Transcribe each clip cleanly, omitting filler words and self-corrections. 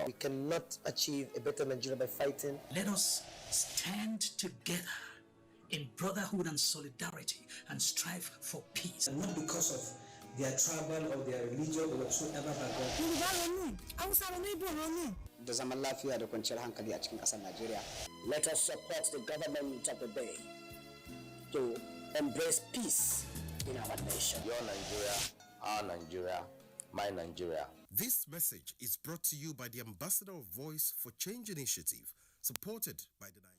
We cannot achieve a better Nigeria by fighting. Let us stand together in brotherhood and solidarity and strive for peace. And not because of their tribal or their religion or whatsoever background. Da zaman lafiya da kwanciyar hankali a cikin ƙasar Najeriya. Let us support the government of the day to embrace peace in our nation. Your Nigeria, our Nigeria, my Nigeria. This message is brought to you by the Ambassador of Voice for Change Initiative, supported by the Nigerian.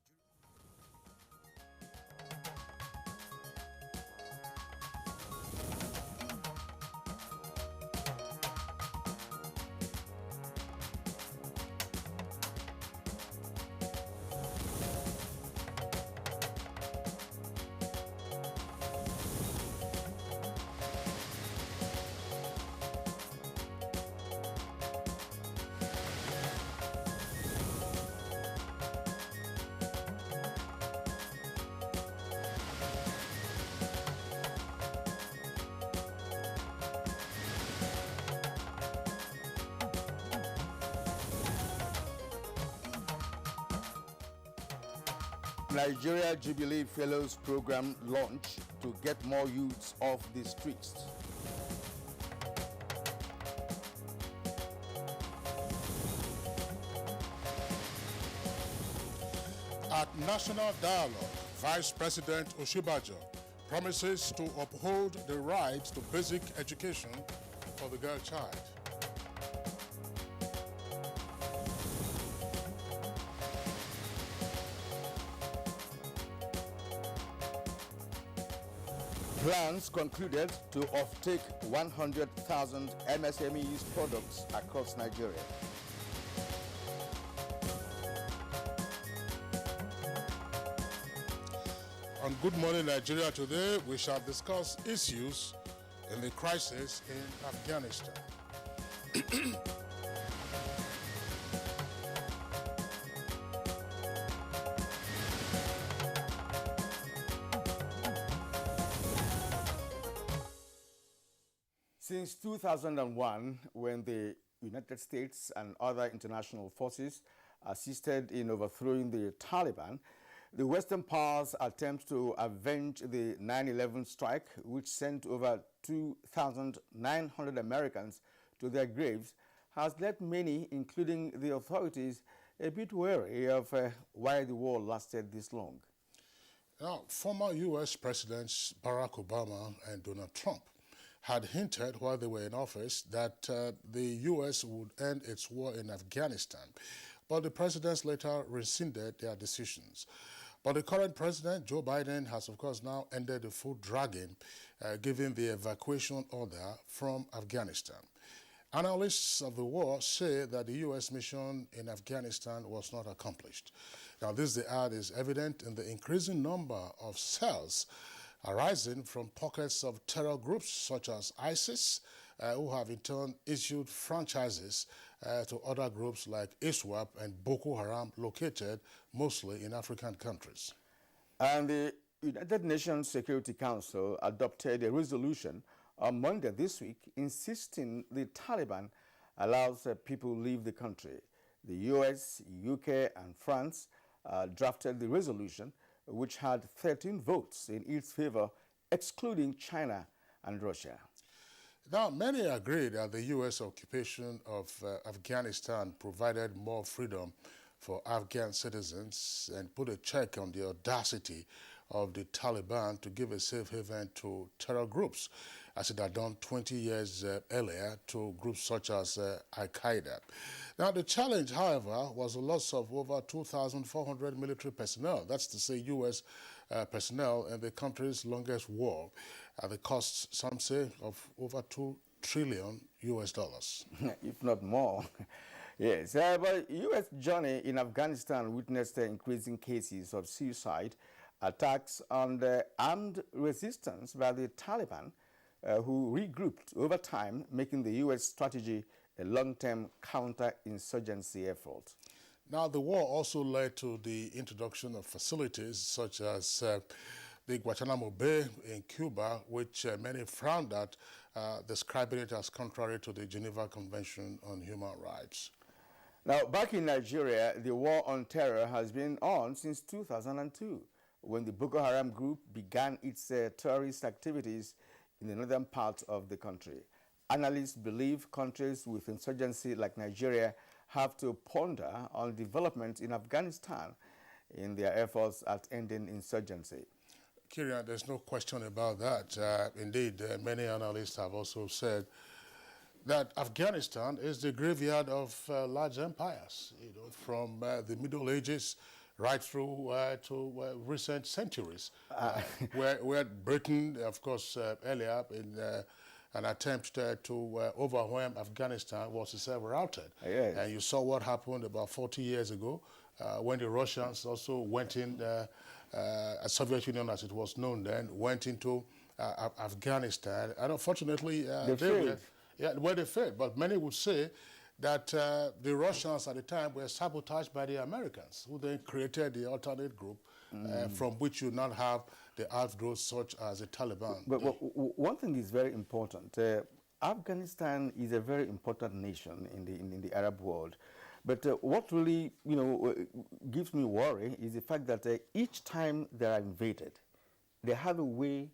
Nigeria Jubilee Fellows Program launched to get more youths off the streets. At National Dialogue, Vice President Oshibajo promises to uphold the right to basic education for the girl child. Plans concluded to offtake 100,000 MSMEs products across Nigeria. On Good Morning Nigeria today, we shall discuss issues in the crisis in Afghanistan. Since 2001, when the United States and other international forces assisted in overthrowing the Taliban, the Western powers' attempt to avenge the 9/11 strike, which sent over 2,900 Americans to their graves, has led many, including the authorities, a bit wary of why the war lasted this long. Now, former U.S. Presidents Barack Obama and Donald Trump had hinted while they were in office that the U.S. would end its war in Afghanistan, but the presidents later rescinded their decisions. But the current president, Joe Biden, has of course now ended the foot dragging, giving the evacuation order from Afghanistan. Analysts of the war say that the U.S. mission in Afghanistan was not accomplished. Now, this, they add, is evident in the increasing number of cells arising from pockets of terror groups such as ISIS, who have in turn issued franchises to other groups like ISWAP and Boko Haram, located mostly in African countries. And the United Nations Security Council adopted a resolution on Monday this week insisting the Taliban allows people leave the country. The US, UK and France drafted the resolution, which had 13 votes in its favor, excluding China and Russia. Now, many agree that the U.S. occupation of Afghanistan provided more freedom for Afghan citizens and put a check on the audacity of the Taliban to give a safe haven to terror groups, as it had done 20 years earlier to groups such as Al-Qaeda. Now, the challenge, however, was the loss of over 2,400 military personnel, that's to say U.S. Personnel in the country's longest war, at the cost, some say, of over $2 trillion US. If not more. Yes, but U.S. journey in Afghanistan witnessed increasing cases of suicide, attacks on the armed resistance by the Taliban, who regrouped over time, making the U.S. strategy a long-term counter-insurgency effort. Now, the war also led to the introduction of facilities such as the Guantanamo Bay in Cuba, which many frowned at, describing it as contrary to the Geneva Convention on Human Rights. Now, back in Nigeria, the war on terror has been on since 2002, when the Boko Haram group began its terrorist activities in the northern part of the country. Analysts believe countries with insurgency like Nigeria have to ponder on developments in Afghanistan in their efforts at ending insurgency. Kieran, there's no question about that. Indeed, many analysts have also said that Afghanistan is the graveyard of large empires, from the Middle Ages right through to recent centuries, where Britain, of course, earlier in an attempt to overwhelm Afghanistan was itself routed. Yes. And you saw what happened about 40 years ago when the Russians also went in, Soviet Union as it was known then, went into Afghanistan. And unfortunately, they failed. They failed. But many would say that the Russians at the time were sabotaged by the Americans, who then created the alternate group from which you now have the outgrowths such as the Taliban. But one thing is very important. Afghanistan is a very important nation in the Arab world. But what really, gives me worry is the fact that each time they are invaded, they have a way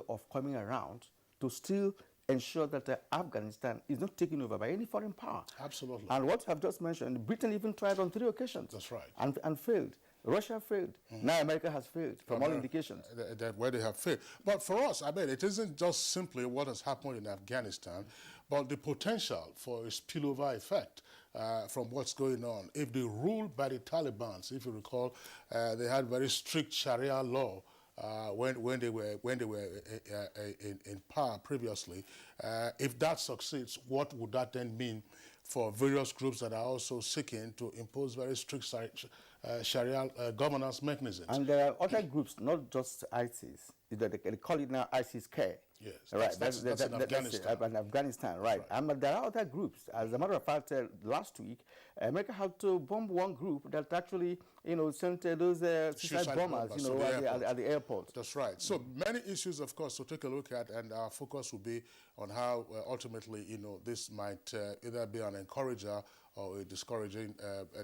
of coming around to still ensure that Afghanistan is not taken over by any foreign power. Absolutely. And what I've just mentioned, Britain even tried on 3 occasions. That's right. And failed. Russia failed. Now America has failed, from all indications. Where they have failed. But for us, I mean, it isn't just simply what has happened in Afghanistan, but the potential for a spillover effect from what's going on. If they ruled by the Taliban, if you recall, they had very strict Sharia law when they were in power previously. If that succeeds, what would that then mean for various groups that are also seeking to impose very strict Sharia governance mechanisms? And there are other groups, not just ISIS. They call it now ISIS-K. Yes, right. That's in Afghanistan. In Afghanistan, right. But there are other groups. As a matter of fact, last week, America had to bomb one group that actually, sent those suicide bombers, at the airport. That's right. So many issues, of course, to take a look at, and our focus will be on how ultimately, this might either be an encourager or a discouraging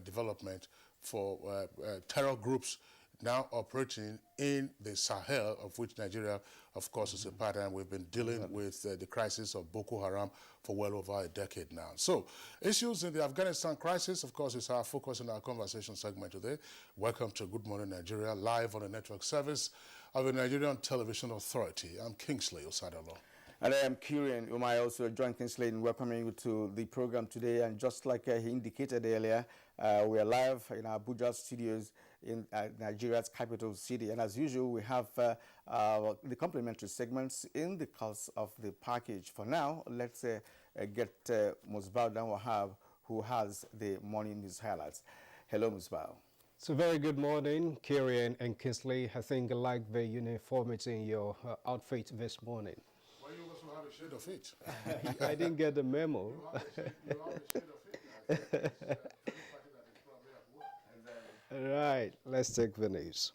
development for terror groups now operating in the Sahel, of which Nigeria, of course, is a part, and we've been dealing with the crisis of Boko Haram for well over a decade now. So, issues in the Afghanistan crisis, of course, is our focus in our conversation segment today. Welcome to Good Morning Nigeria, live on the network service of the Nigerian Television Authority. I'm Kingsley Osadolo. And I am Kieran Umai, also join Kingsley in welcoming you to the program today. And just like he indicated earlier, we are live in our Abuja studios in Nigeria's capital city. And as usual, we have the complimentary segments in the course of the package. For now, let's get Musbao Danwahab, who has the morning news highlights. Hello, Musbao. So very good morning, Kieran and Kingsley. I think I like the uniformity in your outfit this morning. Well, you also have a shade of it. I didn't get the memo. You have a shade of it. Right, let's take the news.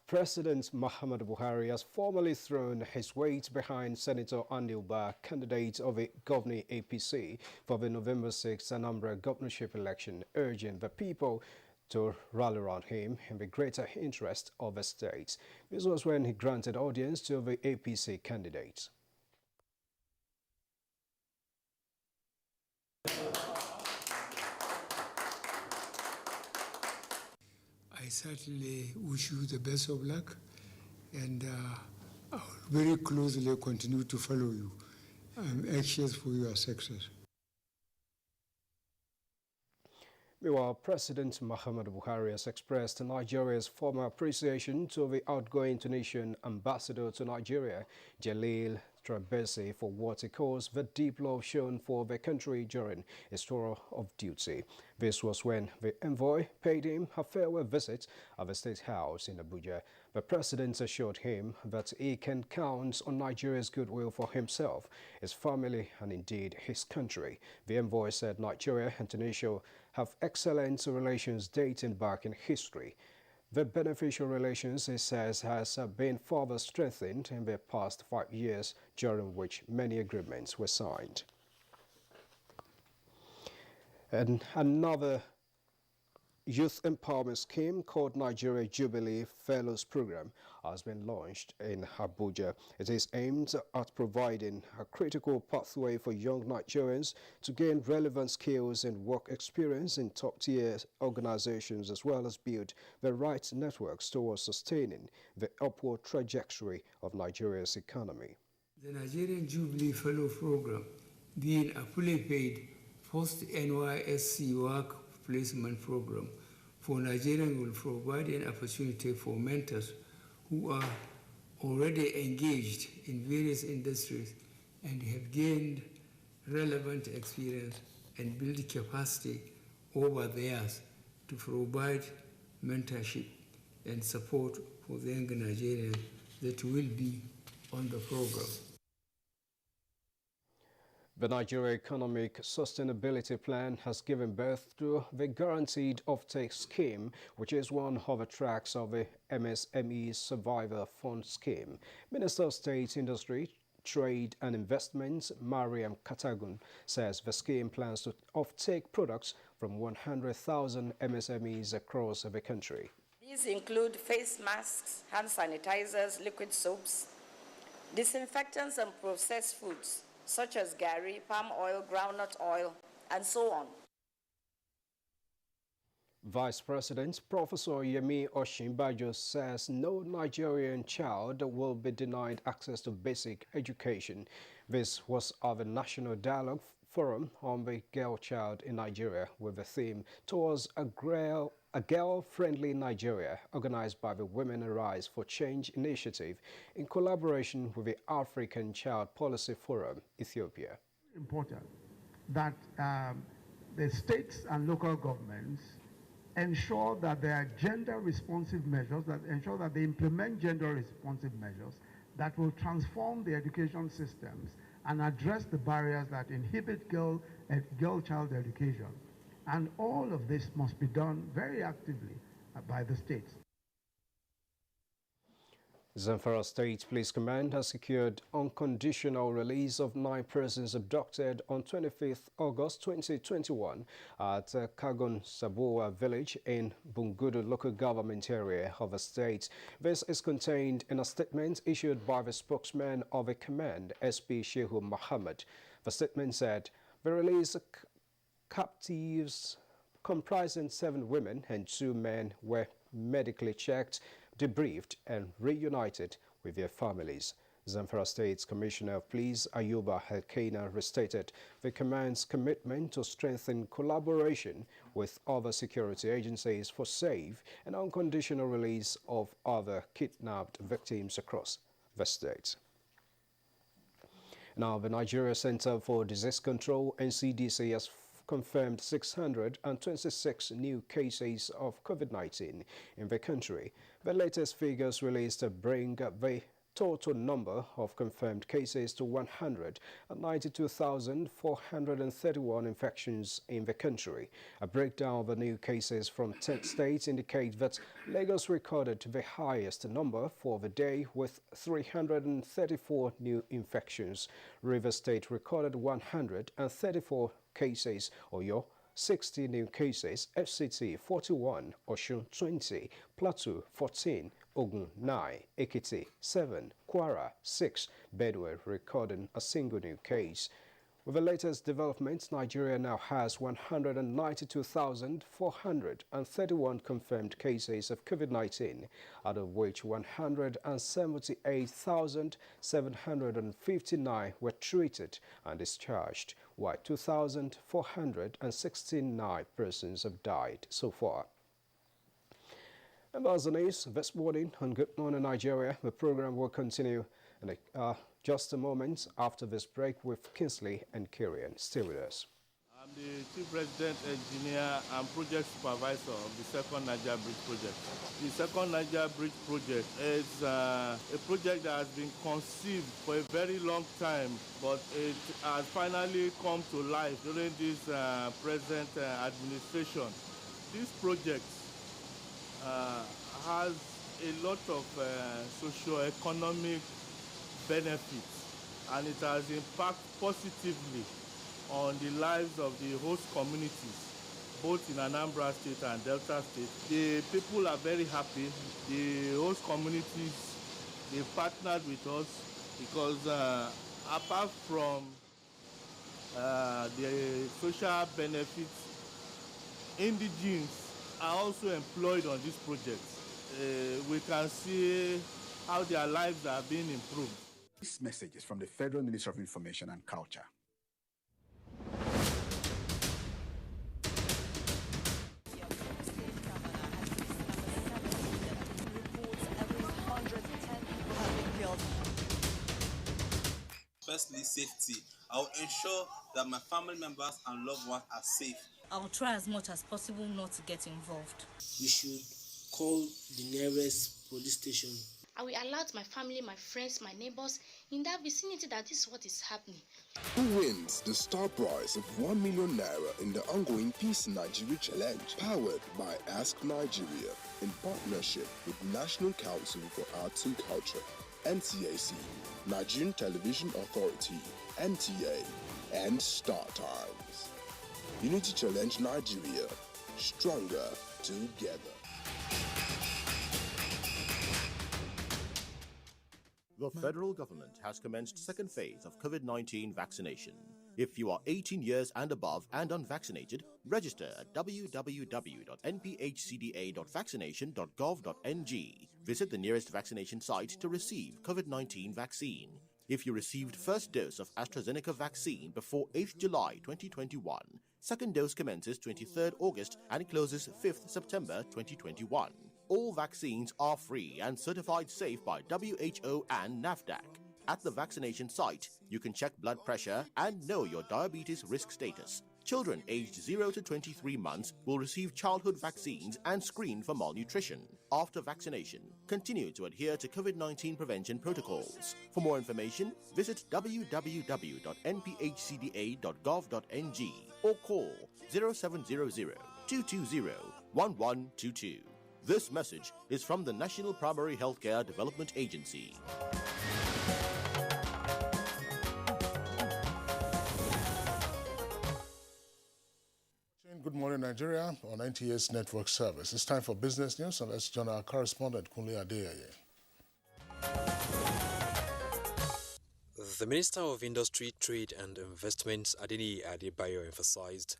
President Muhammadu Buhari has formally thrown his weight behind Senator Andy Uba, candidate of the governing APC for the November 6th Anambra governorship election, urging the people to rally around him in the greater interest of the state. This was when he granted audience to the APC candidate. I certainly wish you the best of luck, and I will very closely continue to follow you. I'm anxious for your success. Meanwhile, President Muhammadu Buhari has expressed Nigeria's former appreciation to the outgoing Tunisian ambassador to Nigeria, Jalil Trabesi, for what he calls the deep love shown for the country during his tour of duty. This was when the envoy paid him a farewell visit at the State House in Abuja. The president assured him that he can count on Nigeria's goodwill for himself, his family, and indeed his country. The envoy said Nigeria and Tunisia have excellent relations dating back in history. The beneficial relations, he says, has been further strengthened in the past 5 years, during which many agreements were signed. And another youth empowerment scheme called Nigeria Jubilee Fellows Program has been launched in Abuja. It is aimed at providing a critical pathway for young Nigerians to gain relevant skills and work experience in top-tier organizations, as well as build the right networks towards sustaining the upward trajectory of Nigeria's economy. The Nigerian Jubilee Fellow Program, being a fully paid post-NYSC work placement program for Nigerians, will provide an opportunity for mentors who are already engaged in various industries and have gained relevant experience and build capacity over the years to provide mentorship and support for the young Nigerians that will be on the program. The Nigeria Economic Sustainability Plan has given birth to the Guaranteed Offtake Scheme, which is one of the tracks of the MSME Survivor Fund Scheme. Minister of State Industry, Trade and Investments, Mariam Katagun, says the scheme plans to offtake products from 100,000 MSMEs across the country. These include face masks, hand sanitizers, liquid soaps, disinfectants and processed foods, such as gari, palm oil, groundnut oil, and so on. Vice President Professor Yemi Osinbajo says no Nigerian child will be denied access to basic education. This was at the National Dialogue Forum on the Girl Child in Nigeria, with the theme Towards a Girl-Friendly Nigeria, organized by the Women Arise for Change initiative in collaboration with the African Child Policy Forum, Ethiopia. Important that the states and local governments ensure that there are gender-responsive measures, that ensure that they implement gender-responsive measures that will transform the education systems and address the barriers that inhibit girl-child education. And all of this must be done very actively by the states. Zamfara State Police Command has secured unconditional release of 9 persons abducted on 25th August 2021 at Kagon Saboa village in Bungudu local government area of the state. This is contained in a statement issued by the spokesman of the command, SP Shehu Muhammad. The statement said the release captives comprising 7 women and 2 men were medically checked, debriefed and reunited with their families. Zamfara State's Commissioner of Police Ayuba Helkena restated the command's commitment to strengthen collaboration with other security agencies for safe and unconditional release of other kidnapped victims across the state. Now, the Nigeria Center for Disease Control, NCDC, has confirmed 626 new cases of COVID-19 in the country. The latest figures released bring the total number of confirmed cases to 192,431 infections in the country. A breakdown of the new cases from 10 states indicates that Lagos recorded the highest number for the day with 334 new infections. Rivers State recorded 134 cases, Oyo 60 new cases, FCT 41, Osun 20, Plateau 14, Ogun 9, Ekiti 7, Kwara 6, Benue recording a single new case. With the latest developments, Nigeria now has 192,431 confirmed cases of COVID-19, out of which 178,759 were treated and discharged, while 2,469 persons have died so far. And that's the news this morning on Good Morning Nigeria. The program will continue in just a moment after this break with Kingsley and Kirian. Stay with us. I'm the Chief Resident Engineer and Project Supervisor of the Second Niger Bridge Project. The Second Niger Bridge Project is a project that has been conceived for a very long time, but it has finally come to life during this present administration. This project has a lot of socio-economic benefits, and it has impacted positively on the lives of the host communities, both in Anambra State and Delta State. The people are very happy. The host communities, they partnered with us because apart from the social benefits, indigenes are also employed on this project. We can see how their lives are being improved. This message is from the Federal Ministry of Information and Culture. Firstly, safety. I will ensure that my family members and loved ones are safe. I will try as much as possible not to get involved. We should call the nearest police station. I will alert my family, my friends, my neighbors in that vicinity that this is what is happening. Who wins the star prize of 1 million naira in the ongoing Peace Nigeria Challenge, powered by Ask Nigeria in partnership with National Council for Arts and Culture, NCAC, Nigerian Television Authority, NTA, and Star Times. Unity Challenge Nigeria, stronger together. The federal government has commenced second phase of COVID-19 vaccination. If you are 18 years and above and unvaccinated, register at www.nphcda.vaccination.gov.ng. Visit the nearest vaccination site to receive COVID-19 vaccine. If you received first dose of AstraZeneca vaccine before 8th July 2021, second dose commences 23rd August and closes 5th September 2021. All vaccines are free and certified safe by WHO and NAFDAC. At the vaccination site, you can check blood pressure and know your diabetes risk status. Children aged 0 to 23 months will receive childhood vaccines and screen for malnutrition. After vaccination, continue to adhere to COVID-19 prevention protocols. For more information, visit www.nphcda.gov.ng or call 0700 220 1122. This message is from the National Primary Healthcare Development Agency. Good morning, Nigeria, on NTA's network service. It's time for business news, and let's join our correspondent, Kunle Adeyeye. The Minister of Industry, Trade and Investments, Adeni Adebayo, emphasized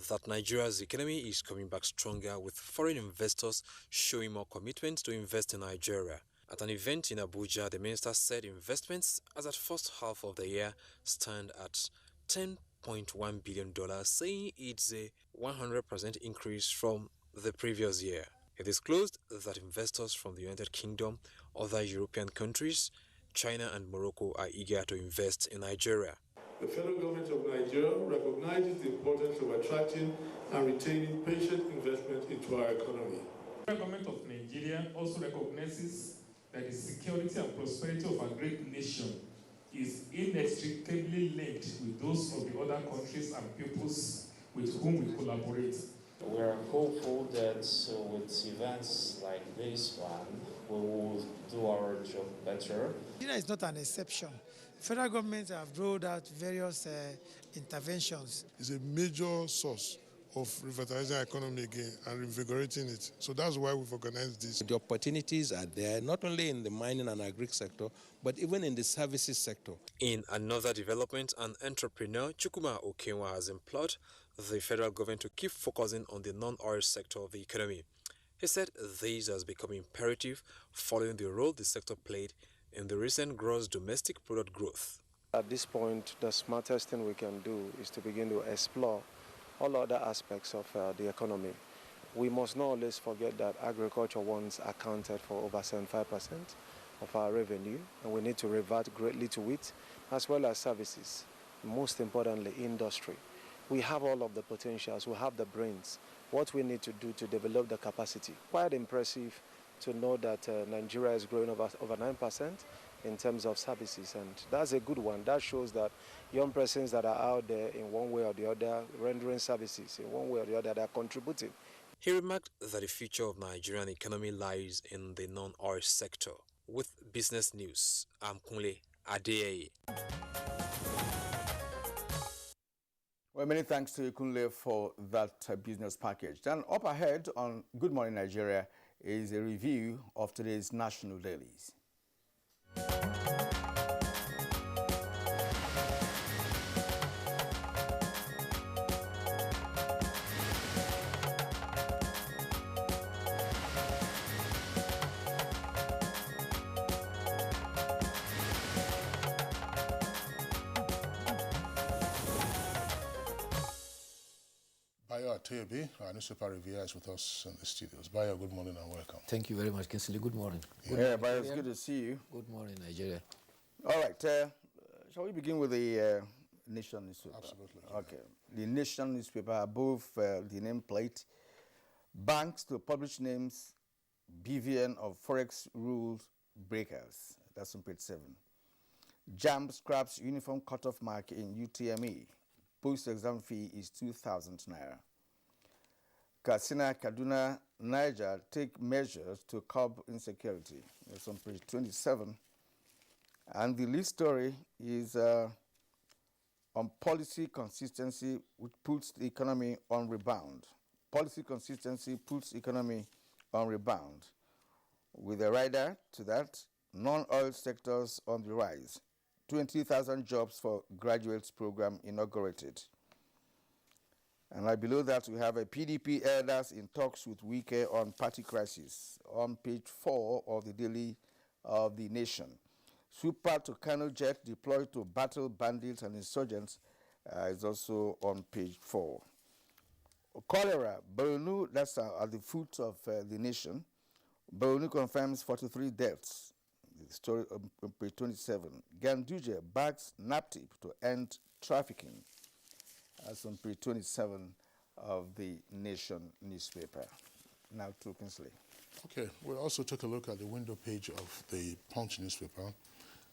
that Nigeria's economy is coming back stronger, with foreign investors showing more commitment to invest in Nigeria. At an event in Abuja, the minister said investments as at first half of the year stand at $10.1 billion, saying it's a 100% increase from the previous year. He disclosed that investors from the United Kingdom, other European countries, China and Morocco are eager to invest in Nigeria. The federal government of Nigeria recognizes the importance of attracting and retaining patient investment into our economy. The government of Nigeria also recognizes that the security and prosperity of our great nation is inextricably linked with those of the other countries and peoples with whom we collaborate. We are hopeful that with events like this one, we will do our job better. Nigeria is not an exception. Federal government have rolled out various interventions. It's a major source of revitalizing our economy again and reinvigorating it. So that's why we've organized this. The opportunities are there, not only in the mining and agri sector, but even in the services sector. In another development, an entrepreneur, Chukwuma Okenwa, has implored the federal government to keep focusing on the non-oil sector of the economy. He said this has become imperative following the role the sector played in the recent gross domestic product growth. At this point, the smartest thing we can do is to begin to explore all other aspects of the economy. We must not always forget that agriculture once accounted for over 75% of our revenue, and we need to revert greatly to it, as well as services. Most importantly, industry. We have all of the potentials, we have the brains. What we need to do to develop the capacity. Quite impressive to know that Nigeria is growing over 9% in terms of services, and that's a good one. That shows that young persons that are out there in one way or the other rendering services in one way or the other, they are contributing. He remarked that the future of Nigerian economy lies in the non-oil sector. With business news, I'm Kunle Adeyeye. Well, many thanks to Kunle for that business package. Then up ahead on Good Morning Nigeria is a review of today's national dailies. Bayo Atebe, our newspaper reviewer, is with us in the studios. Bayo, good morning and welcome. Thank you very much, Kinsley. Good morning. Yeah, Bayo, it's good to see you. Good morning, Nigeria. All right, shall we begin with the Nation newspaper? Absolutely. Okay. The Nation newspaper, above the nameplate, banks to publish names, BVN of Forex rules breakers. That's on page 7. JAMB scraps uniform cutoff mark in UTME. Post-exam fee is 2,000 naira. Katsina, Kaduna, Niger take measures to curb insecurity. That's on page 27. And the lead story is on policy consistency, which puts the economy on rebound. Policy consistency puts economy on rebound. With a rider to that, non-oil sectors on the rise. 20,000 jobs for graduates program inaugurated. And right below that, we have a PDP elders in talks with Wike on party crisis on page 4 of the Daily of the Nation. Super Tucano jet deployed to battle bandits and insurgents is also on page 4. Cholera, Borno, that's at the foot of the nation. Borno confirms 43 deaths. The story on page 27. Ganduje backs NAPTIP to end trafficking. That's on page 27 of the Nation newspaper. Now to Kinsley. Okay, we'll also take a look at the window page of the Punch newspaper.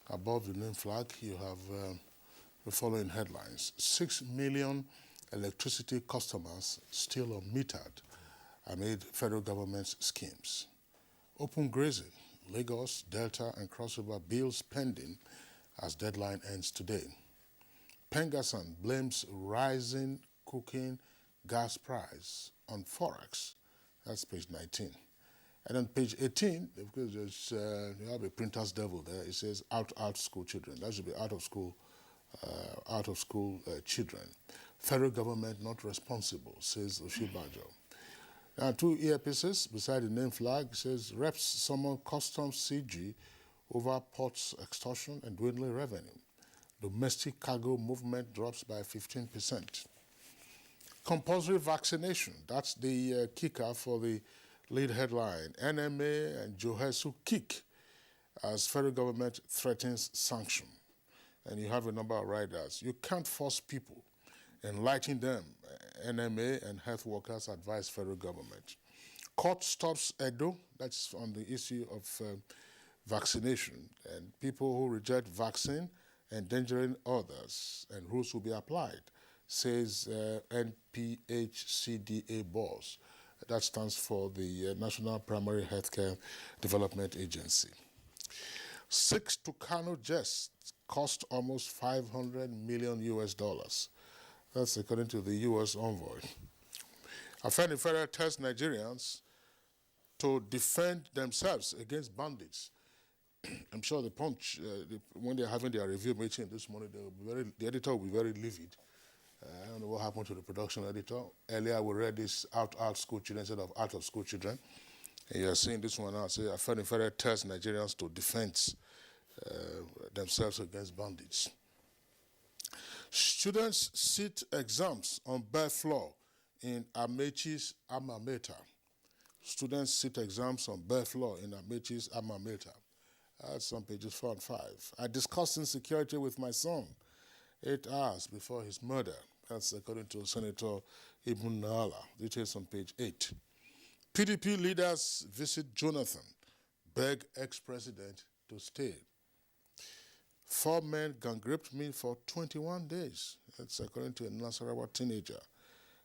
Above the name flag, you have the following headlines. 6 million electricity customers still unmetered amid federal government's schemes. Open grazing. Lagos, Delta, and crossover bills pending as deadline ends today. Pengassan blames rising cooking gas price on Forex. That's page 19. And on page 18, because there's, you have a printer's devil there, it says out school children. That should be out of school children. Federal government not responsible, says Oshibajo. Now, 2 earpieces beside the name flag says reps summon customs CG over ports extortion and dwindling revenue. Domestic cargo movement drops by 15%. Compulsory vaccination, that's the kicker for the lead headline. NMA and Johesu kick as federal government threatens sanction. And you have a number of riders. You can't force people. Enlighten them. NMA and health workers advise federal government. Court stops Edo, that's on the issue of vaccination, and people who reject vaccine endangering others, and rules will be applied, says NPHCDA boss. That stands for the National Primary Healthcare Development Agency. 6 Tucano jets cost almost $500 million US. That's according to the U.S. envoy. Afghanistan tells Nigerians to defend themselves against bandits. I'm sure the Punch, when they're having their review meeting this morning, the editor will be very livid. I don't know what happened to the production editor. Earlier, we read this out school children instead of out of school children. And you're seeing this one now. Say, Afghanistan tells Nigerians to defend themselves against bandits. Students sit exams on bare floor in Amechi's alma mater. Students sit exams on bare floor in Amechi's alma mater. That's on pages 4 and 5. I discussed insecurity with my son 8 hours before his murder. That's according to Senator Ibn Nala. Details on page 8. PDP leaders visit Jonathan, beg ex-president to stay. 4 men gang raped me for 21 days. That's according to a Nasarawa teenager.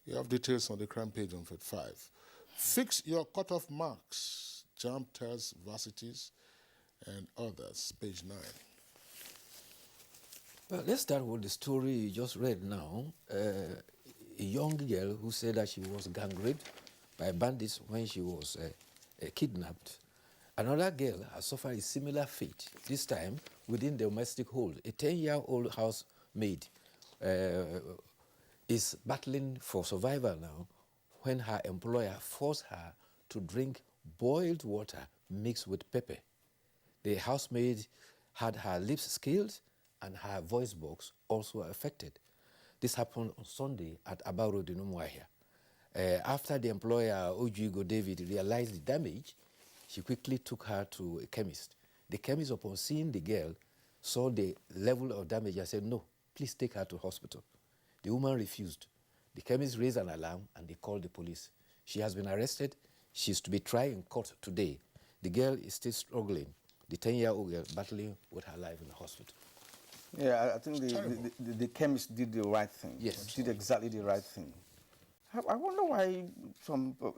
You have details on the crime page on page 5. Fix your cutoff marks. JAMB tells varsities and others, page 9. Well, let's start with the story you just read now. a young girl who said that she was gang raped by bandits when she was kidnapped. Another girl has suffered a similar fate, this time within the domestic hold. A 10-year-old housemaid is battling for survival now when her employer forced her to drink boiled water mixed with pepper. The housemaid had her lips scaled and her voice box also affected. This happened on Sunday at Aba Road in Umuahia. After the employer, Ojuigo David, realized the damage, she quickly took her to a chemist. The chemist, upon seeing the girl, saw the level of damage and said, no, please take her to hospital. The woman refused. The chemist raised an alarm and they called the police. She has been arrested. She's to be tried in court today. The girl is still struggling. The 10-year-old girl battling with her life in the hospital. Yeah, I think the chemist did the right thing. Yes. Did exactly the right thing. I wonder why,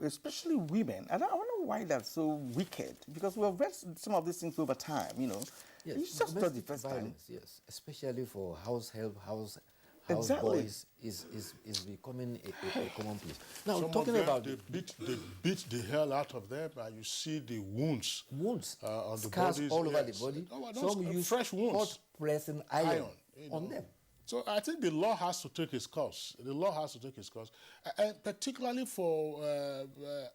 especially women, I wonder why they're so wicked. Because we have read some of these things over time, you know. Yes, it's just not the first violence, time. Yes, especially for house help, house boys is becoming a commonplace. Now, some talking of them, about they beat the hell out of them, and you see the wounds on the scars bodies, all over the body. Some use fresh wounds, hot pressing iron on them. So I think the law has to take its course. The law has to take its course, and particularly for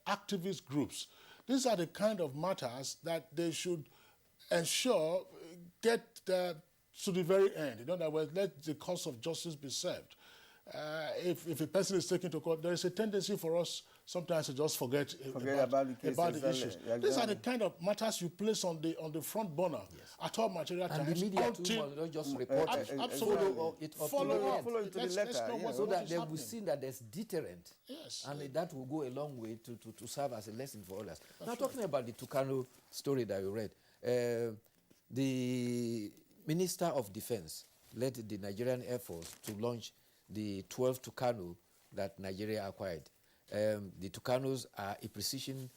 activist groups. These are the kind of matters that they should ensure get to the very end. In other words, let the cause of justice be served. If a person is taken to court, there is a tendency for us sometimes to just forget about the issues. Exactly. These are the kind of matters you place on the front burner at all material times. And the media too must just report it. Absolutely. Follow it to the letter. So that they will see that there's deterrent. Yes. And that will go a long way to serve as a lesson for others. Now, talking about the Tucano story that you read, the Minister of Defense led the Nigerian Air Force to launch the 12 Tucano that Nigeria acquired. The Tucanos are a precision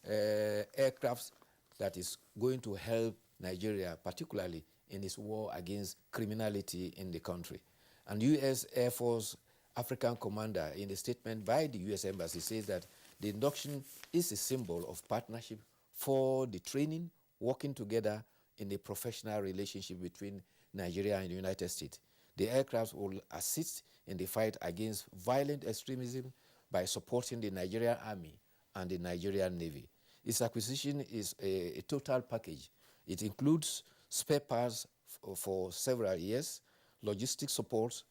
aircraft that is going to help Nigeria, particularly in its war against criminality in the country. And U.S. Air Force African commander, in a statement by the U.S. Embassy, says that the induction is a symbol of partnership for the training, working together in a professional relationship between Nigeria and the United States. The aircraft will assist in the fight against violent extremism by supporting the Nigerian Army and the Nigerian Navy. Its acquisition is a total package. It includes spare parts for several years, logistic support,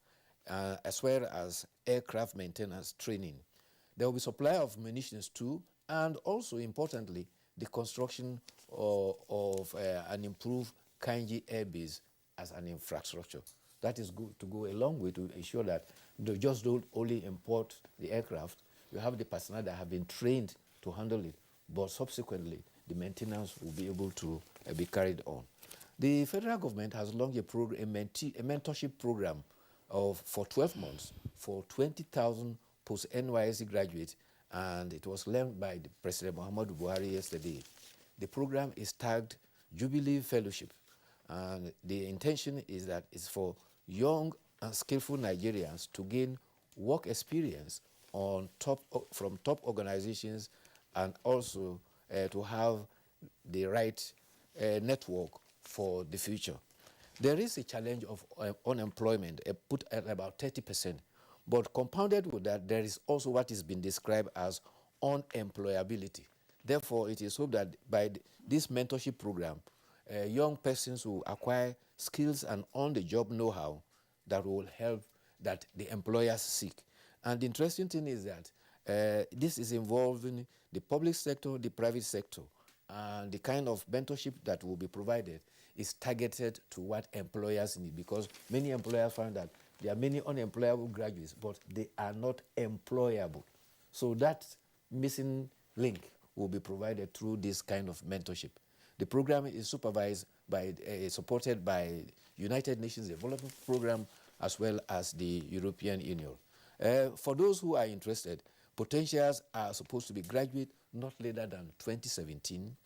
as well as aircraft maintenance training. There will be supply of munitions too, and also importantly, the construction of an improved Kainji Air Base as an infrastructure. That is good to go a long way to ensure that they just don't only import the aircraft. You have the personnel that have been trained to handle it, but subsequently the maintenance will be able to be carried on. The federal government has launched a mentorship program for 12 months for 20,000 post-NYSC graduates, and it was led by the President Muhammadu Buhari yesterday. The program is tagged Jubilee Fellowship, and the intention is that it's for young and skillful Nigerians to gain work experience from top organizations, and also to have the right network for the future. There is a challenge of unemployment put at about 30%, but compounded with that, there is also what is being described as unemployability. Therefore, it is hoped that by this mentorship program, young persons will acquire skills and on-the-job know-how that will help that the employers seek. And the interesting thing is that this is involving the public sector, the private sector, and the kind of mentorship that will be provided is targeted to what employers need, because many employers find that there are many unemployable graduates, but they are not employable. So that missing link will be provided through this kind of mentorship. The program is supervised by, supported by United Nations Development Program as well as the European Union. For those who are interested, potentials are supposed to be graduate not later than 2017.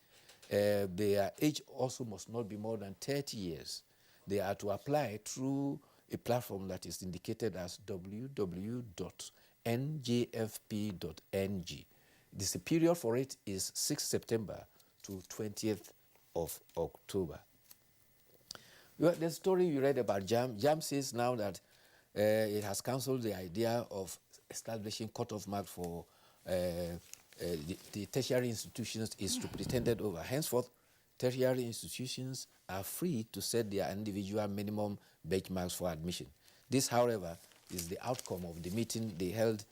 Their age also must not be more than 30 years. They are to apply through a platform that is indicated as www.ncia.gov.ng. njfp.ng. The period for it is 6th September to 20th of October. The story you read about JAM says now that it has cancelled the idea of establishing cut-off mark for the tertiary institutions is to be pretended over. Henceforth, tertiary institutions are free to set their individual minimum benchmarks for admission. This, however, is the outcome of the meeting they held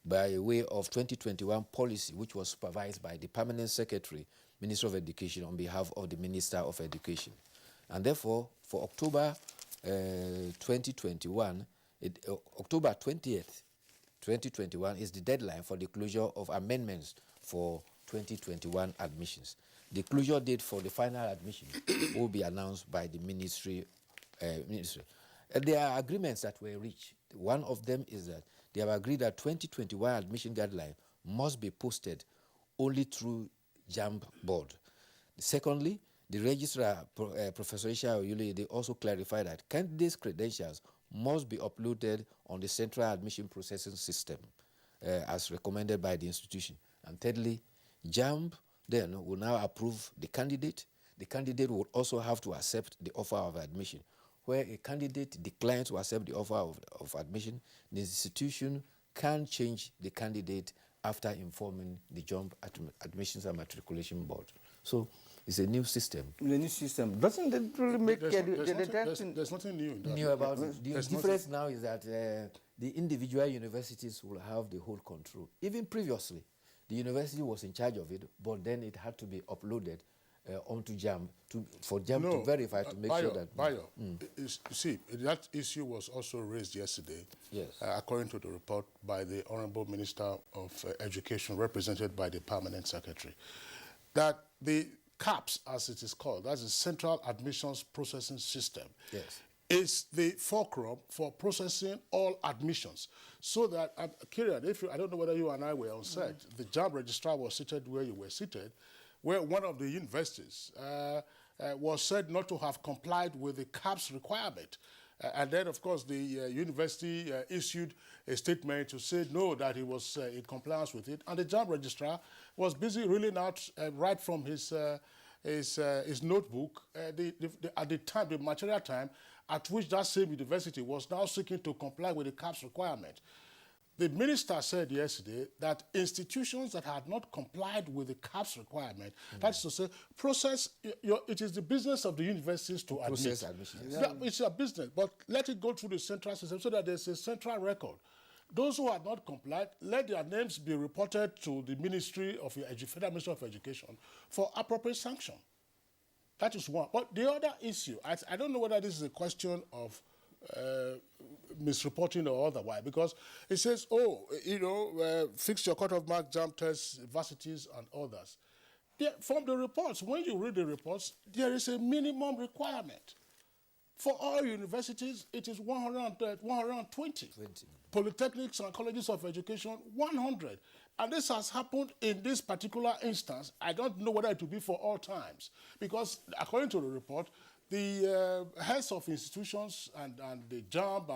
by way of 2021 policy, which was supervised by the Permanent Secretary, Minister of Education, on behalf of the Minister of Education. And therefore, for October 2021, October 20th, 2021 is the deadline for the closure of amendments for 2021 admissions. The closure date for the final admission will be announced by the ministry. There are agreements that were reached. One of them is that they have agreed that 2021 admission guideline must be posted only through JAMB board. Secondly, the registrar, Professor Isha Oyule, they also clarified that candidates' credentials must be uploaded on the central admission processing system as recommended by the institution. And thirdly, JAMB then will now approve the candidate. The candidate will also have to accept the offer of admission. Where a candidate declines to accept the offer of admission, the institution can change the candidate after informing the JAMB Admissions and Matriculation Board. So it's a new system. The new system. Doesn't it really make... There's nothing new in that. New about it. The difference now is that the individual universities will have the whole control. Even previously, the university was in charge of it, but then it had to be uploaded onto JAMB for JAMB to verify to make sure that... See, that issue was also raised yesterday, yes, according to the report by the Honorable Minister of Education, represented by the Permanent Secretary, that the CAPS, as it is called, that's the Central Admissions Processing System, yes, is the fulcrum for processing all admissions. So that, Kieran, I don't know whether you and I were on set, the JAMB registrar was seated where you were seated, where one of the universities was said not to have complied with the CAPS requirement. And then, of course, the university issued a statement to say no, that he was in compliance with it. And the JAMB registrar was busy reeling out right from his notebook at the time, the material time, at which that same university was now seeking to comply with the CAPS requirement. The minister said yesterday that institutions that had not complied with the CAPS requirement, that's to say, it is the business of the universities to admit. It's a business, but let it go through the central system so that there's a central record. Those who had not complied, let their names be reported to the Ministry of Federal Ministry of Education for appropriate sanction. That is one. But the other issue, I don't know whether this is a question of misreporting or otherwise, because it says, fix your cut-off mark, JAMB tests, varsities, and others. From the reports, when you read the reports, there is a minimum requirement. For all universities, it is 120. Polytechnics and colleges of education, 100. And this has happened in this particular instance. I don't know whether it will be for all times, because according to the report, the heads of institutions and the JAMB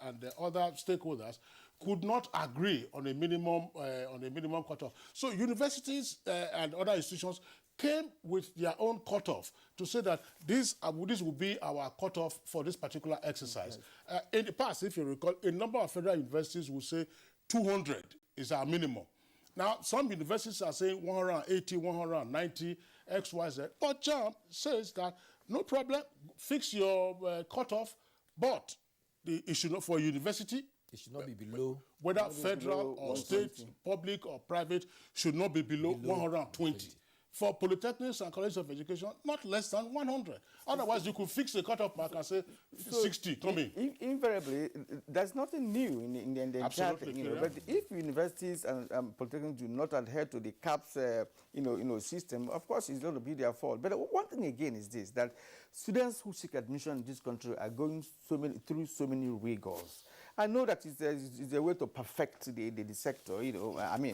and the other stakeholders could not agree on a minimum cutoff. So universities and other institutions came with their own cutoff to say that this will be our cutoff for this particular exercise. In the past, if you recall, a number of federal universities will say 200 is our minimum. Now, some universities are saying 180, 190, X, Y, Z. But JAMB says that no problem, fix your cutoff, but it should not, for university, it should not be below. Whether federal or state, public or private, should not be below 120. For polytechnics and colleges of education, not less than 100. Otherwise, you could fix the cutoff mark and say 60, come in. Invariably, there's nothing new in the entire thing. But if universities and polytechnics do not adhere to the CAPS system, of course, it's going to be their fault. But one thing again is this, that students who seek admission in this country are going through so many rigors. I know that it's a way to perfect the sector,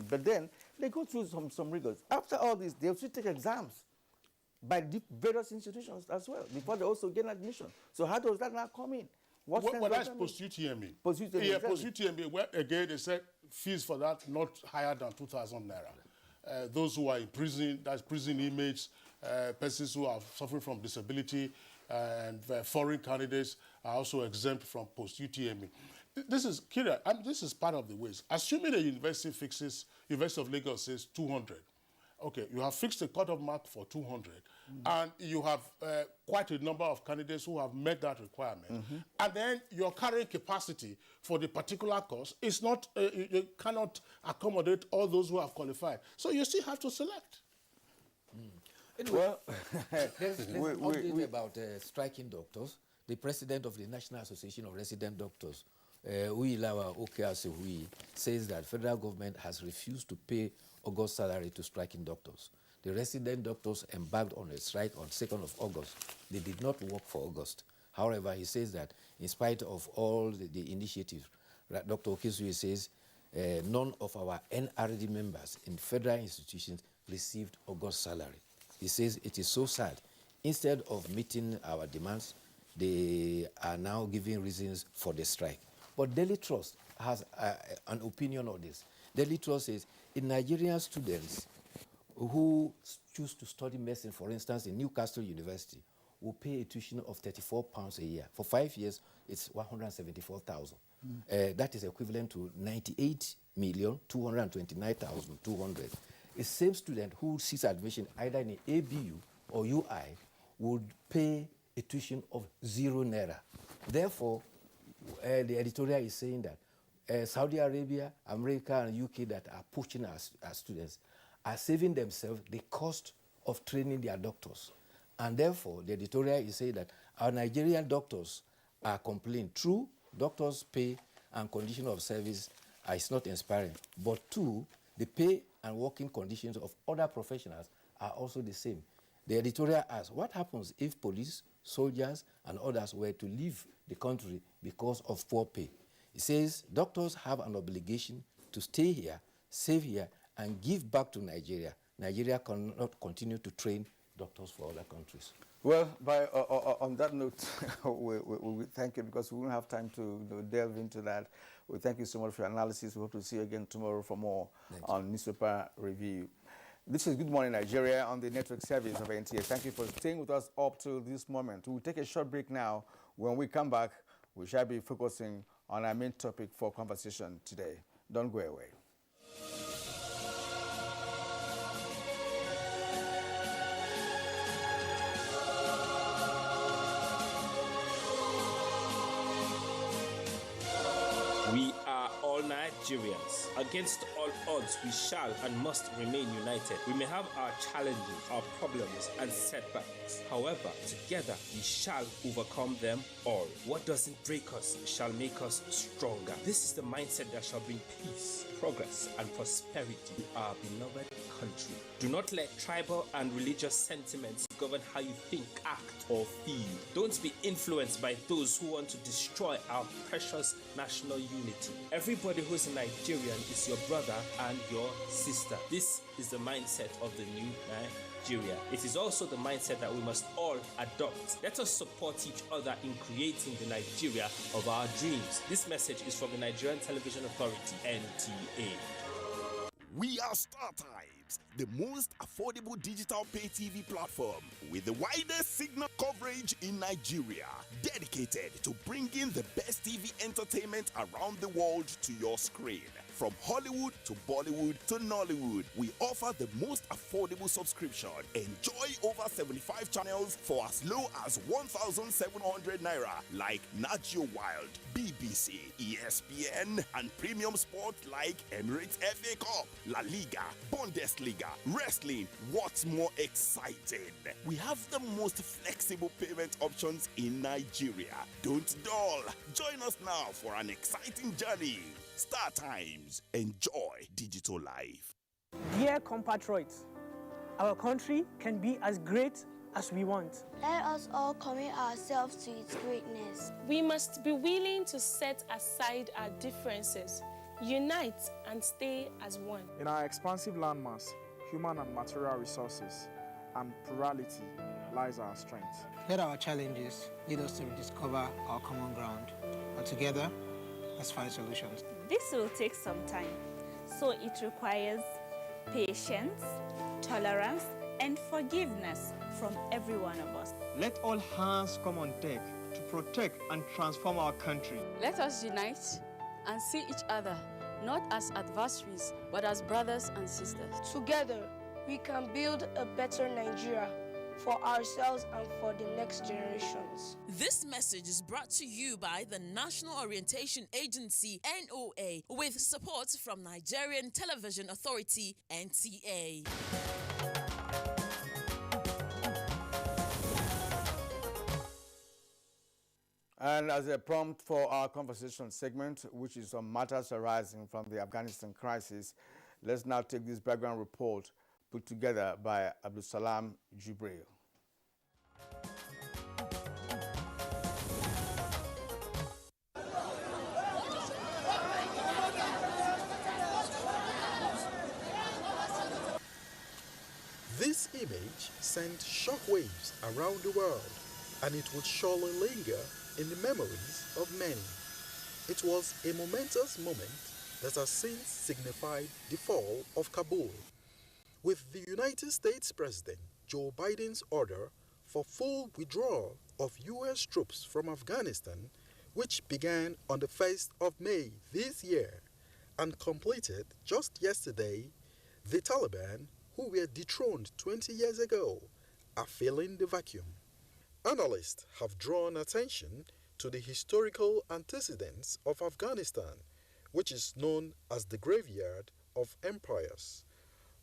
but then they go through some rigors. After all this, they also take exams by various institutions as well, before they also gain admission. So how does that now come in? What that's post-UTME. Post-UTME. Yeah, post-UTME. Well, again, they said fees for that not higher than 2,000 naira. Those who are in prison, that's prison inmates, persons who are suffering from disability, and foreign candidates are also exempt from post-UTME. This is, Kira, this is part of the ways. Assuming the University of Lagos says 200, okay, you have fixed the cutoff mark for 200, and you have quite a number of candidates who have met that requirement, and then your carrying capacity for the particular course is not, you cannot accommodate all those who have qualified. So you still have to select. Anyway, well, there's an update about striking doctors. The president of the National Association of Resident Doctors, Uilawa Okeasehui, says that federal government has refused to pay August salary to striking doctors. The resident doctors embarked on a strike on 2nd of August. They did not work for August. However, he says that in spite of all the initiatives, Dr. Okeasehui says none of our NRD members in federal institutions received August salary. He says it is so sad. Instead of meeting our demands, they are now giving reasons for the strike. But Daily Trust has an opinion on this. Daily Trust says, in Nigerian students who choose to study medicine, for instance, in Newcastle University, will pay a tuition of £34 a year. For 5 years, it's 174,000. That is equivalent to 98,229,200. A same student who seeks admission either in ABU or UI would pay a tuition of €0. Therefore, the editorial is saying that Saudi Arabia, America, and UK that are pushing our students are saving themselves the cost of training their doctors. And therefore, the editorial is saying that our Nigerian doctors are complaining. True, doctors' pay and condition of service is not inspiring. But two, the pay and working conditions of other professionals are also the same. The editorial asks, what happens if police, soldiers, and others were to leave the country because of poor pay? It says doctors have an obligation to stay here, save here, and give back to Nigeria. Nigeria cannot continue to train doctors for other countries. Well, on that note, we thank you because we won't have time to delve into that. We thank you so much for your analysis. We hope to see you again tomorrow for more on Newspaper Review. This is Good Morning Nigeria on the network service of NTA. Thank you for staying with us up to this moment. We'll take a short break now. When we come back, we shall be focusing on our main topic for conversation today. Don't go away. We are all Nigerians. Against all odds, we shall and must remain united. We may have our challenges, our problems, and setbacks. However, together we shall overcome them all. What doesn't break us shall make us stronger. This is the mindset that shall bring peace, progress, and prosperity to our beloved country. Do not let tribal and religious sentiments govern how you think, act, or feel. Don't be influenced by those who want to destroy our precious national unity. Everybody who is a Nigerian is your brother and your sister. This is the mindset of the new Nigeria. It is also the mindset that we must all adopt. Let us support each other in creating the Nigeria of our dreams. This message is from the Nigerian Television Authority, NTA. We are StarTimes, the most affordable digital pay TV platform with the widest signal coverage in Nigeria, dedicated to bringing the best TV entertainment around the world to your screen. From Hollywood to Bollywood to Nollywood, we offer the most affordable subscription. Enjoy over 75 channels for as low as 1,700 naira, like Nat Geo Wild, BBC, ESPN, and premium sport like Emirates FA Cup, La Liga, Bundesliga, wrestling. What's more exciting? We have the most flexible payment options in Nigeria. Don't dull. Join us now for an exciting journey. StarTimes. Enjoy digital life. Dear compatriots, our country can be as great as we want. Let us all commit ourselves to its greatness. We must be willing to set aside our differences, unite and stay as one. In our expansive landmass, human and material resources, and plurality, lies our strength. Let our challenges lead us to rediscover our common ground, and together, let's find solutions. This will take some time, so it requires patience, tolerance, and forgiveness from every one of us. Let all hands come on deck to protect and transform our country. Let us unite and see each other not as adversaries, but as brothers and sisters. Together, we can build a better Nigeria for ourselves and for the next generations. This message is brought to you by the National Orientation Agency, NOA, with support from Nigerian Television Authority, NTA. And as a prompt for our conversation segment, which is on matters arising from the Afghanistan crisis, let's now take this background report put together by Abdulsalam Jibril. This image sent shockwaves around the world, and it would surely linger in the memories of many. It was a momentous moment that has since signified the fall of Kabul, with the United States President Joe Biden's order for full withdrawal of U.S. troops from Afghanistan, which began on the 1st of May this year and completed just yesterday. The Taliban, who were dethroned 20 years ago, are filling the vacuum. Analysts have drawn attention to the historical antecedents of Afghanistan, which is known as the graveyard of empires.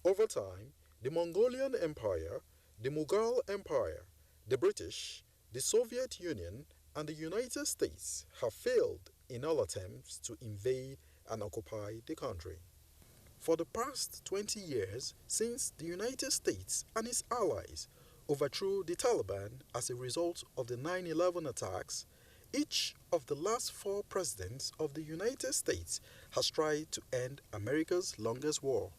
Over time, the Mongolian Empire, the Mughal Empire, the British, the Soviet Union, and the United States have failed in all attempts to invade and occupy the country. For the past 20 years, since the United States and its allies overthrew the Taliban as a result of the 9/11 attacks, each of the last 4 presidents of the United States has tried to end America's longest war.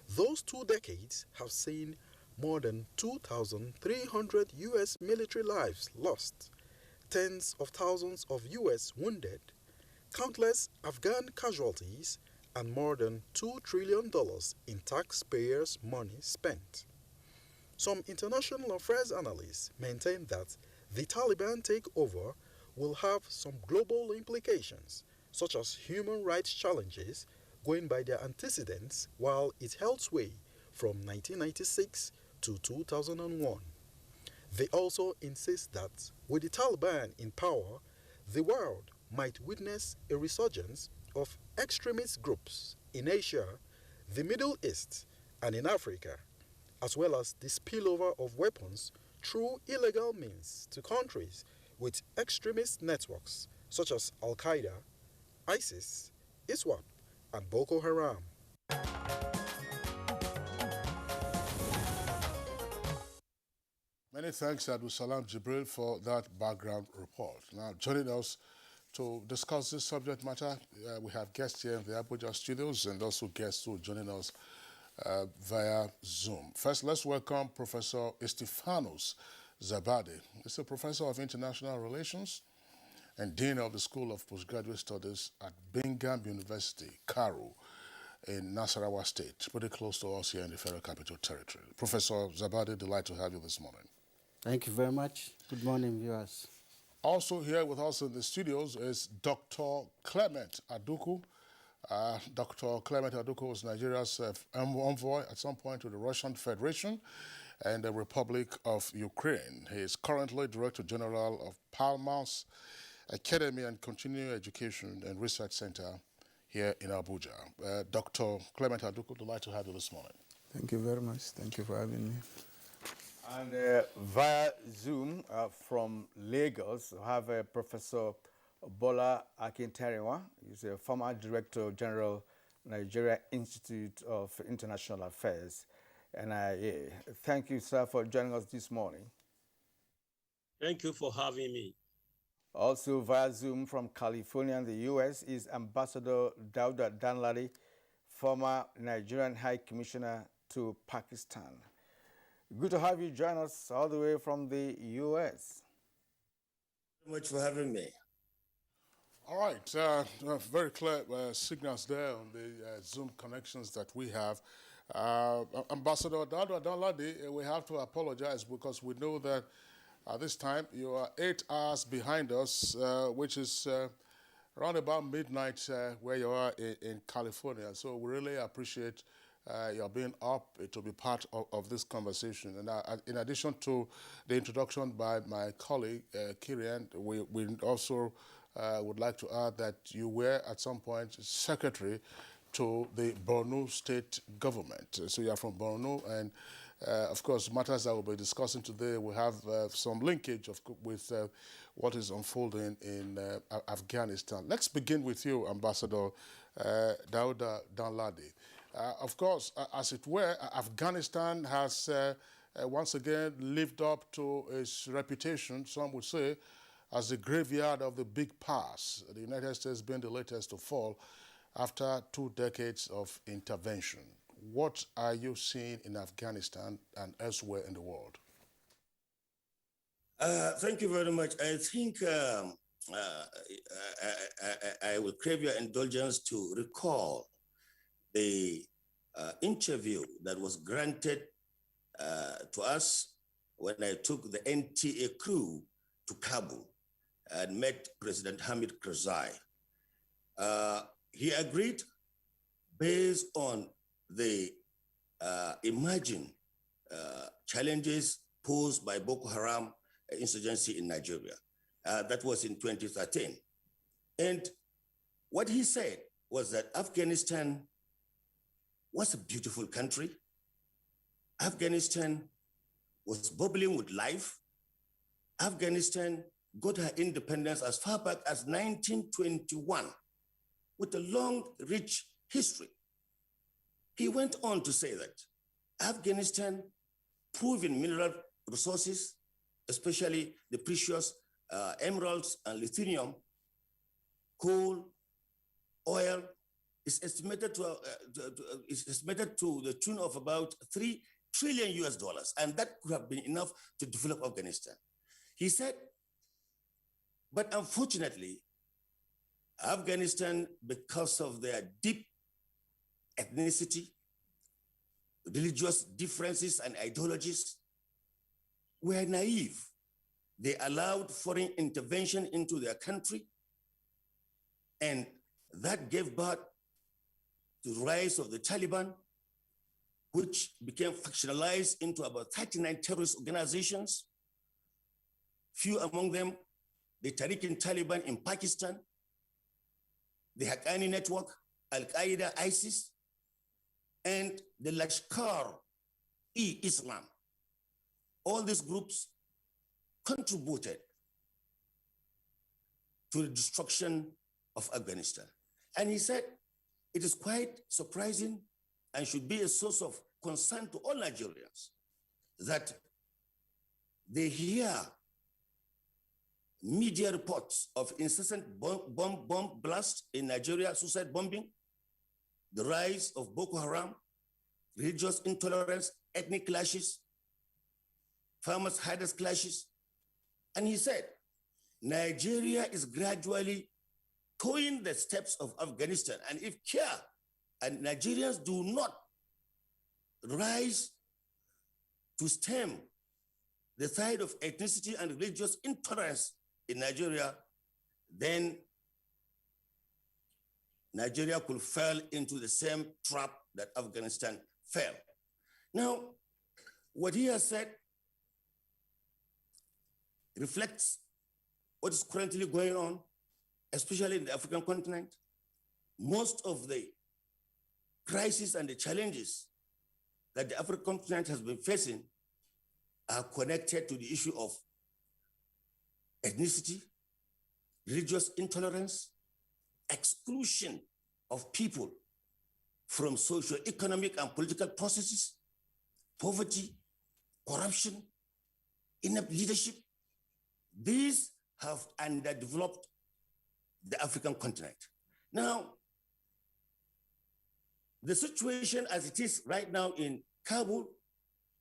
Those 2 decades have seen more than 2,300 U.S. military lives lost, tens of thousands of U.S. wounded, countless Afghan casualties, and more than $2 trillion in taxpayers' money spent. Some international affairs analysts maintain that the Taliban takeover will have some global implications, such as human rights challenges going by their antecedents while it held sway from 1996 to 2001. They also insist that with the Taliban in power, the world might witness a resurgence of extremist groups in Asia, the Middle East, and in Africa, as well as the spillover of weapons through illegal means to countries with extremist networks such as Al-Qaeda, ISIS, ISWAP, and Boko Haram. Many thanks, Abdulsalam Jibril, for that background report. Now, joining us to discuss this subject matter, we have guests here in the Abuja studios and also guests who are joining us via Zoom. First, let's welcome Professor Estefanos Zabadi. He's a professor of international relations and dean of the School of Postgraduate Studies at Bingham University, Karu, in Nasarawa State, pretty close to us here in the Federal Capital Territory. Professor Zabadi, delighted to have you this morning. Thank you very much. Good morning, viewers. Also here with us in the studios is Dr. Clement Aduku. Dr. Clement Aduku was Nigeria's envoy at some point to the Russian Federation and the Republic of Ukraine. He is currently Director General of Palmas Academy and Continuing Education and Research Center here in Abuja. Dr. Clement Aduku, delighted to have you this morning. Thank you very much. Thank you for having me. And via Zoom from Lagos, we have Professor Bola Akintarewa. He's a former Director General, Nigeria Institute of International Affairs, NIA. Thank you, sir, for joining us this morning. Thank you for having me. Also via Zoom from California in the U.S. is Ambassador Dauda Danladi, former Nigerian High Commissioner to Pakistan. Good to have you join us all the way from the U.S. Thank you very much for having me. All right, very clear signals there on the Zoom connections that we have. Ambassador Dado Danladi, we have to apologize because we know that at this time you are 8 hours behind us, which is around about midnight where you are in California. So we really appreciate your being up to be part of this conversation. And in addition to the introduction by my colleague, Kirian, we also would like to add that you were at some point secretary to the Borno state government. So you are from Borno, and of course, matters that we'll be discussing today will have some linkage with what is unfolding in Afghanistan. Let's begin with you, Ambassador Dauda Danladi. Of course, as it were, Afghanistan has once again lived up to its reputation, some would say, as the graveyard of the big pass, the United States being the latest to fall after 2 decades of intervention. What are you seeing in Afghanistan and elsewhere in the world? Thank you very much. I think I will crave your indulgence to recall the interview that was granted to us when I took the NTA crew to Kabul and met President Hamid Karzai. He agreed based on the emerging challenges posed by Boko Haram insurgency in Nigeria. That was in 2013. And what he said was that Afghanistan was a beautiful country. Afghanistan was bubbling with life. Afghanistan got her independence as far back as 1921 with a long, rich history. He went on to say that Afghanistan proven mineral resources, especially the precious emeralds and lithium, coal, oil, is estimated to the tune of about $3 trillion US, and that could have been enough to develop Afghanistan. He said, but unfortunately, Afghanistan, because of their deep ethnicity, religious differences and ideologies, were naive. They allowed foreign intervention into their country, and that gave birth to the rise of the Taliban, which became factionalized into about 39 terrorist organizations. Few among them, the Tariq-in-Taliban in Pakistan, the Haqqani Network, Al-Qaeda, ISIS, and the Lashkar-e-Islam. All these groups contributed to the destruction of Afghanistan. And he said, it is quite surprising and should be a source of concern to all Nigerians that they hear media reports of incessant bomb blasts in Nigeria, suicide bombing, the rise of Boko Haram, religious intolerance, ethnic clashes, farmers' herders clashes. And he said, Nigeria is gradually toeing the steps of Afghanistan. And if care and Nigerians do not rise to stem the tide of ethnicity and religious intolerance in Nigeria, then Nigeria could fall into the same trap that Afghanistan fell. Now, what he has said reflects what is currently going on, especially in the African continent. Most of the crises and the challenges that the African continent has been facing are connected to the issue of ethnicity, religious intolerance, exclusion of people from socio-economic and political processes, poverty, corruption, inept leadership. These have underdeveloped the African continent. Now, the situation as it is right now in Kabul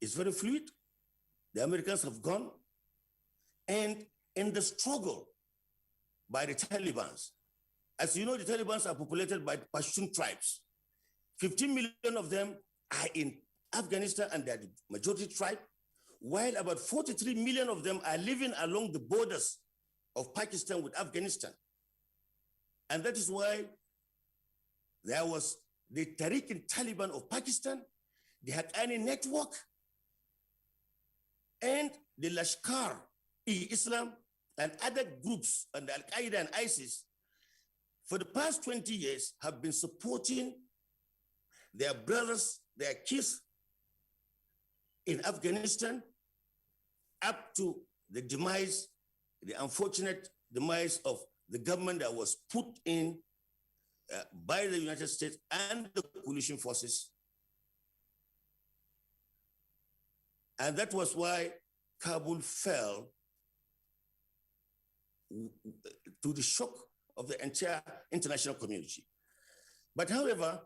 is very fluid. The Americans have gone. And in the struggle by the Taliban, as you know, the Taliban are populated by Pashtun tribes. 15 million of them are in Afghanistan and they're the majority tribe, while about 43 million of them are living along the borders of Pakistan with Afghanistan. And that is why there was the Tariq-in-Taliban of Pakistan, the Haqqani Network, and the Lashkar-e-Islam and other groups, and Al-Qaeda and ISIS, for the past 20 years have been supporting their brothers, their kids in Afghanistan up to the demise, the unfortunate demise of the government that was put in by the United States and the coalition forces. And that was why Kabul fell to the shock of the entire international community. But however,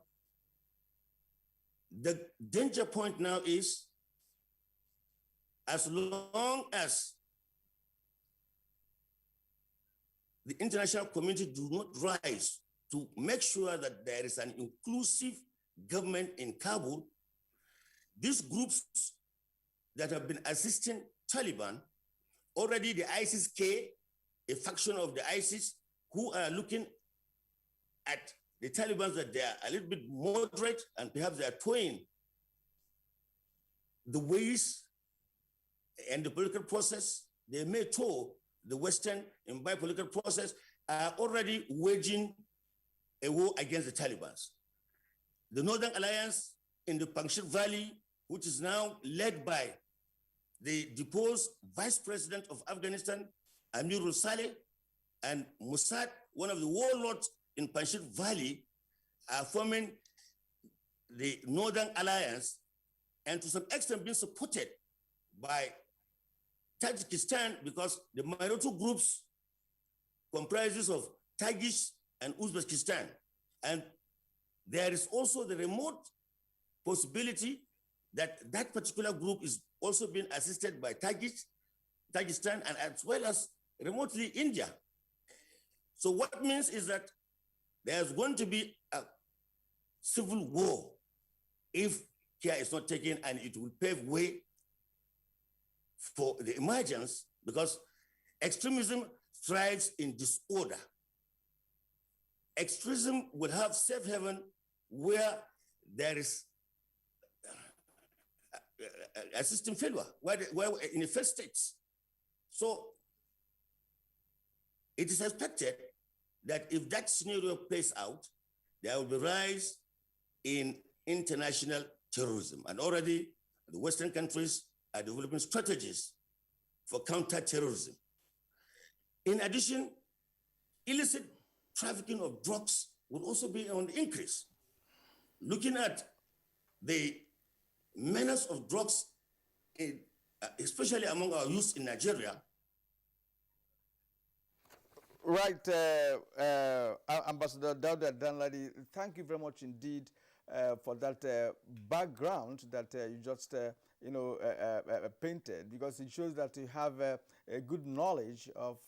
the danger point now is, as long as the international community do not rise to make sure that there is an inclusive government in Kabul, these groups that have been assisting Taliban, already the ISIS-K, a faction of the ISIS, who are looking at the Taliban that they are a little bit moderate and perhaps they are toying the ways and the political process. They may tow the Western and political process, are already waging a war against the Taliban. The Northern Alliance in the Panjshir Valley, which is now led by the deposed Vice President of Afghanistan, Amirul Saleh, and Mossad, one of the warlords in Panjshir Valley, are forming the Northern Alliance, and to some extent being supported by Tajikistan, because the minority groups comprises of Tagish and Uzbekistan. And there is also the remote possibility that that particular group is also being assisted by Tajikistan, and as well as remotely India. So what means is that there's going to be a civil war if care is not taken, and it will pave way for the emergence, because extremism thrives in disorder. Extremism will have safe haven where there is a system failure, where in the first states. So it is expected that if that scenario plays out, there will be a rise in international terrorism. And already the Western countries are developing strategies for counter-terrorism. In addition, illicit trafficking of drugs will also be on the increase. Looking at the menace of drugs, especially among our youth in Nigeria. Right, Ambassador Dauda Danladi, thank you very much indeed for that background that you just painted, because it shows that you have a good knowledge of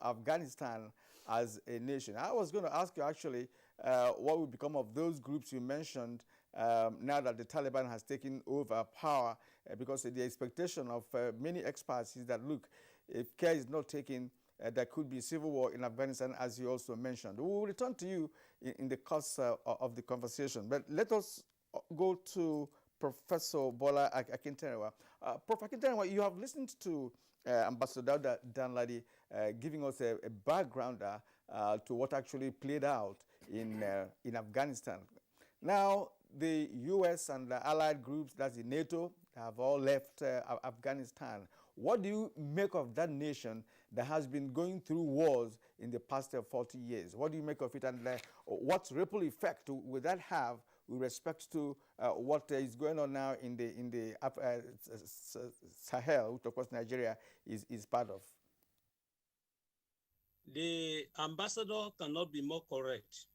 Afghanistan as a nation. I was going to ask you actually what will become of those groups you mentioned now that the Taliban has taken over power, because the expectation of many experts is that, look, if care is not taken, there could be civil war in Afghanistan, as you also mentioned. We will return to you in the course of the conversation. But let us go to Professor Bola Akinterewa. Prof. Akinterewa, you have listened to Ambassador Dauda Danladi giving us a backgrounder to what actually played out in Afghanistan. Now, the U.S. and the allied groups, that's the NATO, have all left Afghanistan. What do you make of that nation that has been going through wars in the past 40 years? What do you make of it, and what ripple effect will that have with respect to what is going on now in the Sahel, which of course Nigeria is part of? The ambassador cannot be more correct,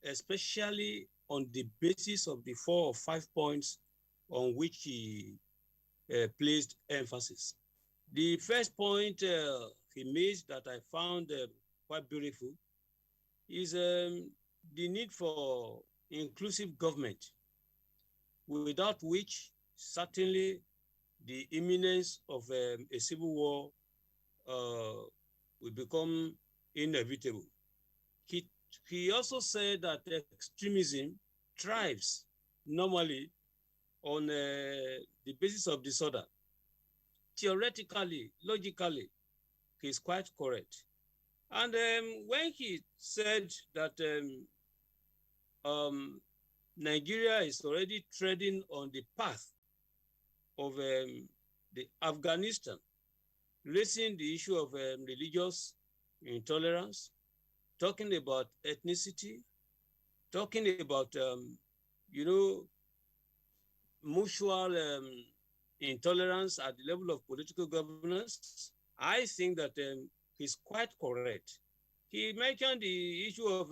especially on the basis of the 4 or 5 points on which he placed emphasis. The first point he made that I found quite beautiful is the need for inclusive government, without which certainly the imminence of a civil war will become inevitable. He also said that extremism thrives normally on the basis of disorder. Theoretically, logically, he's quite correct. And when he said that Nigeria is already treading on the path of the Afghanistan, raising the issue of religious intolerance, talking about ethnicity, talking about, mutual intolerance at the level of political governance, I think that he's quite correct. He mentioned the issue of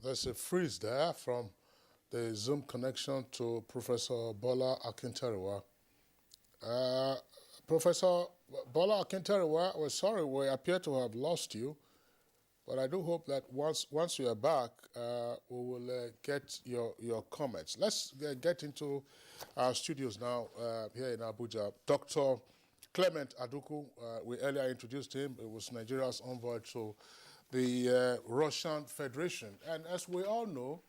there's a freeze there from the Zoom connection to Professor Bola Akintarewa. Professor Bola Akintarewa, we're sorry, we appear to have lost you, but I do hope that once you are back, we will get your comments. Let's get into our studios now here in Abuja. Dr. Clement Aduku, we earlier introduced him. It was Nigeria's envoy to the Russian Federation. And as we all know,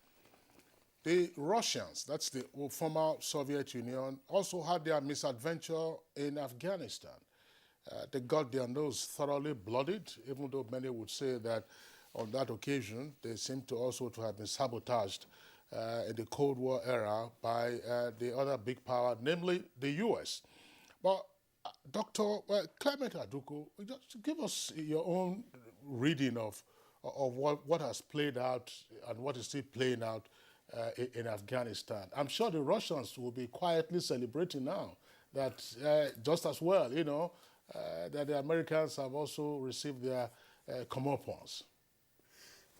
the Russians, that's the former Soviet Union, also had their misadventure in Afghanistan. They got their nose thoroughly bloodied, even though many would say that on that occasion, they seem to also to have been sabotaged in the Cold War era by the other big power, namely the US. But Dr. Clement Aduku, just give us your own reading of what has played out and what is still playing out in Afghanistan. I'm sure the Russians will be quietly celebrating now that just as well, that the Americans have also received their comeuppance.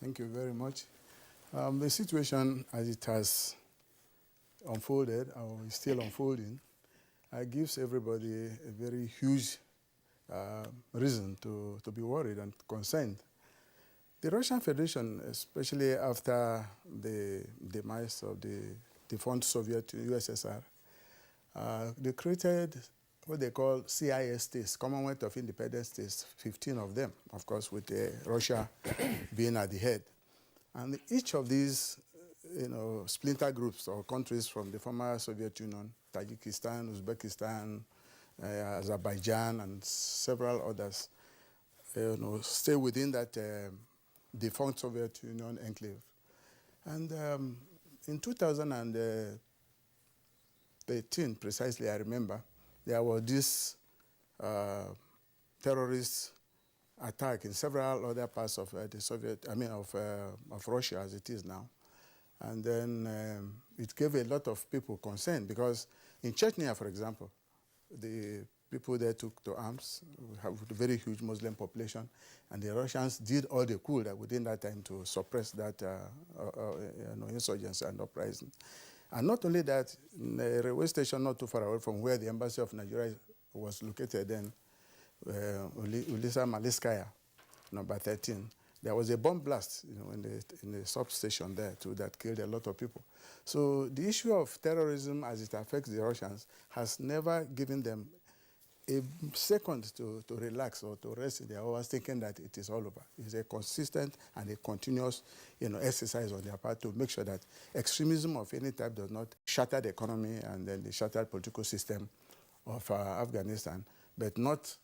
Thank you very much. The situation as it has unfolded, or is still unfolding, gives everybody a very huge reason to be worried and concerned. The Russian Federation, especially after the demise of the defunct Soviet USSR, they created what they call CIS states, Commonwealth of Independent States, 15 of them, of course, with Russia being at the head. And each of these, splinter groups or countries from the former Soviet Union, Tajikistan, Uzbekistan, Azerbaijan, and several others, stay within that defunct Soviet Union enclave. And in 2013, precisely, I remember, there was this terrorist attack in several other parts of of Russia as it is now. And then it gave a lot of people concern because in Chechnya, for example, the people there took to arms. We have a very huge Muslim population, and the Russians did all they could within that time to suppress that insurgency and uprising. And not only that, in a railway station not too far away from where the embassy of Nigeria was located then, Ulisa Maliskaya, number 13, there was a bomb blast in the substation there too that killed a lot of people. So the issue of terrorism as it affects the Russians has never given them a second to relax or to rest in their hours thinking that it is all over. It's a consistent and a continuous exercise on their part to make sure that extremism of any type does not shatter the economy and then the shattered political system of Afghanistan, but not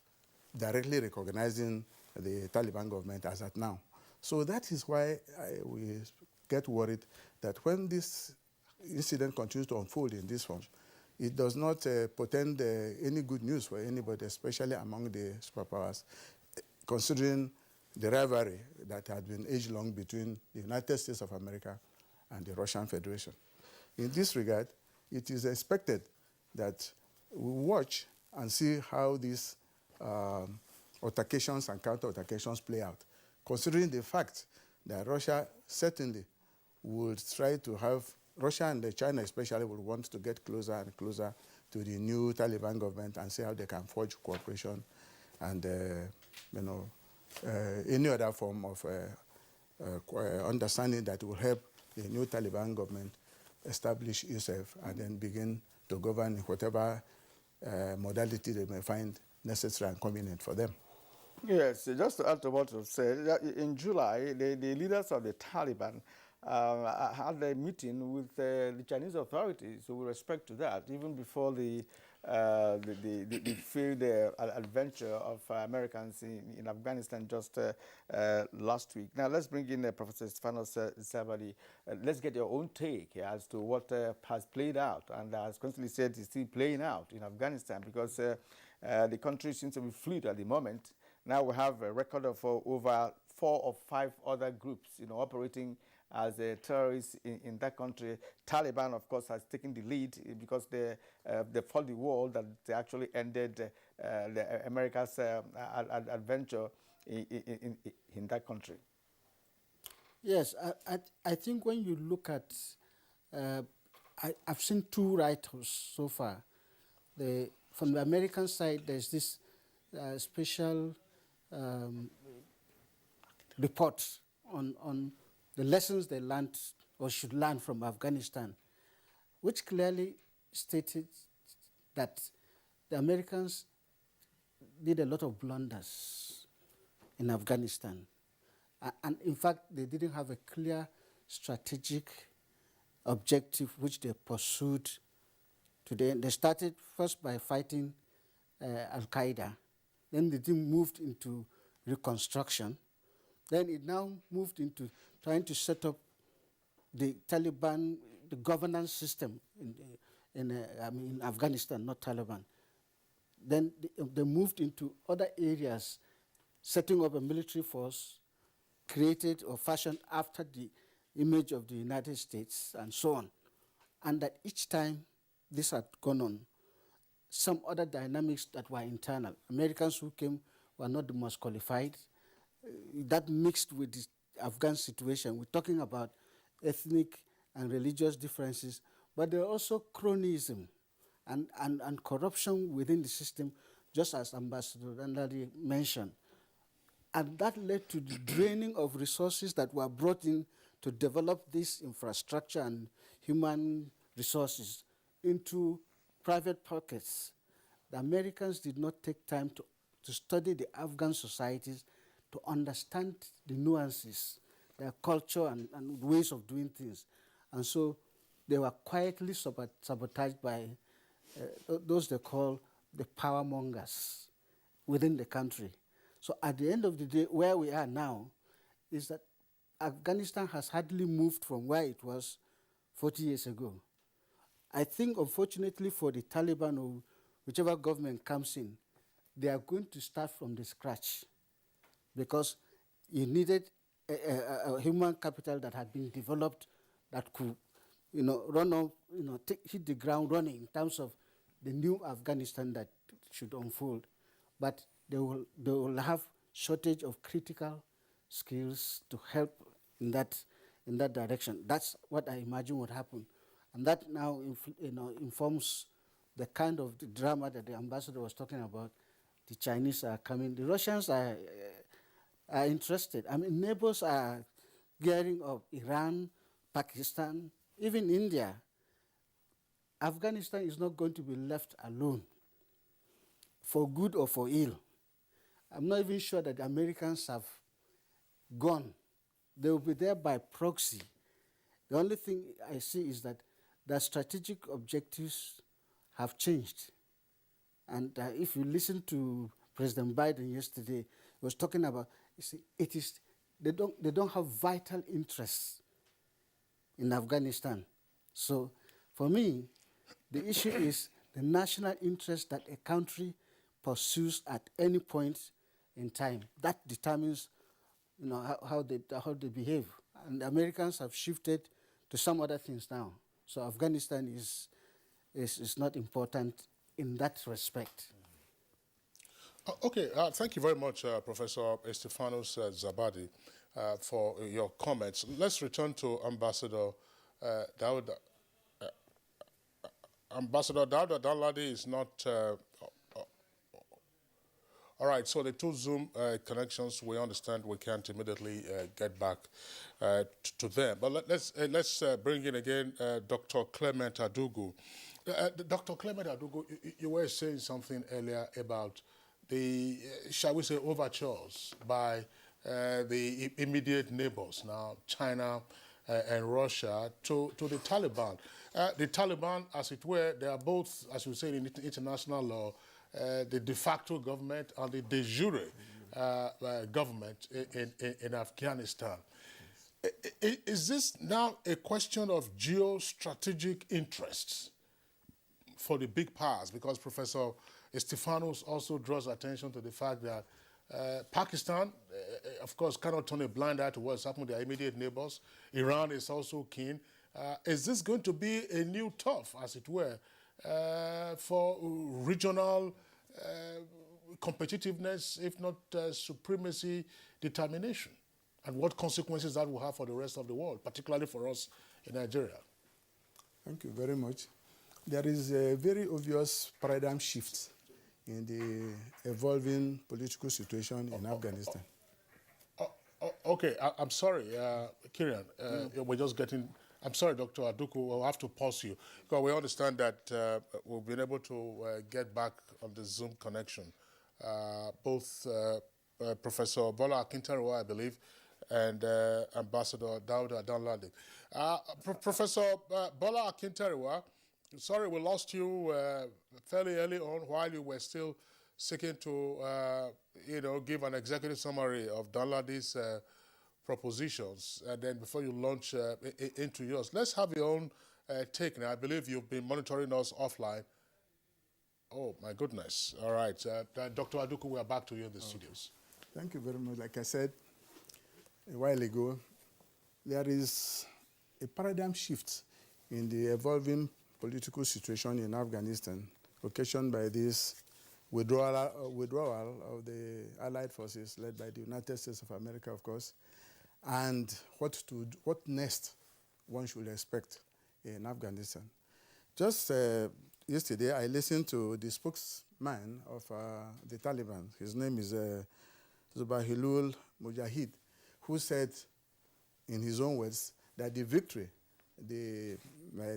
directly recognizing the Taliban government as at now. So that is why we get worried that when this incident continues to unfold in this form, it does not portend any good news for anybody, especially among the superpowers, considering the rivalry that had been age-long between the United States of America and the Russian Federation. In this regard, it is expected that we watch and see how these altercations and counter-altercations play out. considering the fact that Russia certainly would try to have, Russia and China especially would want to get closer and closer to the new Taliban government and see how they can forge cooperation and, any other form of understanding that will help the new Taliban government establish itself and then begin to govern in whatever modality they may find necessary and convenient for them. Yes, just to add to what you said, in July, the leaders of the Taliban had a meeting with the Chinese authorities with respect to that, even before the failed adventure of Americans in Afghanistan just last week. Now, let's bring in Professor Stefanos Savali. Let's get your own take as to what has played out, and as constantly said, is still playing out in Afghanistan, because the country seems to be fluid at the moment. Now we have a record of over 4 or 5 other groups, operating as terrorists in that country. Taliban, of course, has taken the lead because they fought the war that they actually ended America's adventure in that country. Yes, I think when you look at, I've seen 2 write-ups so far. From the American side, there's this special report on the lessons they learned or should learn from Afghanistan, which clearly stated that the Americans did a lot of blunders in Afghanistan. And in fact, they didn't have a clear strategic objective which they pursued today. They started first by fighting Al-Qaeda. Then the team moved into reconstruction. Then it now moved into trying to set up the Taliban, the governance system in Afghanistan, not Taliban. Then they moved into other areas, setting up a military force created or fashioned after the image of the United States and so on. And that each time this had gone on, some other dynamics that were internal. Americans who came were not the most qualified. That mixed with the Afghan situation. We're talking about ethnic and religious differences, but there are also cronyism and corruption within the system, just as Ambassador Randali mentioned. And that led to the draining of resources that were brought in to develop this infrastructure and human resources into private pockets. The Americans did not take time to study the Afghan societies, to understand the nuances, their culture and ways of doing things. And so they were quietly sabotaged by those they call the power mongers within the country. So at the end of the day, where we are now is that Afghanistan has hardly moved from where it was 40 years ago. I think, unfortunately for the Taliban or whichever government comes in, they are going to start from the scratch, because you needed a human capital that had been developed that could, run off, hit the ground running in terms of the new Afghanistan that should unfold. But they will have shortage of critical skills to help in that direction. That's what I imagine would happen. And that now informs the kind of the drama that the ambassador was talking about. The Chinese are coming. The Russians are interested. I mean, neighbors are gearing up. Iran, Pakistan, even India. Afghanistan is not going to be left alone, for good or for ill. I'm not even sure that the Americans have gone. They will be there by proxy. The only thing I see is that the strategic objectives have changed. And if you listen to President Biden yesterday, he was talking about, they don't have vital interests in Afghanistan. So for me, the issue is the national interest that a country pursues at any point in time. That determines how they behave. And the Americans have shifted to some other things now. So Afghanistan is not important in that respect. Okay, thank you very much, Professor Estefanos Zabadi, for your comments. Let's return to Ambassador Daouda. Ambassador Daouda Danladi is not... all right, so the two Zoom connections, we understand we can't immediately get back to them. But let's bring in again Dr. Clement Adugu. Dr. Clement Adugu, you were saying something earlier about the, shall we say, overtures by the immediate neighbors now, China and Russia, to the Taliban. The Taliban, as it were, they are both, as we say in international law, the de facto government and the de jure government in Afghanistan. Is this now a question of geostrategic interests for the big powers? Because Professor Estefanos also draws attention to the fact that Pakistan, of course, cannot turn a blind eye to what's happening to their immediate neighbors. Iran is also keen. Is this going to be a new turf, as it were, for regional competitiveness, if not supremacy determination? And what consequences that will have for the rest of the world, particularly for us in Nigeria? Thank you very much. There is a very obvious paradigm shift in the evolving political situation in Afghanistan. Okay, I'm sorry, Kieran, we're just getting... I'm sorry, Dr. Aduku, we'll have to pause you, because we understand that we've been able to get back on the Zoom connection. Both Professor Bola Akintarewa, I believe, and Ambassador Daouda Danladi. Professor Bola Akintarewa, sorry we lost you fairly early on while you were still seeking to, give an executive summary of Danladi's propositions, and then before you launch into yours, let's have your own take now. I believe you've been monitoring us offline. Oh, my goodness. All right. Dr. Aduku, we are back to you in the studios. Thank you very much. Like I said a while ago, there is a paradigm shift in the evolving political situation in Afghanistan, occasioned by this withdrawal of the Allied forces led by the United States of America, of course, and what next one should expect in Afghanistan. Just yesterday, I listened to the spokesman of the Taliban. His name is Zubahirul Mujahid, who said, in his own words, that the victory the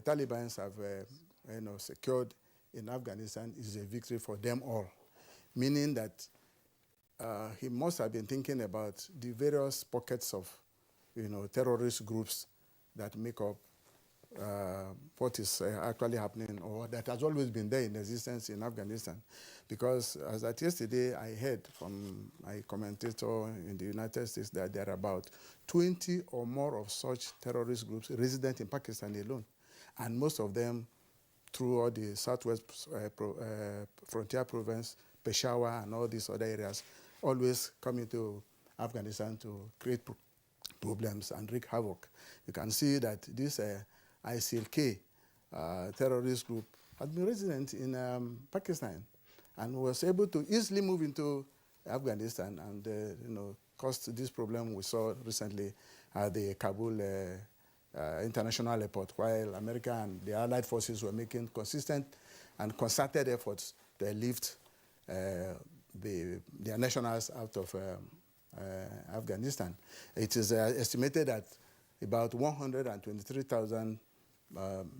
Taliban have secured in Afghanistan is a victory for them all, meaning that he must have been thinking about the various pockets of, terrorist groups that make up what is actually happening, or that has always been there in existence in Afghanistan. Because as at yesterday, I heard from my commentator in the United States that there are about 20 or more of such terrorist groups resident in Pakistan alone, and most of them through all the southwest frontier province, Peshawar, and all these other areas, always coming to Afghanistan to create problems and wreak havoc. You can see that this ISIL-K terrorist group had been resident in Pakistan and was able to easily move into Afghanistan and caused this problem we saw recently at the Kabul international airport, while America and the Allied forces were making consistent and concerted efforts to lift their nationals out of Afghanistan. It is estimated that about 123,000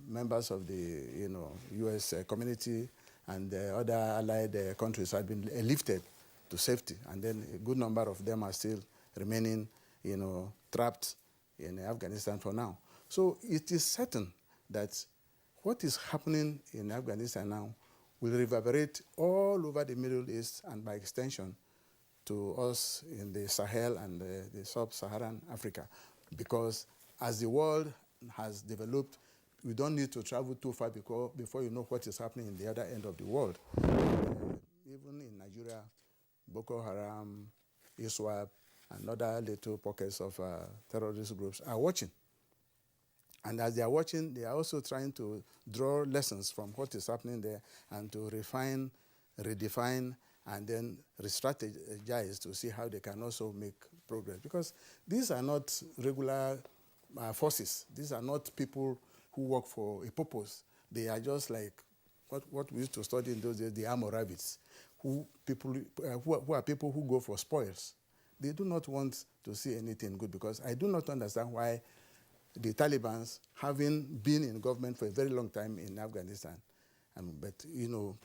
members of the U.S. community and other allied countries have been lifted to safety, and then a good number of them are still remaining, trapped in Afghanistan for now. So it is certain that what is happening in Afghanistan now will reverberate all over the Middle East and by extension to us in the Sahel and the sub-Saharan Africa, because as the world has developed, we don't need to travel too far before you know what is happening in the other end of the world. Even in Nigeria, Boko Haram, ISWAP, and other little pockets of terrorist groups are watching. And as they are watching, they are also trying to draw lessons from what is happening there and to refine, redefine, and then re-strategize to see how they can also make progress. Because these are not regular forces. These are not people who work for a purpose. They are just like what we used to study in those days, the armor rabbits, who are people who go for spoils. They do not want to see anything good, because I do not understand why the Taliban, having been in government for a very long time in Afghanistan, but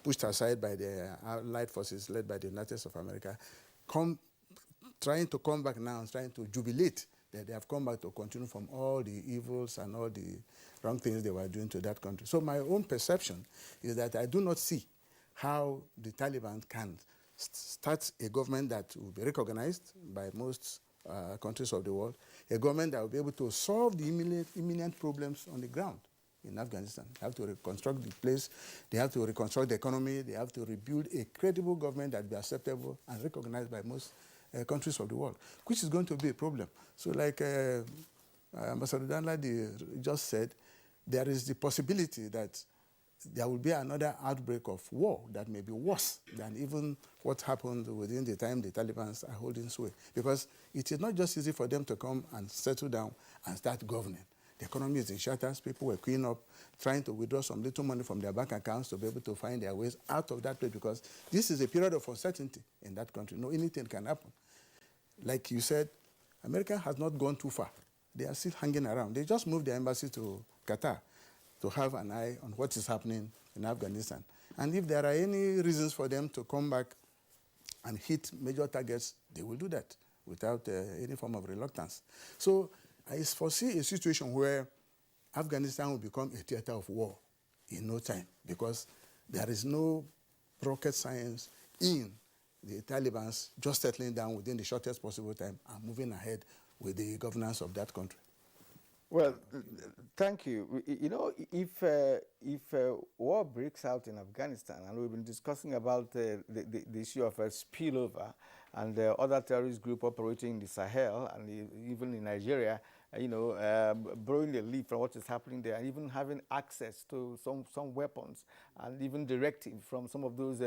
pushed aside by the allied forces led by the United States of America, trying to come back now, trying to jubilate that they have come back to continue from all the evils and all the wrong things they were doing to that country. So my own perception is that I do not see how the Taliban can start a government that will be recognized by most countries of the world, a government that will be able to solve the imminent problems on the ground in Afghanistan. They have to reconstruct the place, they have to reconstruct the economy, they have to rebuild a credible government that will be acceptable and recognized by most countries of the world, which is going to be a problem. So like Ambassador Danladi just said, there is the possibility that there will be another outbreak of war that may be worse than even what happened within the time the Taliban are holding sway. Because it is not just easy for them to come and settle down and start governing. The economy is in shatters. People were queuing up, trying to withdraw some little money from their bank accounts to be able to find their ways out of that place, because this is a period of uncertainty in that country. No, anything can happen. Like you said, America has not gone too far. They are still hanging around. They just moved their embassy to Qatar to have an eye on what is happening in Afghanistan. And if there are any reasons for them to come back and hit major targets, they will do that without any form of reluctance. So I foresee a situation where Afghanistan will become a theater of war in no time, because there is no rocket science in the Taliban just settling down within the shortest possible time and moving ahead with the governance of that country. Well, thank you. You know, if war breaks out in Afghanistan, and we've been discussing about the issue of a spillover and other terrorist group operating in the Sahel and even in Nigeria, borrowing a leaf from what is happening there, and even having access to some weapons and even directive from some of those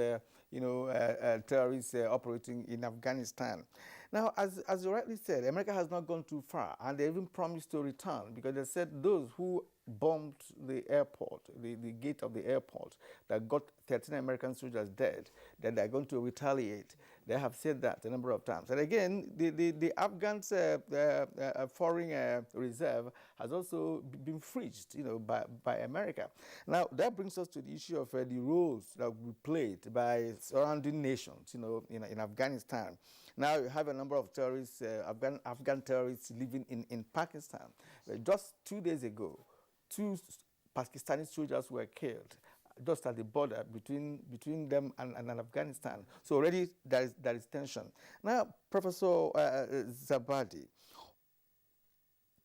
terrorists operating in Afghanistan. Now, as you rightly said, America has not gone too far, and they even promised to return, because they said those who bombed the airport, the gate of the airport, that got 13 American soldiers dead, that they're going to retaliate. They have said that a number of times. And again, the Afghan foreign reserve has also been freezed, by America. Now, that brings us to the issue of the roles that we played by surrounding nations, in Afghanistan. Now you have a number of terrorists, Afghan terrorists living in Pakistan. Just 2 days ago, 2 Pakistani soldiers were killed just at the border between them and Afghanistan. So already there is tension. Now, Professor Zabadi,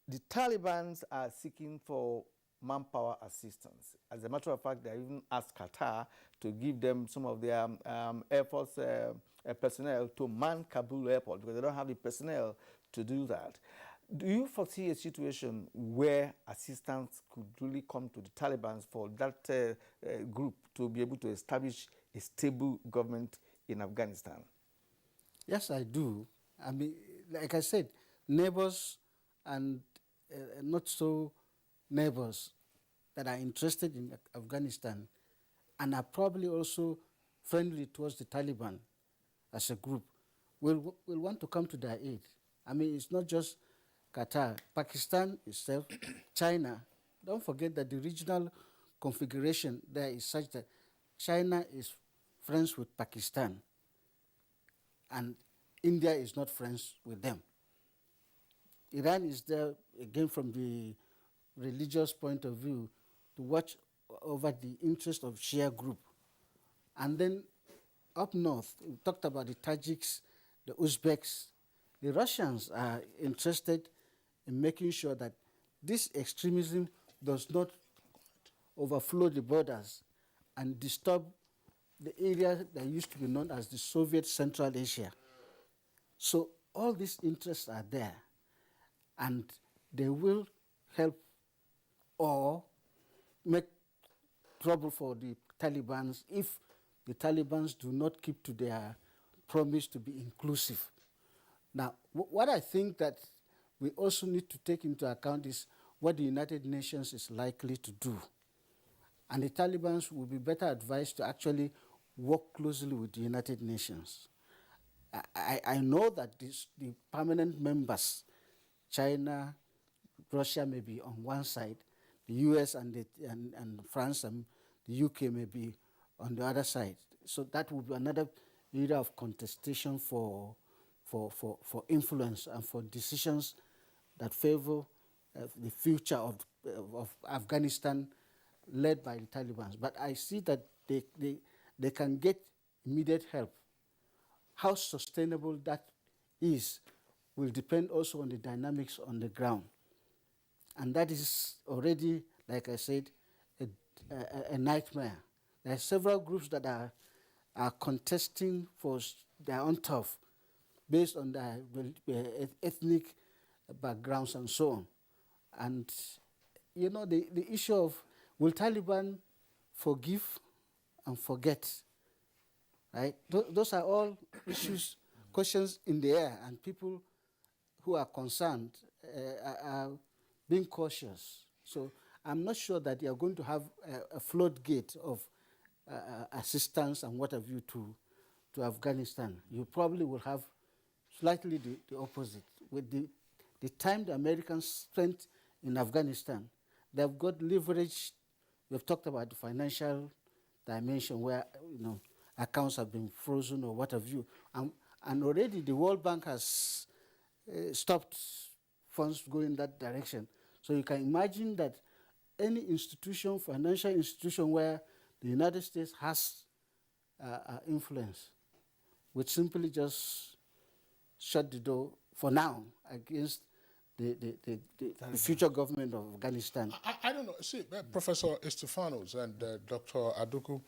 the Taliban are seeking for manpower assistance. As a matter of fact, they even asked Qatar to give them some of their Air Force personnel to man Kabul airport, because they don't have the personnel to do that. Do you foresee a situation where assistance could really come to the Taliban for that group to be able to establish a stable government in Afghanistan? Yes, I do. I mean, like I said, neighbors and not so neighbors that are interested in Afghanistan and are probably also friendly towards the Taliban as a group will want to come to their aid. I mean, it's not just Qatar, Pakistan itself, China. Don't forget that the regional configuration there is such that China is friends with Pakistan and India is not friends with them. Iran is there, again, from the religious point of view, to watch over the interest of Shia group. And then up north, we talked about the Tajiks, the Uzbeks. The Russians are interested in making sure that this extremism does not overflow the borders and disturb the area that used to be known as the Soviet Central Asia. So all these interests are there, and they will help or make trouble for the Taliban if the Taliban do not keep to their promise to be inclusive. Now, what I think that we also need to take into account is what the United Nations is likely to do. And the Taliban will be better advised to actually work closely with the United Nations. I know that the permanent members, China, Russia may be on one side, the US and France and the UK may be on the other side. So that will be another area of contestation for influence and for decisions that favor the future of Afghanistan led by the Taliban. But I see that they can get immediate help. How sustainable that is will depend also on the dynamics on the ground. And that is already, like I said, a nightmare. There are several groups that are contesting for their own turf based on their ethnic backgrounds and so on. And, you know, the issue of will Taliban forgive and forget, right? Those are all issues, questions in the air, and people who are concerned are being cautious. So I'm not sure that they are going to have a floodgate of assistance and what have you to Afghanistan. You probably will have slightly the opposite. With the time the Americans spent in Afghanistan, they've got leverage. We've talked about the financial dimension where, you know, accounts have been frozen or what have you. And already the World Bank has stopped funds going that direction. So you can imagine that any institution, financial institution where the United States has influence would simply just shut the door for now against the future government of Afghanistan. I don't know. See, Professor Estefanos and Dr. Aduku,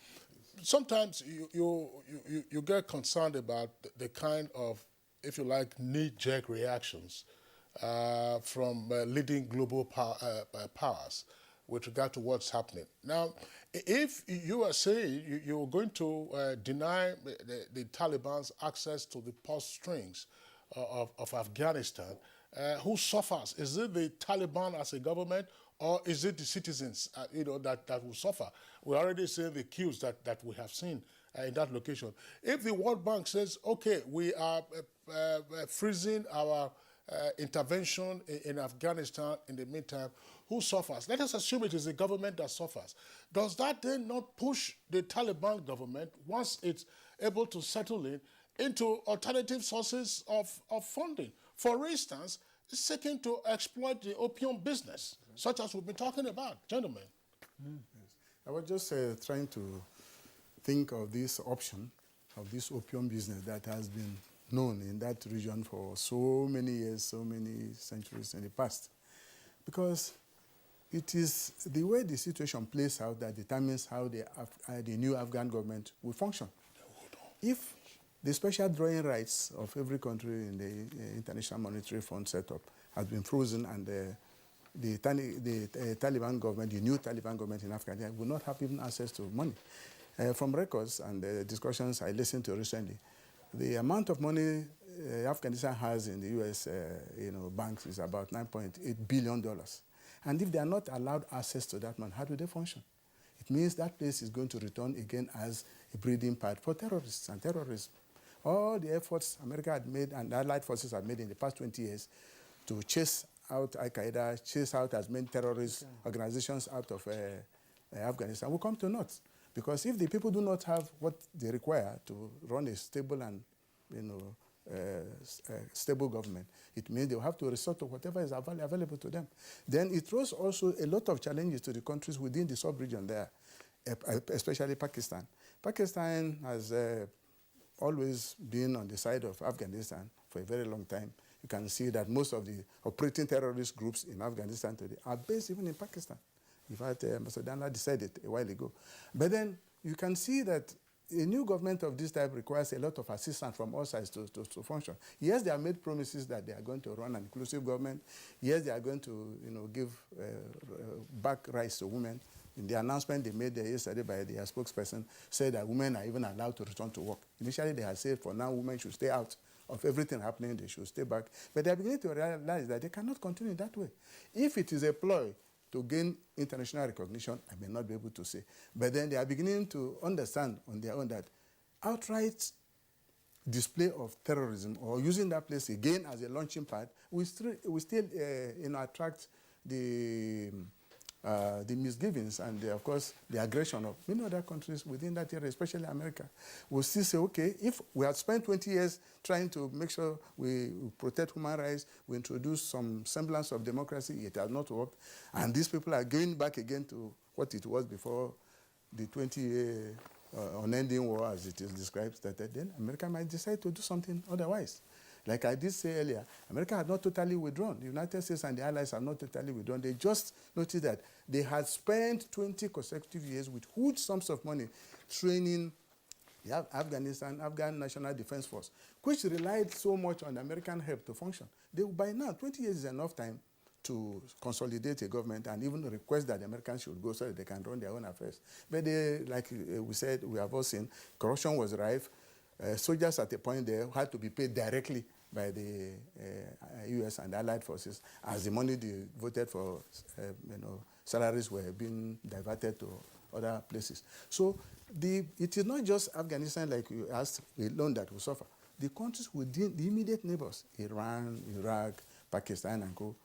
sometimes you get concerned about the kind of, if you like, knee-jerk reactions from leading global powers with regard to what's happening. Now, if you are saying you're going to deny the Taliban's access to the purse strings of Afghanistan, who suffers? Is it the Taliban as a government, or is it the citizens, that will suffer? We're already seeing the queues that we have seen in that location. If the World Bank says, okay, we are freezing our intervention in Afghanistan in the meantime, who suffers? Let us assume it is the government that suffers. Does that then not push the Taliban government, once it's able to settle into alternative sources of funding? For instance, seeking to exploit the opium business, such as we've been talking about, gentlemen. Yes. I was just trying to think of this option, of this opium business that has been known in that region for so many years, so many centuries in the past. Because it is the way the situation plays out that determines how the new Afghan government will function. If the special drawing rights of every country in the International Monetary Fund setup has been frozen, and the Taliban government, the new Taliban government in Afghanistan, will not have even access to money. From records and discussions I listened to recently, the amount of money Afghanistan has in the U.S. banks is about $9.8 billion. And if they are not allowed access to that money, how do they function? It means that place is going to return again as a breeding pad for terrorists and terrorism. All the efforts America had made and allied forces have made in the past 20 years to chase out Al-Qaeda, chase out as many terrorist organizations out of Afghanistan will come to naught. Because if the people do not have what they require to run a stable and stable government, it means they will have to resort to whatever is available to them. Then it throws also a lot of challenges to the countries within the sub-region there, especially Pakistan. Pakistan has always been on the side of Afghanistan for a very long time. You can see that most of the operating terrorist groups in Afghanistan today are based even in Pakistan. In fact, Mr. Danla decided a while ago. But then you can see that a new government of this type requires a lot of assistance from all sides to function. Yes, they have made promises that they are going to run an inclusive government. Yes, they are going to give back rights to women. in the announcement they made yesterday by their spokesperson, said that women are even allowed to return to work. Initially, they had said for now women should stay out of everything happening, they should stay back. But they are beginning to realize that they cannot continue that way. If it is a ploy to gain international recognition, I may not be able to say. But then they are beginning to understand on their own that outright display of terrorism or using that place again as a launching pad will still attract the misgivings and of course the aggression of many other countries within that area, especially America. We'll still say, okay, if we had spent 20 years trying to make sure we protect human rights, we introduce some semblance of democracy, it has not worked, and these people are going back again to what it was before the 20-year unending war, as it is described, started, then America might decide to do something otherwise. Like I did say earlier, America had not totally withdrawn. The United States and the Allies have not totally withdrawn. They just noticed that they had spent 20 consecutive years with huge sums of money training the Afghan National Defense Force, which relied so much on American help to function. By now, 20 years is enough time to consolidate a government and even request that the Americans should go so that they can run their own affairs. But they, like we said, we have all seen, corruption was rife. Soldiers at a point there had to be paid directly by the U.S. and Allied forces as the money they voted for, salaries were being diverted to other places. So it is not just Afghanistan, like you asked, alone that will suffer. The countries within the immediate neighbors, Iran, Iraq, Pakistan, and co,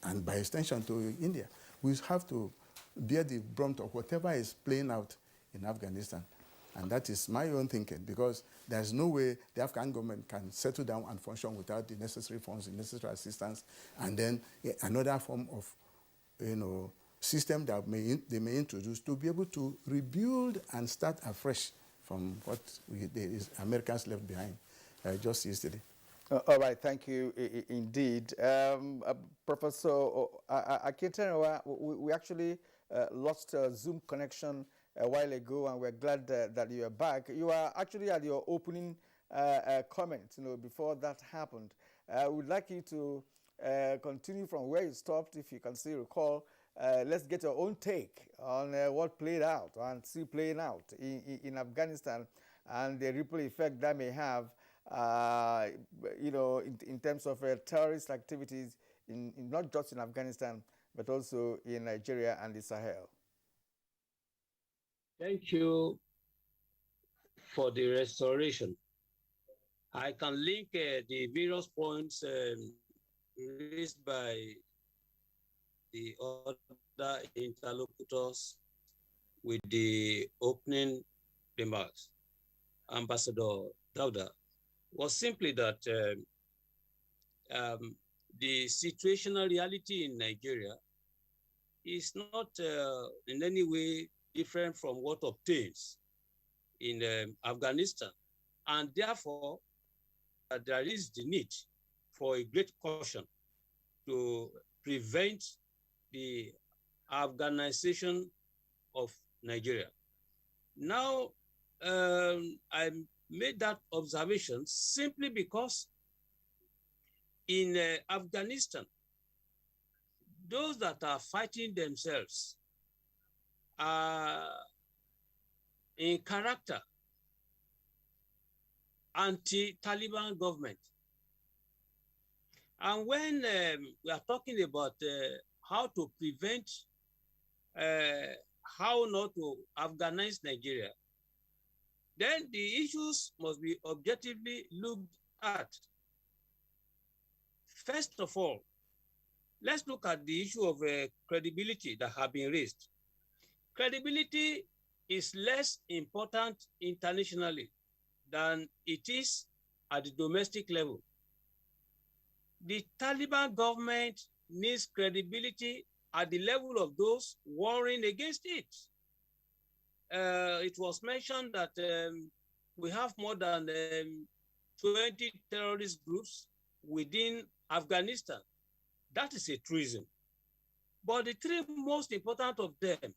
and by extension to India, we have to bear the brunt of whatever is playing out in Afghanistan. And that is my own thinking, because there's no way the Afghan government can settle down and function without the necessary funds, the necessary assistance, and then another form of, system that they may introduce to be able to rebuild and start afresh from what the Americans left behind just yesterday. All right, thank you indeed. Professor Akintanewa, we actually lost Zoom connection a while ago, and we're glad that you are back. You are actually at your opening comment, before that happened. I would like you to continue from where you stopped, if you can still recall. Let's get your own take on what played out and still playing out in Afghanistan and the ripple effect that may have in terms of terrorist activities, in not just in Afghanistan, but also in Nigeria and the Sahel. Thank you for the restoration. I can link the various points raised by the other interlocutors with the opening remarks. Ambassador Dauda was simply that the situational reality in Nigeria is not in any way different from what obtains in Afghanistan. And therefore, there is the need for a great caution to prevent the Afghanization of Nigeria. Now, I made that observation simply because in Afghanistan, those that are fighting themselves are in character anti-Taliban government. And when we are talking about how to prevent, how not to Afghanize Nigeria, then the issues must be objectively looked at. First of all, let's look at the issue of credibility that have been raised. Credibility is less important internationally than it is at the domestic level. The Taliban government needs credibility at the level of those warring against it. It was mentioned that we have more than 20 terrorist groups within Afghanistan. That is a truism. But the three most important of them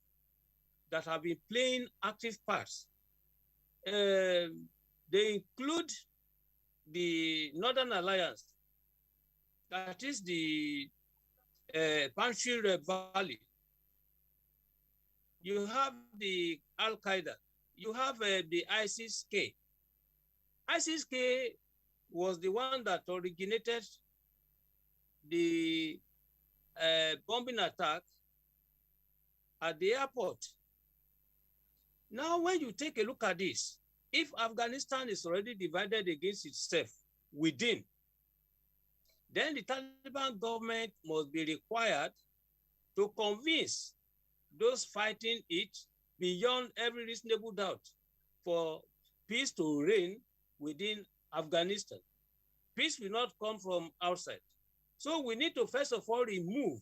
that have been playing active parts, they include the Northern Alliance, that is the Panjshir Valley, you have the Al-Qaeda, you have the ISIS-K. ISIS-K was the one that originated the bombing attack at the airport. Now, when you take a look at this, if Afghanistan is already divided against itself within, then the Taliban government must be required to convince those fighting it beyond every reasonable doubt for peace to reign within Afghanistan. Peace will not come from outside. So we need to first of all remove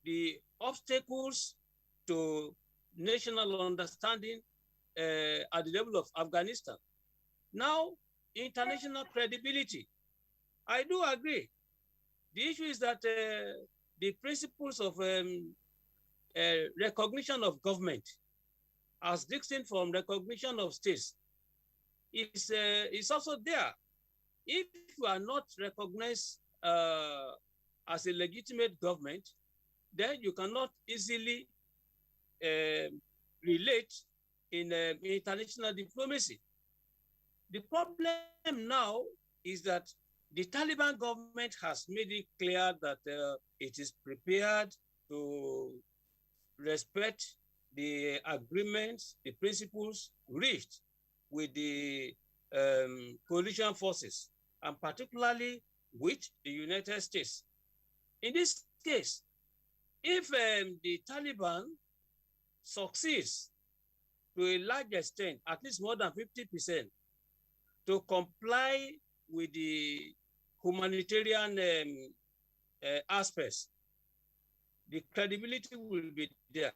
the obstacles to national understanding at the level of Afghanistan. Now, international credibility. I do agree. The issue is that the principles of recognition of government as distinct from recognition of states is also there. If you are not recognized as a legitimate government, then you cannot easily relate in international diplomacy. The problem now is that the Taliban government has made it clear that it is prepared to respect the agreements, the principles reached with the coalition forces, and particularly with the United States. In this case, if the Taliban succeeds to a large extent, at least more than 50%, to comply with the humanitarian aspects, the credibility will be there.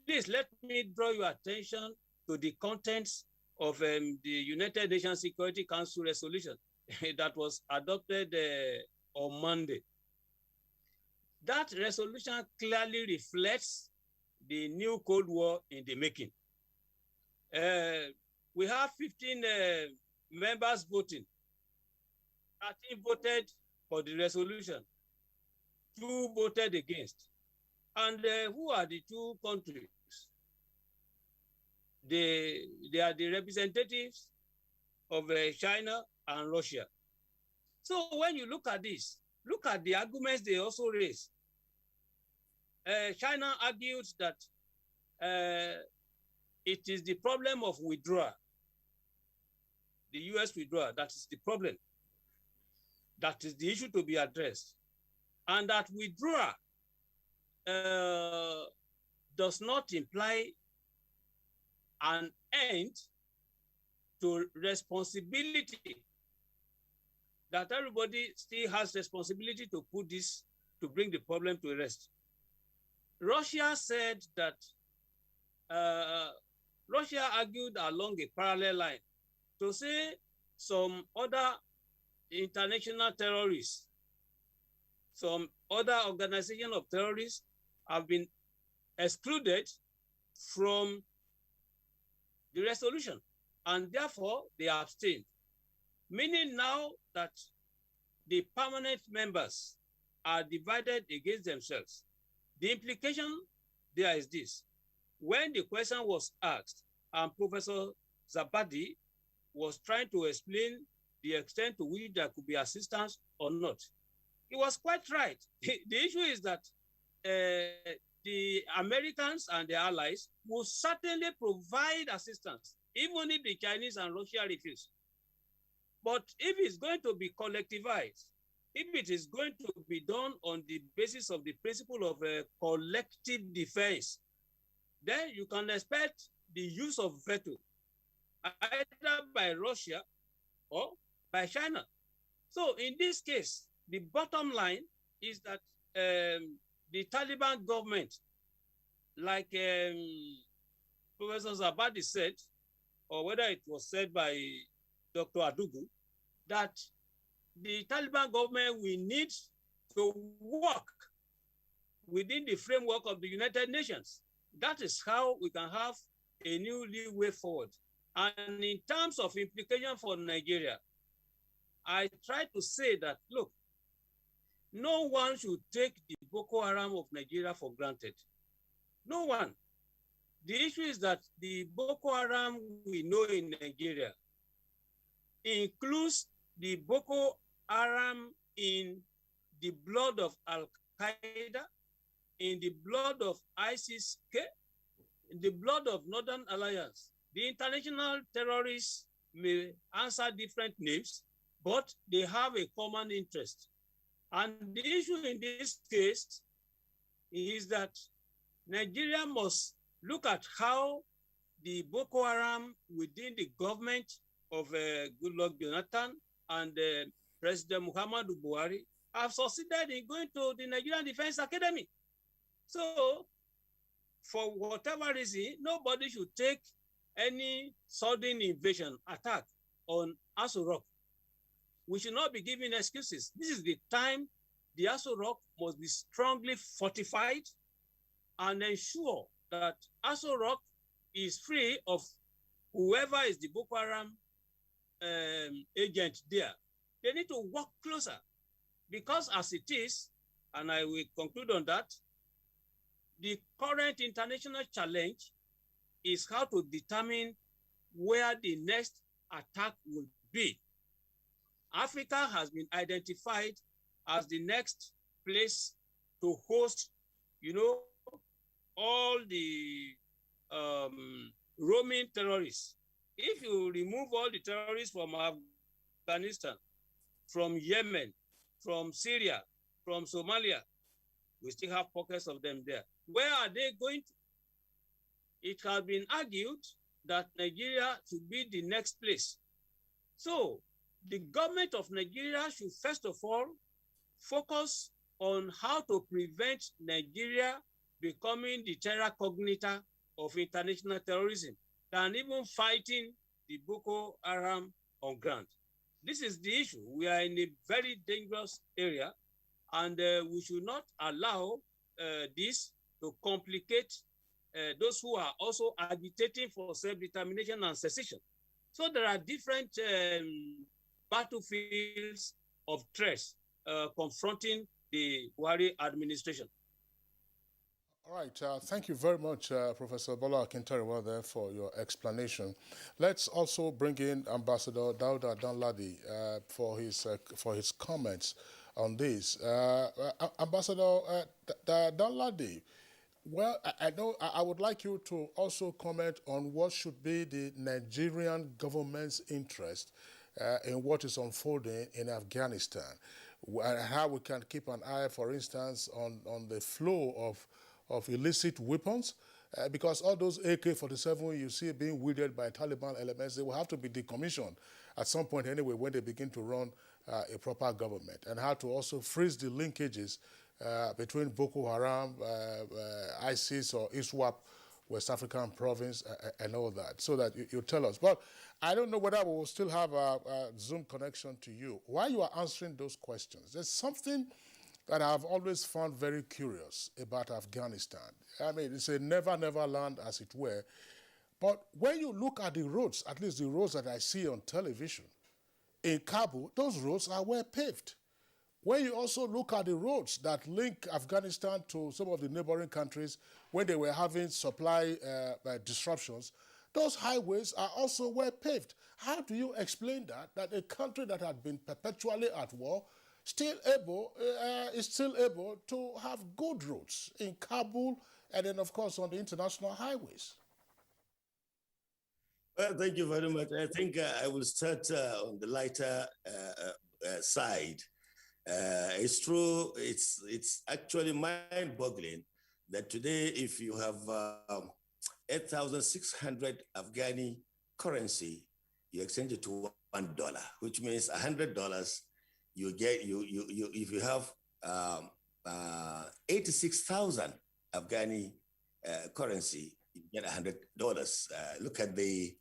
Please let me draw your attention to the contents of the United Nations Security Council resolution that was adopted on Monday. That resolution clearly reflects the new Cold War in the making. We have 15 members voting. 13 voted for the resolution. 2 voted against. And who are the 2 countries? They are the representatives of China and Russia. So when you look at this, look at the arguments they also raise. China argued that it is the problem of withdrawal, the US withdrawal, that is the problem. That is the issue to be addressed. And that withdrawal does not imply an end to responsibility, that everybody still has responsibility to put this, to bring the problem to a rest. Russia said that Russia argued along a parallel line to say some other international terrorists, some other organization of terrorists have been excluded from the resolution, and therefore they abstained. Meaning now that the permanent members are divided against themselves. The implication there is this: when the question was asked and Professor Zabadi was trying to explain the extent to which there could be assistance or not, he was quite right. The issue is that the Americans and their allies will certainly provide assistance, even if the Chinese and Russia refuse. But if it's going to be collectivized, if it is going to be done on the basis of the principle of collective defense, then you can expect the use of veto, either by Russia or by China. So in this case, the bottom line is that the Taliban government, like Professor Zabadi said, or whether it was said by Dr. Adugu, that the Taliban government will need to work within the framework of the United Nations. That is how we can have a new way forward. And in terms of implication for Nigeria, I try to say that, look, no one should take the Boko Haram of Nigeria for granted. No one. The issue is that the Boko Haram we know in Nigeria includes the Boko Haram in the blood of Al-Qaeda, in the blood of ISIS-K, in the blood of Northern Alliance. The international terrorists may answer different names, but they have a common interest. And the issue in this case is that Nigeria must look at how the Boko Haram within the government of Goodluck Jonathan and President Muhammadu Buhari have succeeded in going to the Nigerian Defense Academy. So, for whatever reason, nobody should take any sudden invasion attack on Aso Rock. We should not be giving excuses. This is the time the Aso Rock must be strongly fortified and ensure that Aso Rock is free of whoever is the Boko Haram agent there. They need to work closer because as it is, and I will conclude on that, the current international challenge is how to determine where the next attack will be. Africa has been identified as the next place to host, all the roaming terrorists. If you remove all the terrorists from Afghanistan, from Yemen, from Syria, from Somalia, we still have pockets of them there. Where are they going to? It has been argued that Nigeria should be the next place. So the government of Nigeria should first of all focus on how to prevent Nigeria becoming the terra cognita of international terrorism than even fighting the Boko Haram on ground. This is the issue. We are in a very dangerous area, and we should not allow this to complicate those who are also agitating for self-determination and secession. So there are different battlefields of threats confronting the Buhari administration. All right, thank you very much, Professor Bola Akintarewa, there for your explanation. Let's also bring in Ambassador Dauda Danladi for his comments on this. Ambassador Danladi, well, I know I would like you to also comment on what should be the Nigerian government's interest in what is unfolding in Afghanistan, and how we can keep an eye, for instance, on the flow of illicit weapons, because all those AK-47 you see being wielded by Taliban elements, they will have to be decommissioned at some point anyway when they begin to run a proper government, and how to also freeze the linkages between Boko Haram, ISIS or ISWAP, West African province, and all that, so that you tell us. But I don't know whether we will still have a Zoom connection to you. While you are answering those questions, there's something that I've always found very curious about Afghanistan. I mean, it's a never, never land, as it were. But when you look at the roads, at least the roads that I see on television, in Kabul, those roads are well paved. When you also look at the roads that link Afghanistan to some of the neighboring countries, when they were having supply disruptions, those highways are also well paved. How do you explain that a country that had been perpetually at war is still able to have good roads in Kabul and then, of course, on the international highways? Well, thank you very much. I think I will start on the lighter side. It's true. It's actually mind-boggling that today, if you have 8,600 Afghani currency, you exchange it to $1, which means $100. You get if you have 86,000 Afghani currency, you get $100. Look at the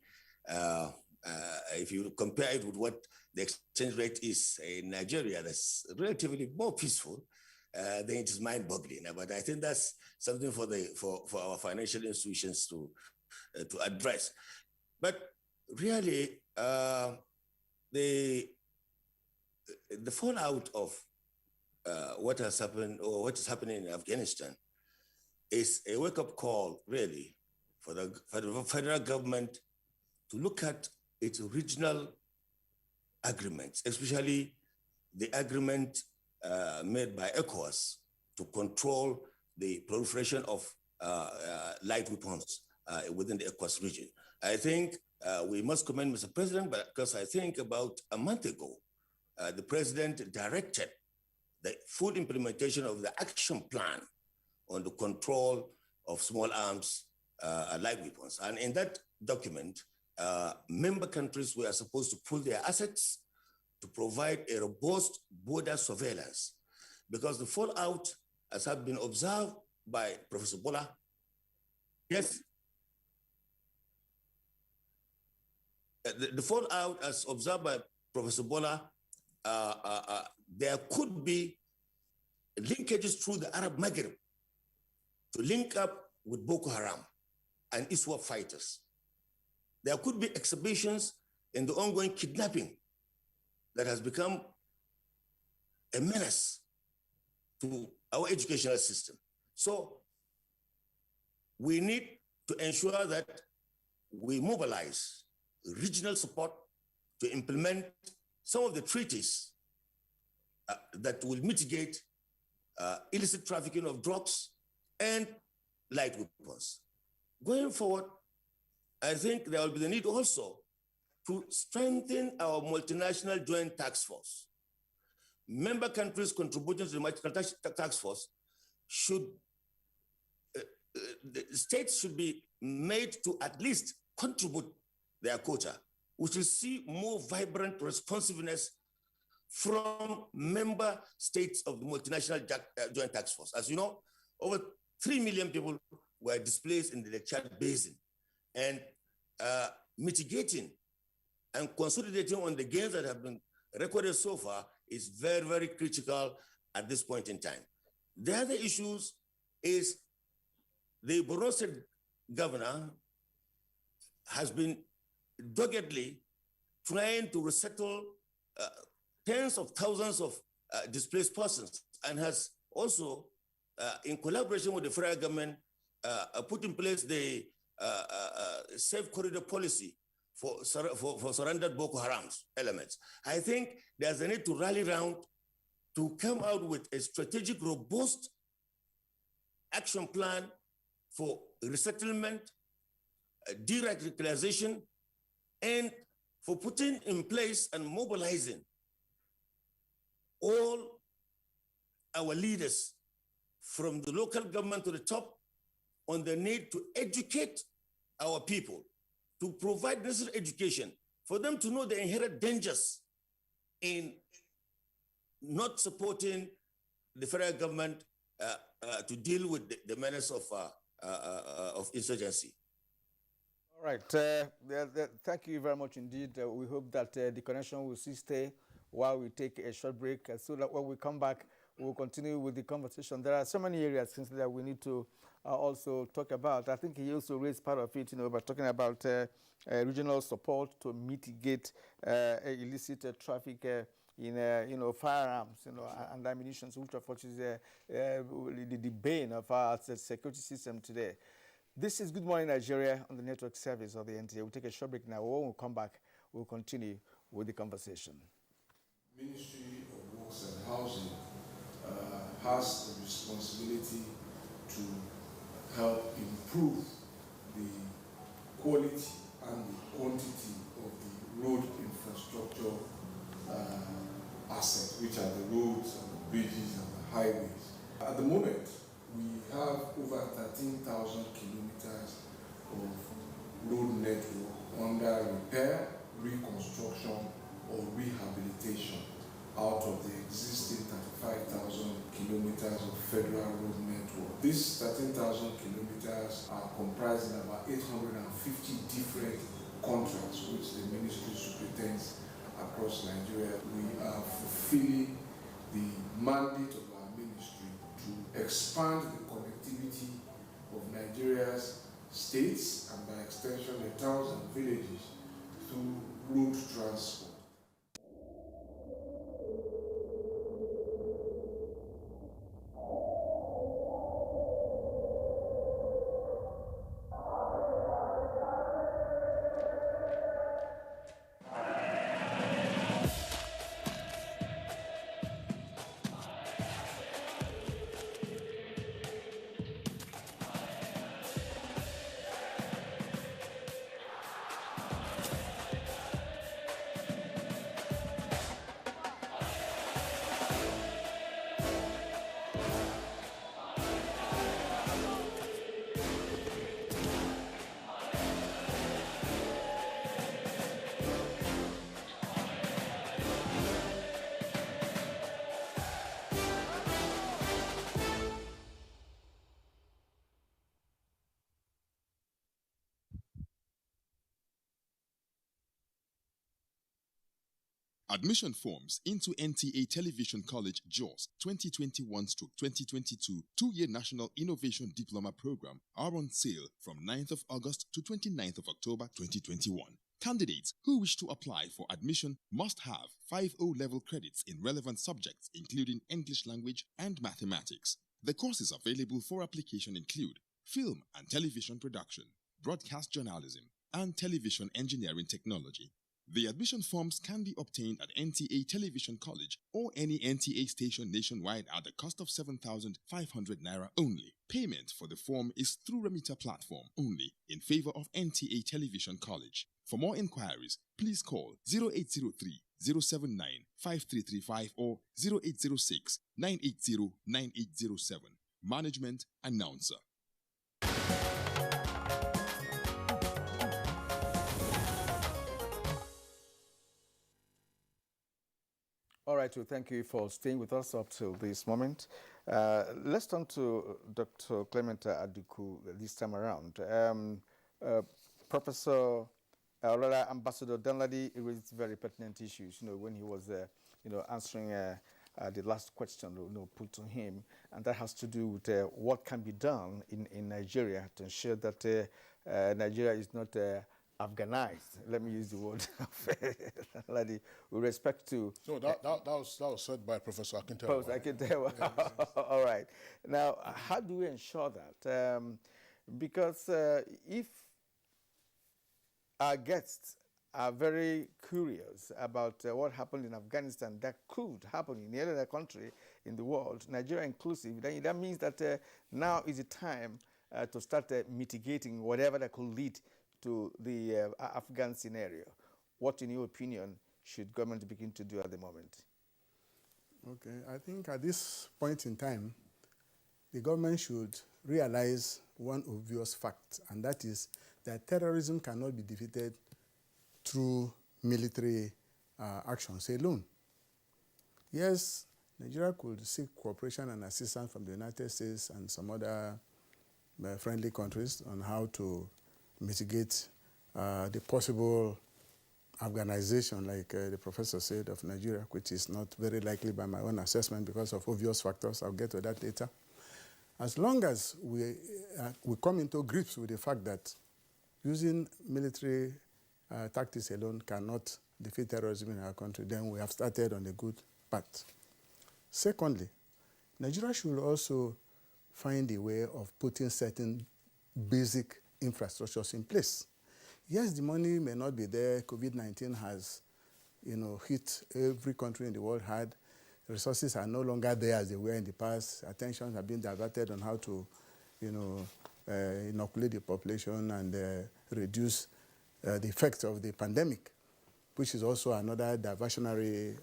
if you compare it with what the exchange rate is in Nigeria, that's relatively more peaceful. Then it is mind-boggling. But I think that's something for our financial institutions to address. But really, the fallout of what has happened or what is happening in Afghanistan is a wake-up call, really, for the federal government to look at its regional agreements, especially the agreement made by ECOWAS to control the proliferation of light weapons within the ECOWAS region. I think we must commend Mr. President, because I think about a month ago, the president directed the full implementation of the action plan on the control of small arms light weapons. And in that document, member countries were supposed to pool their assets to provide a robust border surveillance, because the fallout, as have been observed by Professor Bola, yes, the fallout, as observed by Professor Bola, there could be linkages through the Arab Maghreb to link up with Boko Haram and ISWAP fighters. There could be exhibitions in the ongoing kidnapping that has become a menace to our educational system. So we need to ensure that we mobilize regional support to implement some of the treaties that will mitigate illicit trafficking of drugs and light weapons. Going forward, I think there will be the need also to strengthen our multinational joint task force. Member countries contributing to the multinational task force should, the states should be made to at least contribute their quota, which will see more vibrant responsiveness from member states of the multinational joint task force. As you know, over 3 million people were displaced in the Chad Basin, and mitigating and consolidating on the gains that have been recorded so far is very, very critical at this point in time. The other issues is the Borno State governor has been doggedly trying to resettle tens of thousands of displaced persons, and has also, in collaboration with the federal government, put in place the safe corridor policy for surrendered Boko Haram elements. I think there's a need to rally around to come out with a strategic, robust action plan for resettlement, de-radicalization, and for putting in place and mobilizing all our leaders from the local government to the top on the need to educate our people, to provide necessary education for them to know the inherent dangers in not supporting the federal government to deal with the menace of insurgency. All right. Thank you very much indeed. We hope that the connection will still stay while we take a short break, so that when we come back, we'll continue with the conversation. There are so many areas that we need to also talk about. I think he also raised part of it, by talking about regional support to mitigate illicit traffic in firearms, and ammunition, which of course is the bane of our security system today. This is Good Morning Nigeria on the network service of the NTA. We'll take a short break now. When we come back, we'll continue with the conversation. Ministry of Works and Housing has the responsibility to help improve the quality and the quantity of the road infrastructure assets, which are the roads and the bridges and the highways. At the moment, we have over 13,000 kilometers of road network under repair, reconstruction, or rehabilitation out of the existing 35,000 kilometers of federal road network. These 13,000 kilometers are comprising about 850 different contracts which the ministry superintends across Nigeria. We are fulfilling the mandate of our ministry to expand the connectivity of Nigeria's states and by extension the towns and villages through road transport. Admission forms into NTA Television College JOS 2021-2022 2-year National Innovation Diploma Program are on sale from 9th of August to 29th of October 2021. Candidates who wish to apply for admission must have 5 O-level credits in relevant subjects including English language and mathematics. The courses available for application include film and television production, broadcast journalism, and television engineering technology. The admission forms can be obtained at NTA Television College or any NTA station nationwide at the cost of 7,500 naira only. Payment for the form is through remitter platform only in favor of NTA Television College. For more inquiries, please call 0803 079 5335 or 0806 980 9807. Management Announcer. All right, well, thank you for staying with us up till this moment. Let's turn to Dr. Clement Aduku this time around. Professor Ambassador Danladi raised very pertinent issues, when he was, answering the last question, put to him, and that has to do with what can be done in Nigeria to ensure that Nigeria is not Afghanized. Let me use the word with respect to. So that was said by Professor Akintewa. Professor Akintewa. All right. Now, how do we ensure that? Because if our guests are very curious about what happened in Afghanistan, that could happen in any other country in the world, Nigeria inclusive, then that means that now is the time to start mitigating whatever that could lead to the Afghan scenario. What, in your opinion, should government begin to do at the moment? Okay, I think at this point in time, the government should realize one obvious fact, and that is that terrorism cannot be defeated through military actions alone. Yes, Nigeria could seek cooperation and assistance from the United States and some other friendly countries on how to mitigate the possible Afghanization, like the professor said, of Nigeria, which is not very likely by my own assessment because of obvious factors. I'll get to that later. As long as we come into grips with the fact that using military tactics alone cannot defeat terrorism in our country, then we have started on a good path. Secondly, Nigeria should also find a way of putting certain basic infrastructures in place. Yes, the money may not be there. COVID-19 has, hit every country in the world hard. Resources are no longer there as they were in the past. Attention has been diverted on how to, inoculate the population and reduce the effects of the pandemic, which is also another diversionary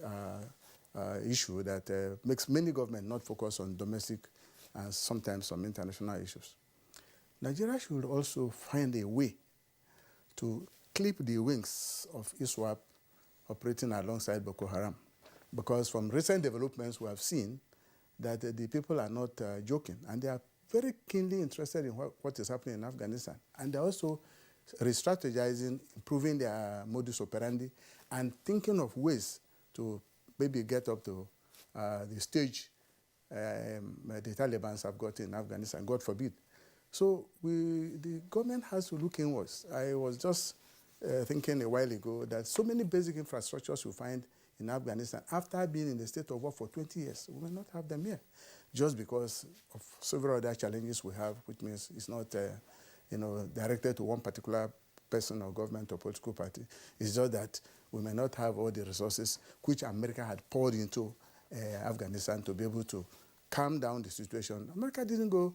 issue that makes many governments not focus on domestic and sometimes some international issues. Nigeria should also find a way to clip the wings of ISWAP operating alongside Boko Haram. Because from recent developments, we have seen that the people are not joking, and they are very keenly interested in what is happening in Afghanistan. And they're also re-strategizing, improving their modus operandi, and thinking of ways to maybe get up to the stage the Taliban have got in Afghanistan, God forbid. So the government has to look inwards. I was just thinking a while ago that so many basic infrastructures you find in Afghanistan, after being in the state of war for 20 years, we will not have them here, just because of several other challenges we have, which means it's not directed to one particular person or government or political party. It's just that we may not have all the resources which America had poured into Afghanistan to be able to calm down the situation. America didn't go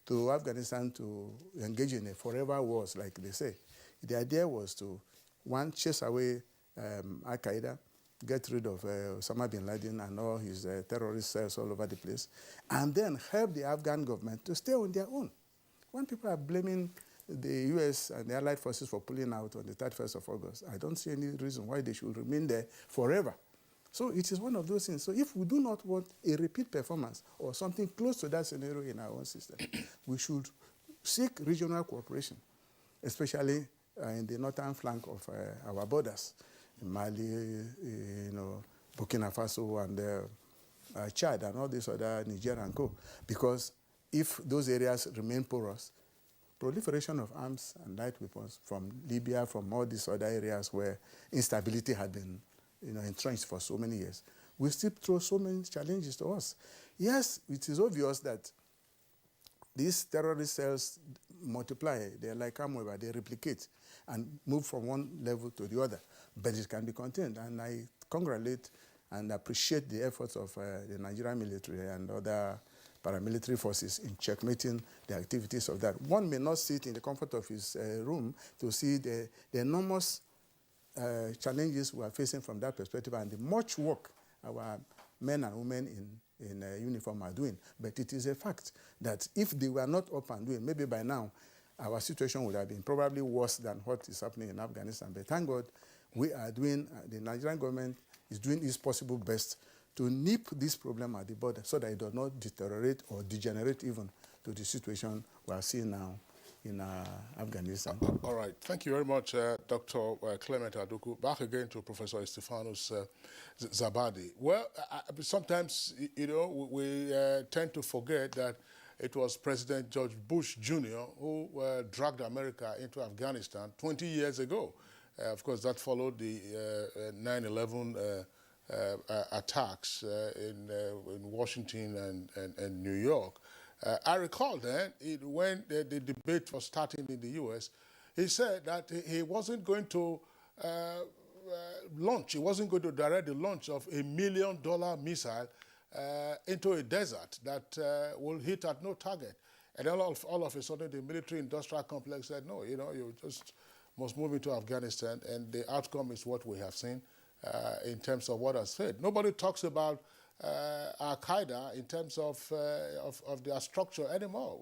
to Afghanistan to engage in a forever wars, like they say. The idea was to, one, chase away Al-Qaeda, get rid of Osama bin Laden and all his terrorist cells all over the place, and then help the Afghan government to stay on their own. When people are blaming the U.S. and the Allied forces for pulling out on the 31st of August, I don't see any reason why they should remain there forever. So it is one of those things. So if we do not want a repeat performance or something close to that scenario in our own system, we should seek regional cooperation, especially in the northern flank of our borders. Mali, Burkina Faso, and Chad, and all these other Nigeria and co. Because if those areas remain porous, proliferation of arms and light weapons from Libya, from all these other areas where instability had been entrenched for so many years, will still throw so many challenges to us. Yes, it is obvious that these terrorist cells multiply. They're like amoeba, they replicate and move from one level to the other. But it can be contained. And I congratulate and appreciate the efforts of the Nigerian military and other paramilitary forces in checkmating the activities of that. One may not sit in the comfort of his room to see the enormous challenges we are facing from that perspective and the much work our men and women in uniform are doing. But it is a fact that if they were not up and doing, maybe by now our situation would have been probably worse than what is happening in Afghanistan. But thank God we are doing, the Nigerian government is doing its possible best to nip this problem at the border so that it does not deteriorate or degenerate even to the situation we are seeing now in Afghanistan. All right. Thank you very much, Dr. Clement Aduku. Back again to Professor Estefanus Zabadi. Well, sometimes, we tend to forget that it was President George Bush Jr. who dragged America into Afghanistan 20 years ago. Of course, that followed the 9/11 attacks in Washington and New York. I recall then, when the debate was starting in the U.S., he said that he wasn't going to he wasn't going to direct the launch of $1 million missile into a desert that will hit at no target. And then all of a sudden, the military-industrial complex said, no, you just must move into Afghanistan, and the outcome is what we have seen in terms of what has failed. Nobody talks about Al-Qaeda in terms of their structure anymore.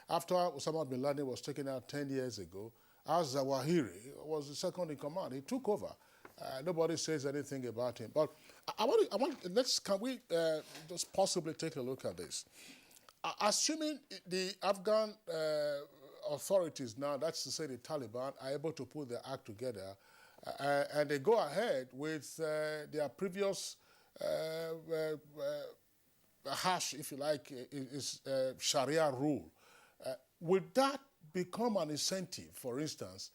After Osama bin Laden was taken out 10 years ago, al-Zawahiri was the second in command. He took over. Nobody says anything about him. But can we just possibly take a look at this? Assuming the Afghan authorities now, that's to say the Taliban, are able to put their act together and they go ahead with their previous harsh, if you like, is Sharia rule. Would that become an incentive, for instance,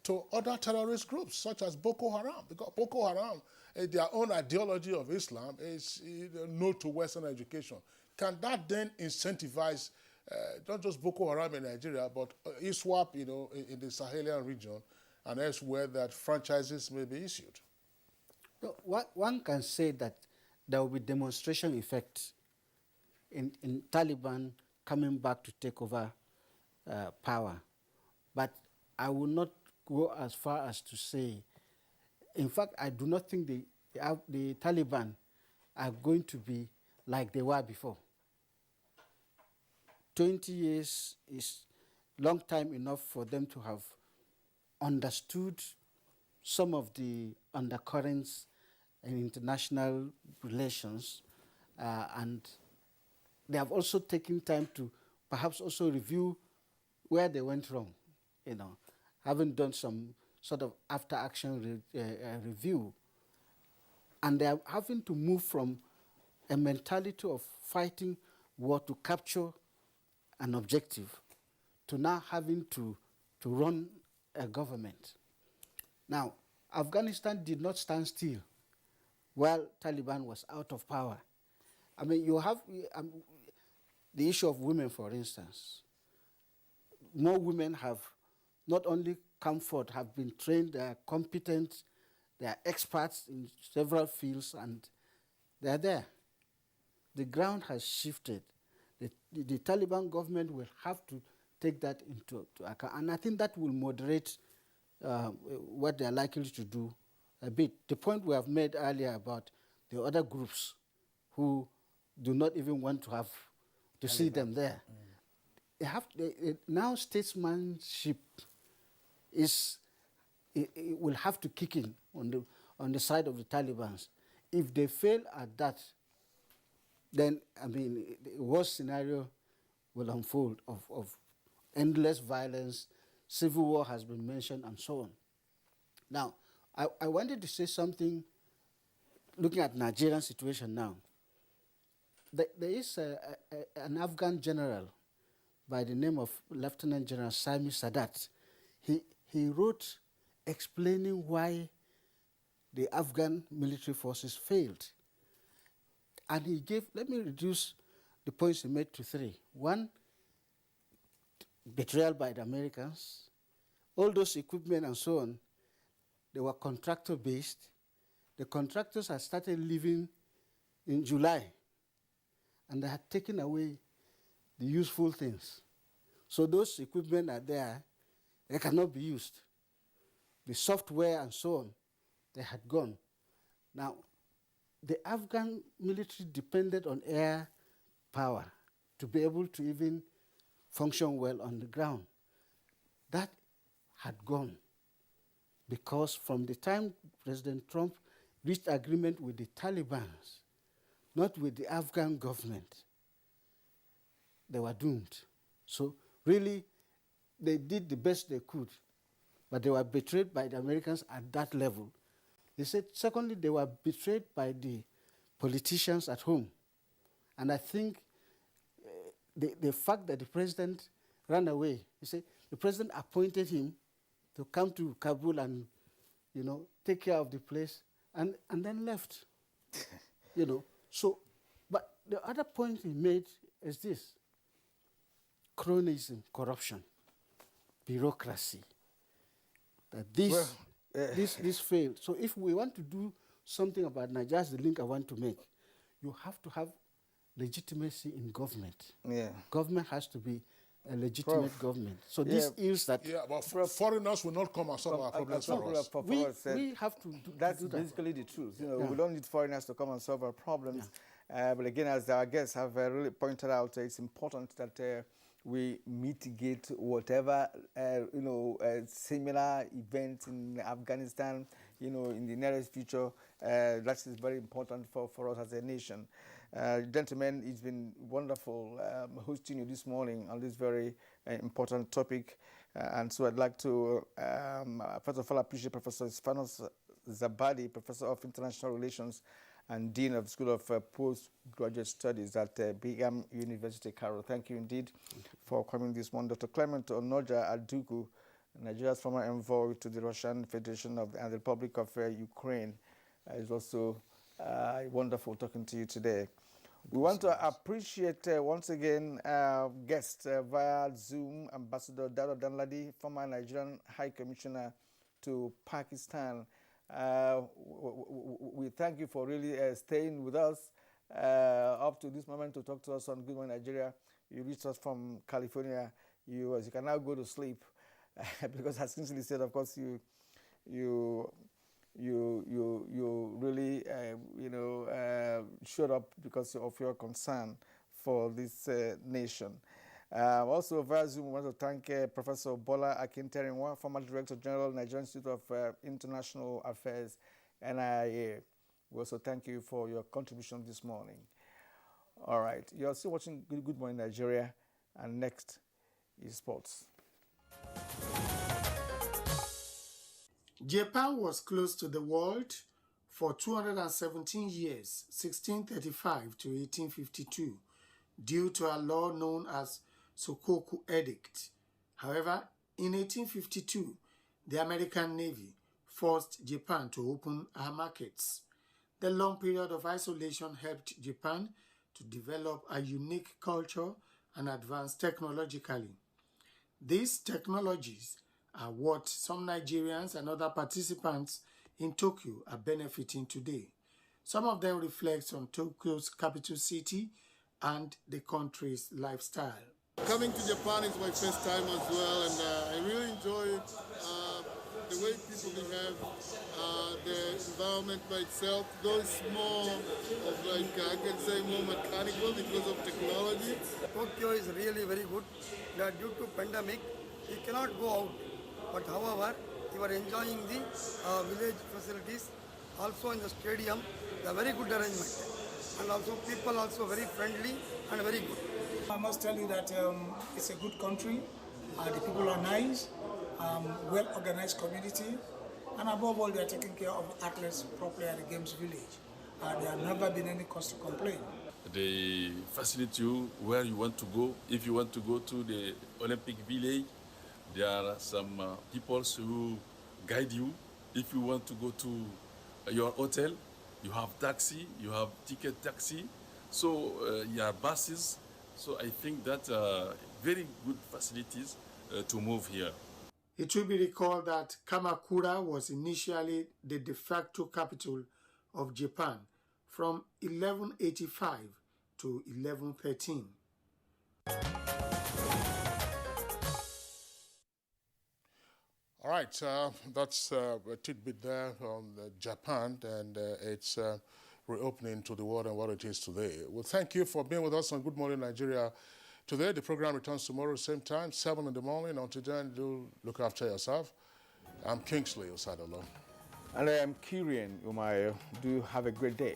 to other terrorist groups such as Boko Haram? Because Boko Haram, their own ideology of Islam is no to Western education. Can that then incentivize not just Boko Haram in Nigeria, but ISWAP, in the Sahelian region and elsewhere that franchises may be issued? No, one can say that there will be demonstration effect in Taliban coming back to take over power. But I will not go as far as to say, in fact, I do not think the Taliban are going to be like they were before. 20 years is long time enough for them to have understood some of the undercurrents in international relations, and they have also taken time to perhaps also review where they went wrong, having done some sort of after-action review. And they are having to move from a mentality of fighting war to capture an objective to now having to run a government. Now, Afghanistan did not stand still while Taliban was out of power. I mean, you have the issue of women, for instance. More women have not only come forth, have been trained, they are competent, they are experts in several fields, and they are there. The ground has shifted. The Taliban government will have to take that into account, and I think that will moderate what they are likely to do a bit. The point we have made earlier about the other groups who do not even want to see them there. They have now statesmanship it will have to kick in on the side of the Taliban. If they fail at that, then the worst scenario will unfold of endless violence. Civil war has been mentioned, and so on. Now, I wanted to say something looking at Nigerian situation now. There is an Afghan general by the name of Lieutenant General Sami Sadat. He wrote explaining why the Afghan military forces failed. And he gave, let me reduce the points he made to 3. 1, betrayal by the Americans. All those equipment and so on, they were contractor-based. The contractors had started leaving in July, and they had taken away the useful things. So those equipment are there, they cannot be used. The software and so on, they had gone. Now, the Afghan military depended on air power to be able to even function well on the ground. That had gone because from the time President Trump reached agreement with the Taliban, not with the Afghan government, they were doomed. So really, they did the best they could, but they were betrayed by the Americans at that level. They said, secondly, they were betrayed by the politicians at home. And I think the fact that the president ran away, he said, the president appointed him to come to Kabul and, take care of the place, and then left, So, but the other point he made is this: cronyism, corruption, bureaucracy. That this failed. So if we want to do something about Nigeria, that's the link I want to make. You have to have legitimacy in government. Yeah. Government has to be a legitimate government. So this is that. Yeah, but foreigners will not come and solve our problems for us. We have to do that's that. basically the truth. We don't need foreigners to come and solve our problems. But again, as our guests have really pointed out, it's important that we mitigate whatever similar events in Afghanistan, in the nearest future. That is very important for us as a nation. Gentlemen, it's been wonderful hosting you this morning on this very important topic. And so I'd like to, first of all, appreciate Professor Isfanos Zabadi, Professor of International Relations and Dean of the School of Postgraduate Studies at Brigham University, Cairo. Thank you indeed for coming this morning. Dr. Clement Onoja Aduku, Nigeria's former envoy to the Russian Federation and the Republic of Ukraine, is also wonderful talking to you today. We want to appreciate once again our guest via Zoom, Ambassador Dado Danladi, former Nigerian High Commissioner to Pakistan. We thank you for really staying with us up to this moment to talk to us on Good Morning Nigeria. You reached us from California. You can now go to sleep because, as Kingsley said, of course, you really showed up because of your concern for this nation. Also, via Zoom, we want to thank Professor Bola Akinterenwa, former Director General, Nigerian Institute of International Affairs, NIA. We also thank you for your contribution this morning. All right, you're still watching Good Morning Nigeria, and next is sports. Japan was close to the world for 217 years, 1635 to 1852, due to a law known as Sokoku Edict. However, in 1852, the American Navy forced Japan to open her markets. The long period of isolation helped Japan to develop a unique culture and advance technologically. These technologies are what some Nigerians and other participants in Tokyo are benefiting today. Some of them reflect on Tokyo's capital city and the country's lifestyle. Coming to Japan is my first time as well, and I really enjoy the way people behave, the environment by itself, though it's more of I can say more mechanical because of technology. Tokyo is really very good. That due to pandemic, you cannot go out. But however, you are enjoying the village facilities, also in the stadium, the very good arrangement. And also people also very friendly and very good. I must tell you that it's a good country. The people are nice, well-organized community, And above all, they are taking care of the athletes properly at the Games Village. There have never been any cause to complain. They facilitate you where you want to go. If you want to go to the Olympic Village, there are some people who guide you. If you want to go to your hotel, you have taxi, you have ticket taxi. So you have buses. So I think that very good facilities to move here. It will be recalled that Kamakura was initially the de facto capital of Japan from 1185 to 1113. All right, that's a tidbit there on Japan and its reopening to the world and what it is today. Well, thank you for being with us on Good Morning Nigeria today. The program returns tomorrow, same time, 7 in the morning. Until then, do look after yourself. I'm Kingsley Osadolo. And I am Kirian Umayo. Do have a great day.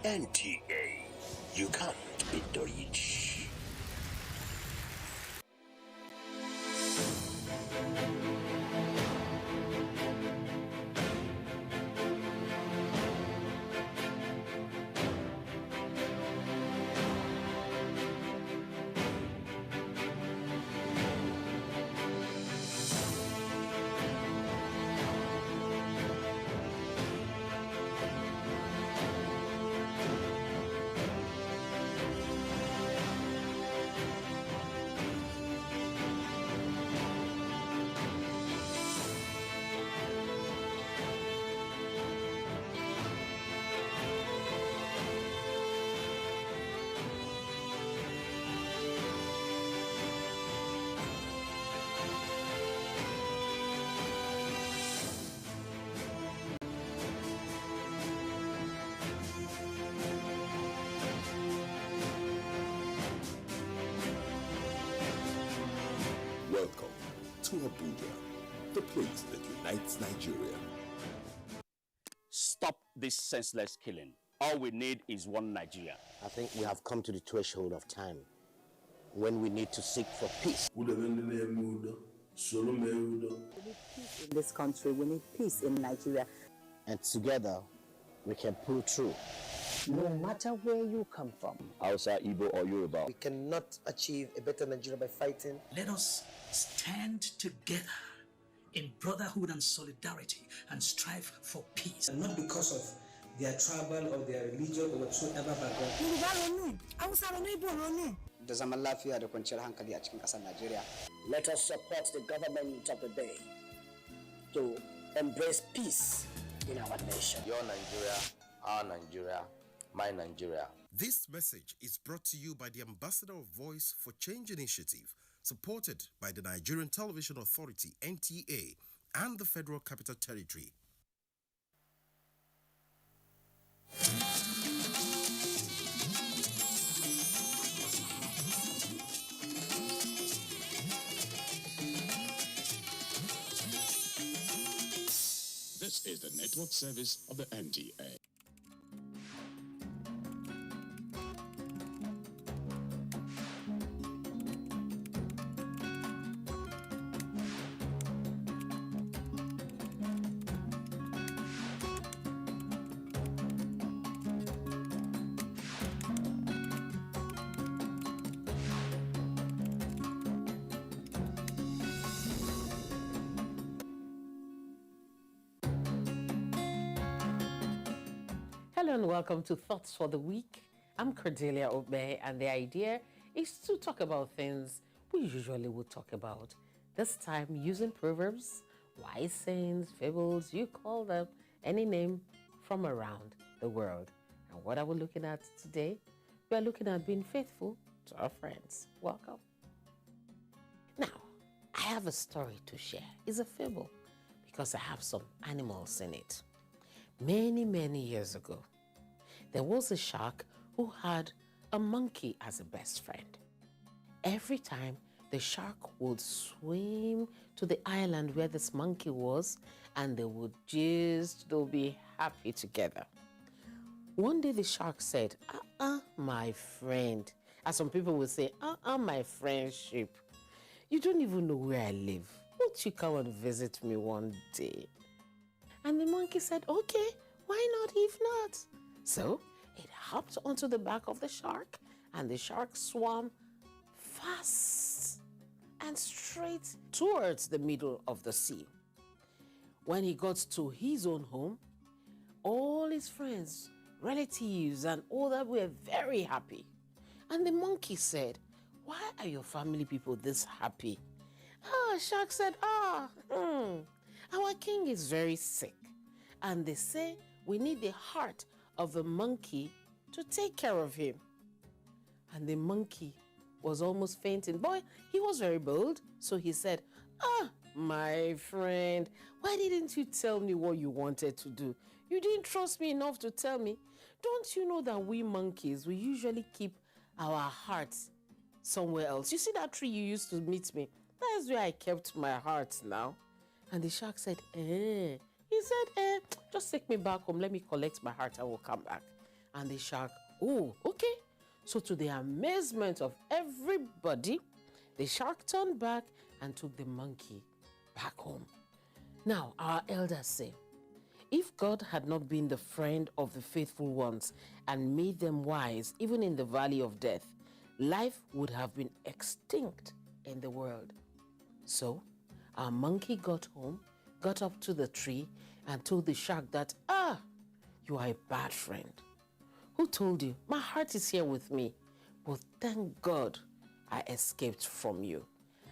NTA, you can't beat the rich. Welcome to Abuja, the place that unites Nigeria. Stop this senseless killing. All we need is one Nigeria. I think we have come to the threshold of time when we need to seek for peace. We need peace in this country. We need peace in Nigeria. And together, we can pull through. No matter where you come from, Hausa, Igbo, or Yoruba, we cannot achieve a better Nigeria by fighting. Let us stand together in brotherhood and solidarity and strive for peace. And not because of their tribal or their religion or whatsoever background. da zaman lafiya da kwanciyar hankali a cikin ƙasar Najeriya. Let us support the government of the day to embrace peace in our nation. Your Nigeria, our Nigeria, my Nigeria. This message is brought to you by the Ambassador of Voice for Change Initiative, supported by the Nigerian Television Authority, NTA, and the Federal Capital Territory. This is the network service of the NTA. and welcome to Thoughts for the Week. I'm Cordelia Obe, and the idea is to talk about things we usually would talk about. This time using proverbs, wise sayings, fables, you call them any name from around the world. And what are we looking at today? We are looking at being faithful to our friends. Welcome. Now, I have a story to share. It's a fable because I have some animals in it. Many, many years ago, there was a shark who had a monkey as a best friend. Every time the shark would swim to the island where this monkey was, and they would they'll be happy together. One day the shark said, my friend. As some people would say, my friendship. You don't even know where I live. Won't you come and visit me one day? And the monkey said, okay, why not if not? So it hopped onto the back of the shark, and the shark swam fast and straight towards the middle of the sea. When he got to his own home, all his friends, relatives, and all that were very happy. And the monkey said, why are your family people this happy? Shark said, our king is very sick. And they say we need the heart of the monkey to take care of him. And the monkey was almost fainting. Boy, he was very bold. So he said, my friend, why didn't you tell me what you wanted to do? You didn't trust me enough to tell me. Don't you know that we monkeys, we usually keep our hearts somewhere else? You see that tree you used to meet me? That's where I kept my heart now. And the shark said, He said, just take me back home. Let me collect my heart. I will come back. And the shark, okay. So to the amazement of everybody, the shark turned back and took the monkey back home. Now, our elders say, if God had not been the friend of the faithful ones and made them wise, even in the valley of death, life would have been extinct in the world. So, our monkey got home, got up to the tree, and told the shark that, you are a bad friend. Who told you? My heart is here with me. But thank God I escaped from you.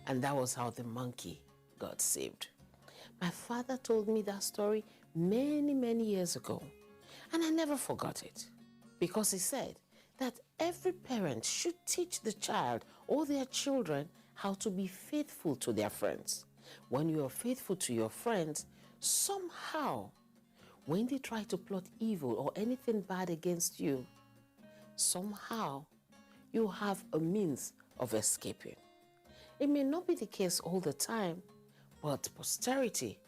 And that was how the monkey got saved. My father told me that story many, many years ago. And I never forgot it. Because he said that every parent should teach the child or their children how to be faithful to their friends. When you are faithful to your friends, somehow, when they try to plot evil or anything bad against you, somehow you have a means of escaping. It may not be the case all the time, but posterity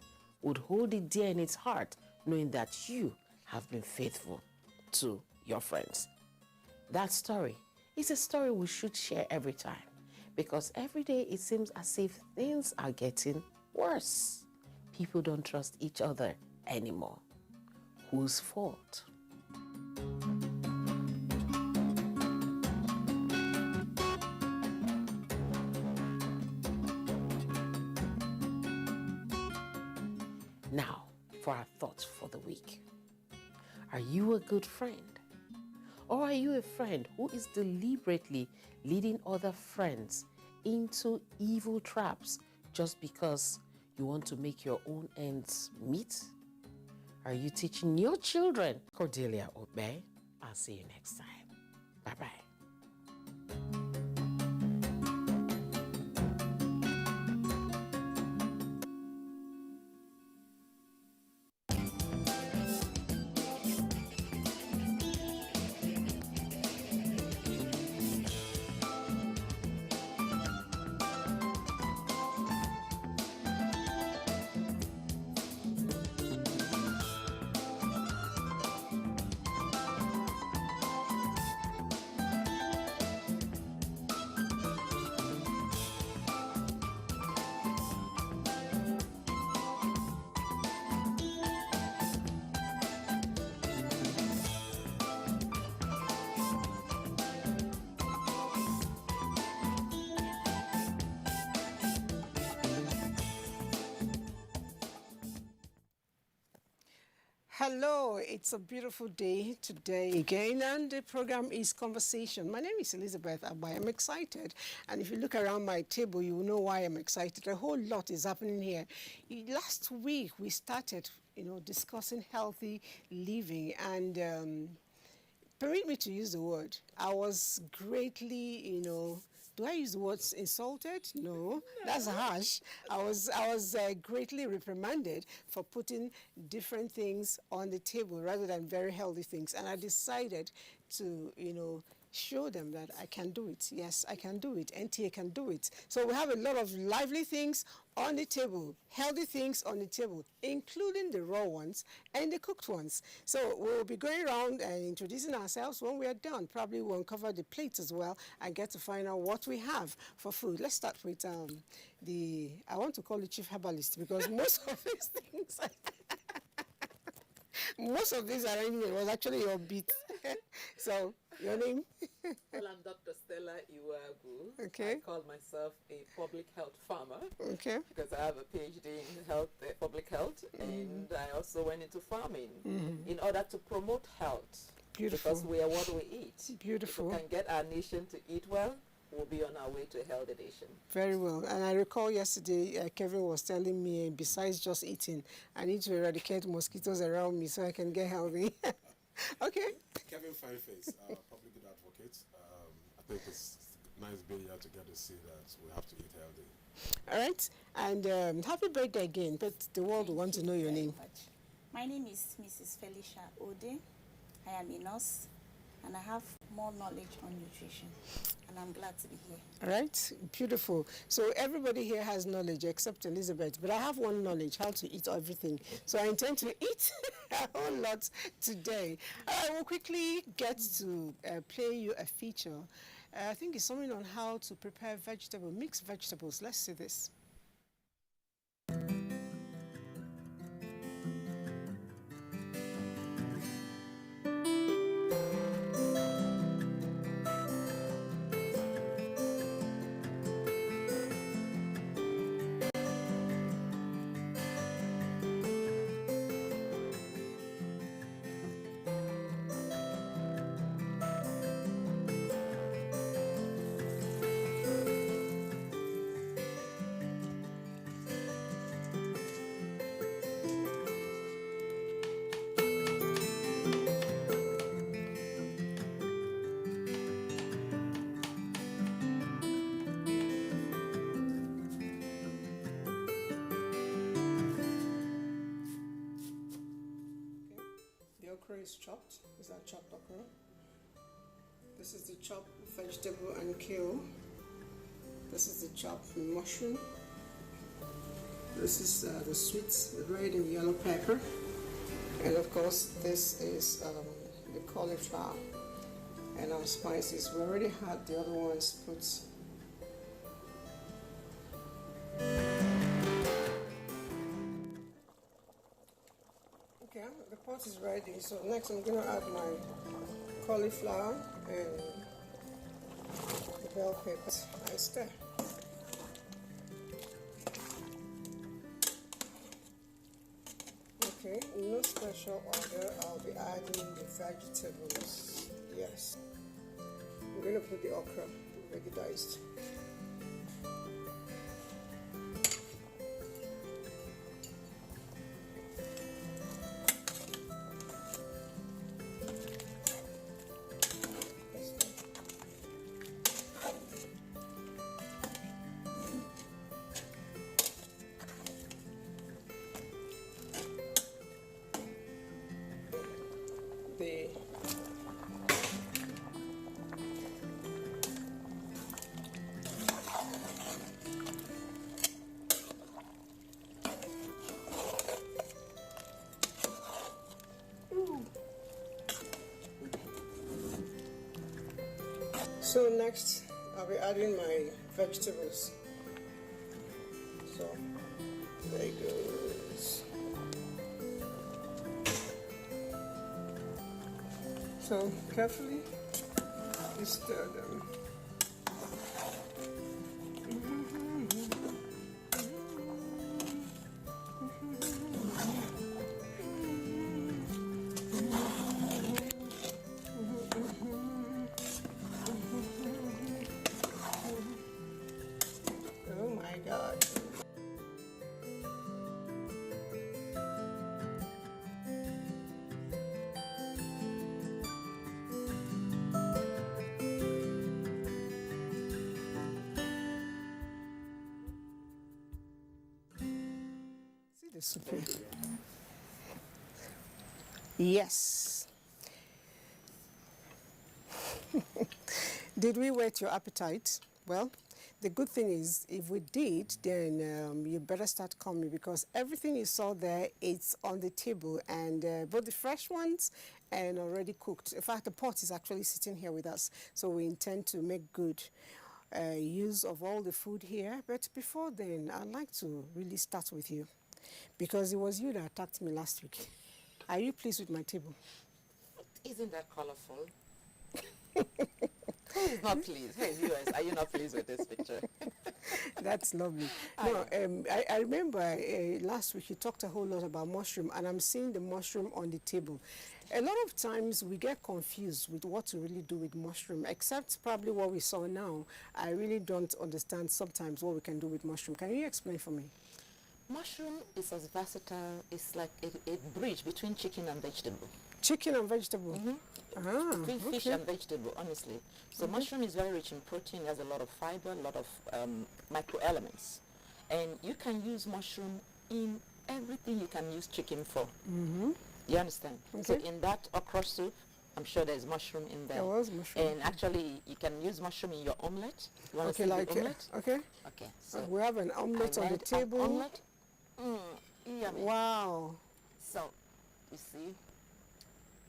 would hold it dear in its heart, knowing that you have been faithful to your friends. That story is a story we should share every time, because every day it seems as if things are getting worse. People don't trust each other anymore. Whose fault? Now, for our thoughts for the week. Are you a good friend? Or are you a friend who is deliberately leading other friends into evil traps just because you want to make your own ends meet? Are you teaching your children? Cordelia Obe. I'll see you next time. Bye-bye. Hello, it's a beautiful day today again, and the program is Conversation. My name is Elizabeth Abai. I'm excited, and if you look around my table, you will know why I'm excited. A whole lot is happening here. Last week, we started, discussing healthy living, and permit me to use the word. I was greatly, do I use the words insulted? No, that's harsh. I was greatly reprimanded for putting different things on the table rather than very healthy things. And I decided to, show them that I can do it. Yes, I can do it. NTA can do it. So we have a lot of lively things on the table, healthy things on the table, including the raw ones and the cooked ones. So we'll be going around and introducing ourselves. When we are done, probably we'll uncover the plates as well and get to find out what we have for food. Let's start with I want to call it Chief Herbalist, because most of these things, most of these arrangements was actually your beat. So, your name? Well, I'm Dr. Stella Iwagu. Okay. I call myself a public health farmer. Okay. Because I have a PhD in public health, and I also went into farming in order to promote health. Beautiful. Because we are what we eat. Beautiful. If we can get our nation to eat well, we'll be on our way to a healthy nation. Very well. And I recall yesterday, Kevin was telling me, besides just eating, I need to eradicate mosquitoes around me so I can get healthy. Okay. Kevin Fineface, public good advocate. I think it's nice being here to get to see that we have to eat healthy. All right. And happy birthday again, but the world will want to know your name. My name is Mrs. Felicia Ode. I am a nurse, and I have more knowledge on nutrition, and I'm glad to be here. All right, beautiful. So everybody here has knowledge except Elizabeth, but I have one knowledge, how to eat everything. So I intend to eat a whole lot today. I will quickly get to play you a feature. I think it's something on how to prepare mixed vegetables. Let's see this. Okra is chopped. Is that chopped okra? This is the chopped vegetable and kale. This is the chopped mushroom. This is the sweet, the red and yellow pepper. And of course, this is the cauliflower. And our spices. We already had the other ones put. Okay, the pot is ready. So next I'm going to add my cauliflower and the bell peppers. I stir. Okay, no special order. I'll be adding the vegetables. Yes. I'm going to put the okra, already diced. So next, I'll be adding my vegetables. So there it goes. So carefully, you stir them. soup here. Yes. Did we whet your appetite? Well, the good thing is, if we did, then you better start coming, because everything you saw there, it's on the table, and both the fresh ones and already cooked. In fact, the pot is actually sitting here with us, so we intend to make good use of all the food here. But before then, I'd like to really start with you, because it was you that attacked me last week. Are you pleased with my table? Isn't that colorful? Who is not pleased? Hey, viewers, are you not pleased with this picture? That's lovely. No, I remember last week you talked a whole lot about mushroom, and I'm seeing the mushroom on the table. A lot of times we get confused with what to really do with mushroom, except probably what we saw now. I really don't understand sometimes what we can do with mushroom. Can you explain for me? Mushroom is as versatile, it's like a bridge between chicken and vegetable. Chicken and vegetable? Between fish and vegetable, honestly. So mushroom is very rich in protein, has a lot of fiber, a lot of microelements. And you can use mushroom in everything you can use chicken for. You understand? So in that okra soup, I'm sure there's mushroom in there. There was mushroom. And actually, you can use mushroom in your omelette. You want to Okay, see like the omelette? okay. Okay. So We have an omelette on the table. Omelette. Yummy. Wow. So, you see,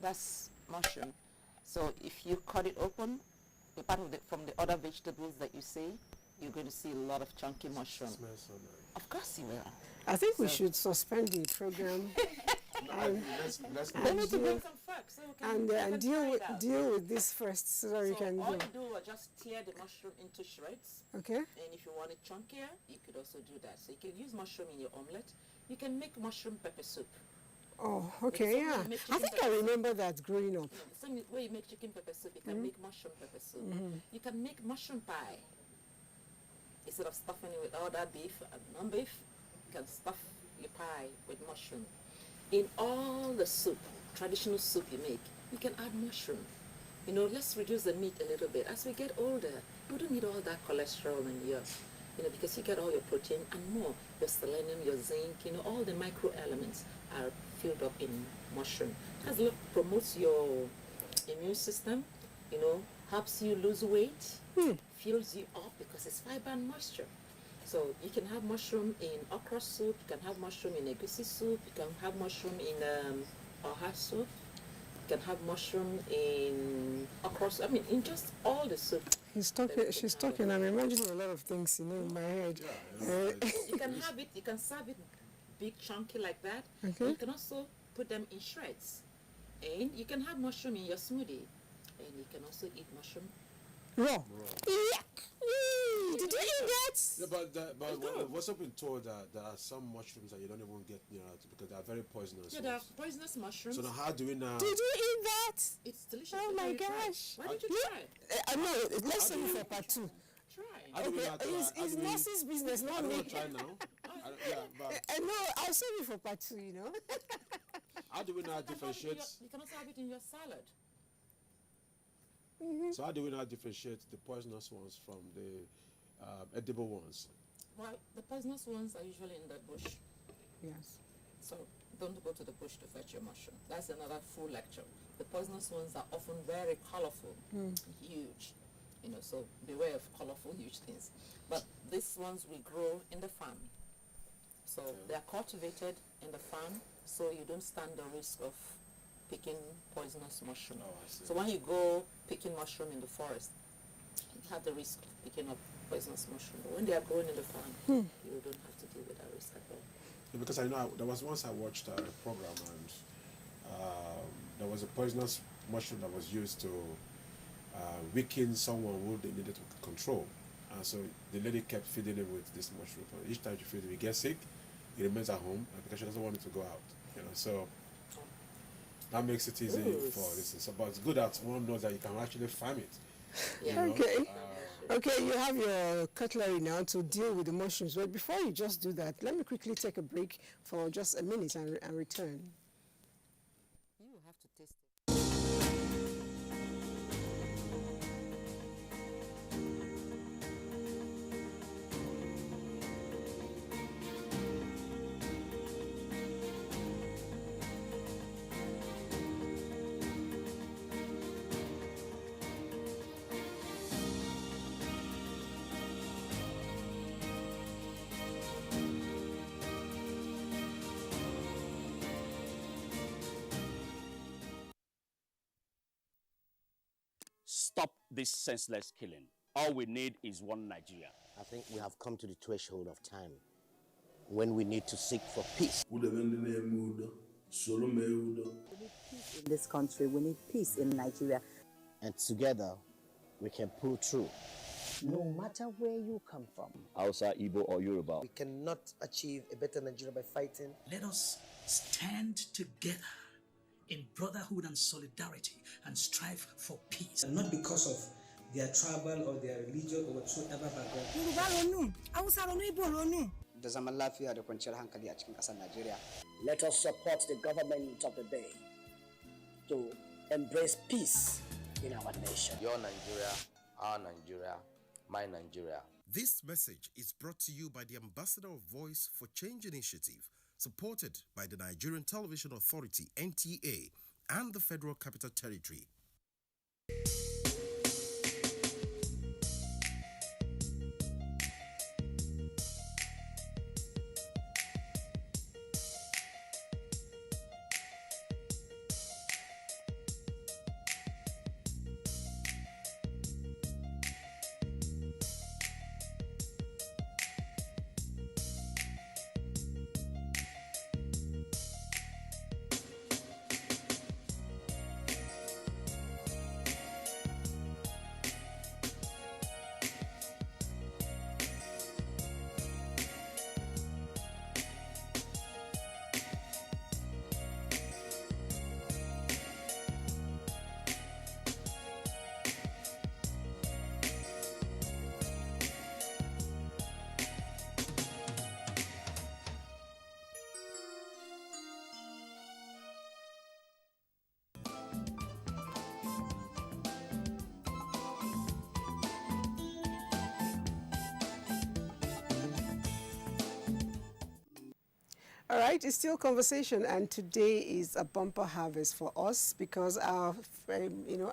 that's mushroom. So if you cut it open, apart from the other vegetables that you see, you're going to see a lot of chunky mushroom. Smells so nice. Of course you will. I think we should suspend the program. Let me to bring some facts so we can deal with this first, so you can all go. you do is just tear the mushroom into shreds. Okay. And if you want it chunkier, you could also do that. So you can use mushroom in your omelette. You can make mushroom pepper soup. Oh, okay, yeah. I think I remember that growing up. The same way you make chicken pepper soup, you can make mushroom pepper soup. You can make mushroom pie. Instead of stuffing it with other beef and non-beef, you can stuff your pie with mushroom. In all the soup, traditional soup you make, you can add mushroom. You know, let's reduce the meat a little bit. As we get older, you don't need all that cholesterol in your, because you get all your protein and more. Your selenium, your zinc, all the micro elements are filled up in mushroom. As it promotes your immune system, helps you lose weight, fills you up because it's fiber and moisture. So you can have mushroom in okra soup, you can have mushroom in egusi soup, you can have mushroom in oha soup, you can have mushroom in okra soup, in just all the soup. She's talking, I'm imagining a lot of things, in my head. You can have it, you can serve it big chunky like that. Okay. You can also put them in shreds. And you can have mushroom in your smoothie. And you can also eat mushroom raw. Yuck! Did you eat that? Yeah, but what's up been told that there are some mushrooms that you don't even get near to because they are very poisonous. Yeah, they are poisonous mushrooms. So now how do we now? Did you eat that? It's delicious. Oh my gosh! Why don't you try? No, let's save it for part 2. Try. It's nurse's business, not me. I don't try now. No, I'll save it for part 2. How do we now differentiate? You can also have it in your salad. So how do we now differentiate the poisonous ones from the edible ones? Well, the poisonous ones are usually in the bush. Yes. So don't go to the bush to fetch your mushroom. That's another full lecture. The poisonous ones are often very colorful, huge. So beware of colorful, huge things. But these ones we grow in the farm. So they are cultivated in the farm, so you don't stand the risk of picking poisonous mushroom. So when you go picking mushroom in the forest, you have the risk of picking up poisonous mushroom. But when they are growing in the farm, you don't have to deal with that risk at all. Yeah, because I know there was once I watched a program and there was a poisonous mushroom that was used to weaken someone who they needed to control. And so the lady kept feeding him with this mushroom. Each time she feeds him, he gets sick, he remains at home because she doesn't want him to go out. So that makes it easy for this. So, but it's good that one knows that you can actually farm it. Yeah. Okay, you have your cutlery now to deal with the mushrooms. But before you just do that, let me quickly take a break for just a minute and return. You have to taste it. stop this senseless killing. All we need is one Nigeria. I think we have come to the threshold of time when we need to seek for peace. We need peace in this country. We need peace in Nigeria. And together, we can pull through. No matter where you come from. Hausa, Igbo, or Yoruba. We cannot achieve a better Nigeria by fighting. Let us stand together in brotherhood and solidarity and strive for peace. And not because of their tribal or their religion or whatsoever background. Da zaman lafiya da kwanciyar hankali a cikin ƙasar Najeriya. Let us support the government of the day to embrace peace in our nation. Your Nigeria, our Nigeria, my Nigeria. This message is brought to you by the Ambassador of Voice for Change Initiative, supported by the Nigerian Television Authority, NTA, and the Federal Capital Territory. All right, it's still conversation, and today is a bumper harvest for us because our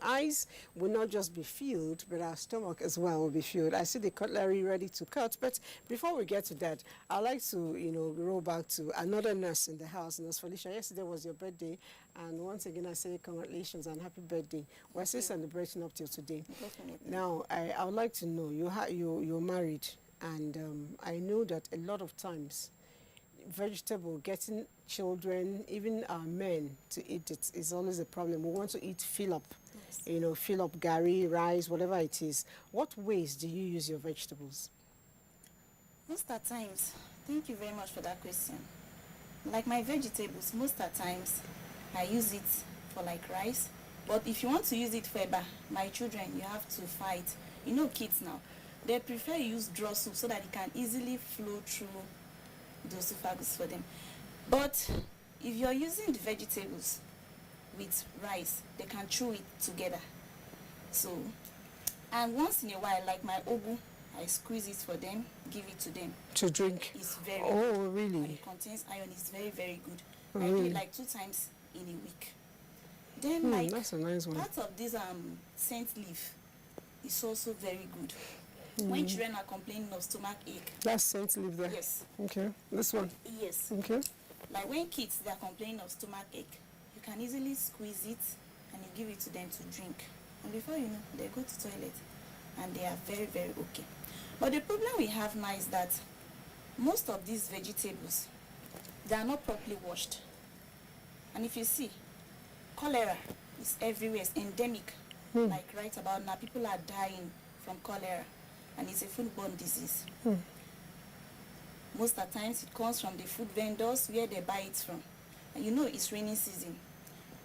eyes will not just be filled, but our stomach as well will be filled. I see the cutlery ready to cut, but before we get to that, I'd like to roll back to another nurse in the house, Nurse Felicia. Yesterday was your birthday, and once again I say congratulations and happy birthday. We're still celebrating up till today. Definitely. Now I would like to know, you're married, and I know that a lot of times vegetable, getting children, even men to eat it is always a problem. We want to eat fill up, yes. Fill up gari, rice, whatever it is. What ways do you use your vegetables? Most of the times, thank you very much for that question. Like my vegetables, most of the times I use it for like rice. But if you want to use it for my children, you have to fight. Kids now, they prefer use draw soup so that it can easily flow through the esophagus for them. But if you're using the vegetables with rice, they can chew it together. So, and once in a while, like my ogu, I squeeze it for them, give it to them. To drink? It's very good. Oh, really? And it contains iron. It's very, very good. Really? I do it like 2 times in a week. Then that's a nice one. Part of this scent leaf is also very good. When children are complaining of stomach ache. That's scent leaf there? Yes. Okay. This one? Yes. Okay. Like when kids, they are complaining of stomach ache, you can easily squeeze it and you give it to them to drink. And before you know, they go to toilet and they are very, very okay. But the problem we have now is that most of these vegetables, they are not properly washed. And if you see, cholera is everywhere, it's endemic. Like right about now, people are dying from cholera. And it's a foodborne disease. Most of the times it comes from the food vendors where they buy it from. And it's rainy season.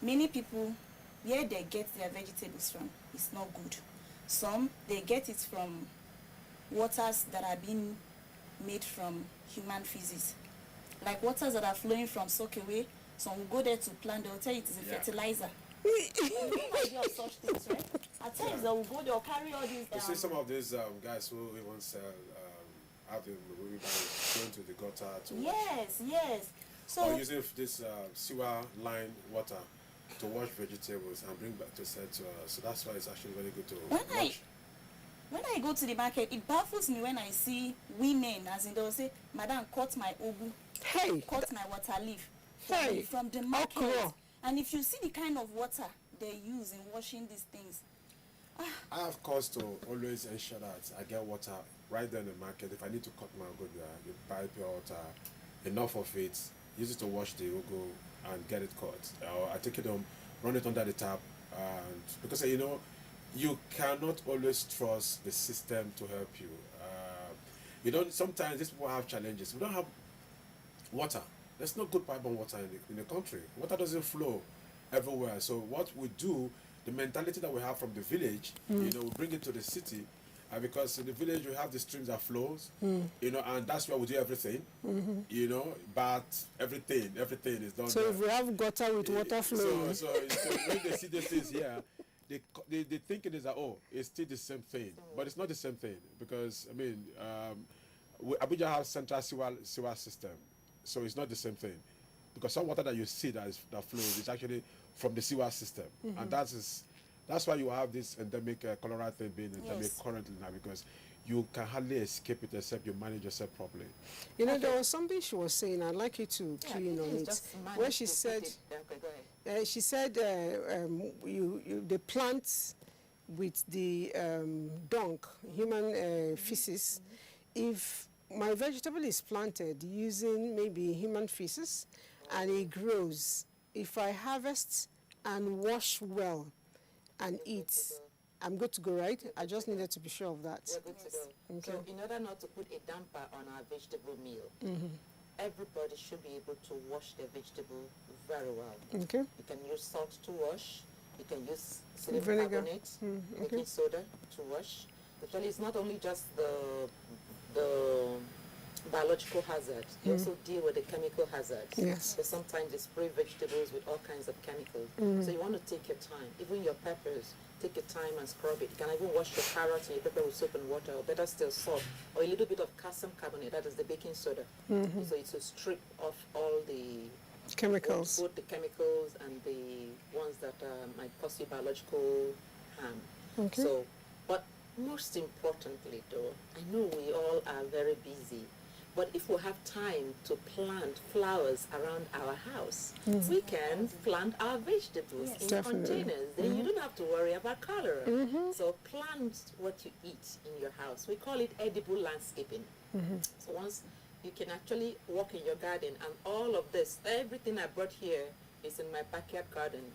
Many people, where they get their vegetables from, it's not good. Some, they get it from waters that are being made from human feces. Like waters that are flowing from soakaway. Some will go there to plant, they'll tell you it is a fertilizer. You have no idea of such things, right? At times they will go, they'll carry all these. You see some of these guys who even sell out in the movie going to the gutter to yes. So or using this sewer line water to wash vegetables and bring back to sell to us. So that's why it's actually very good to wash. When I go to the market, it baffles me when I see women, as in they'll say, "Madam, cut my ogu, cut my water leaf from the market." And if you see the kind of water they use in washing these things, I have cause to always ensure that I get water right there in the market. If I need to cut my good, you buy pure water, enough of it, use it to wash the ugu and get it cut. Or I take it home, run it under the tap, and because you know, you cannot always trust the system to help you. You don't. Sometimes these people have challenges. We don't have water. There's no good pipe and water in the country. Water doesn't flow everywhere. So what we do, the mentality that we have from the village, you know, we bring it to the city, because in the village we have the streams that flows, you know, and that's where we do everything, you know, but everything is done. So if we have gutter with water flowing. So when they see these things here, they think it is that, oh, it's still the same thing, but it's not the same thing, because I mean, Abuja has central sewer system, so it's not the same thing, because some water that you see that flows is actually from the sewer system, and that's why you have this endemic cholera thing being endemic currently now, because you can hardly escape it except you manage yourself properly. You know, there was something she was saying, I'd like you to key in on it, where she said, the plants with the dung, human feces, if my vegetable is planted using maybe human feces and it grows, if I harvest and wash well and eat, I'm good to go, right? I just needed to be sure of that. We're good to go. Okay. So in order not to put a damper on our vegetable meal, everybody should be able to wash their vegetable very well. Okay. You can use salt to wash. You can use sodium Vinegar. carbonate, baking soda to wash. Actually, it's not only just the biological hazard. You also deal with the chemical hazards. Yes. So sometimes they spray vegetables with all kinds of chemicals. So you want to take your time. Even your peppers, take your time and scrub it. You can even wash your carrots and your pepper with soap and water, or better still salt, or a little bit of calcium carbonate, that is the baking soda. So it's to strip off all the chemicals, both the chemicals and the ones that might cause you biological harm. Okay. So, but most importantly though, I know we all are very busy, but if we have time to plant flowers around our house, we can plant our vegetables in containers. Then you don't have to worry about cholera. So plant what you eat in your house. We call it edible landscaping. So once you can actually walk in your garden, and all of this, everything I brought here is in my backyard garden.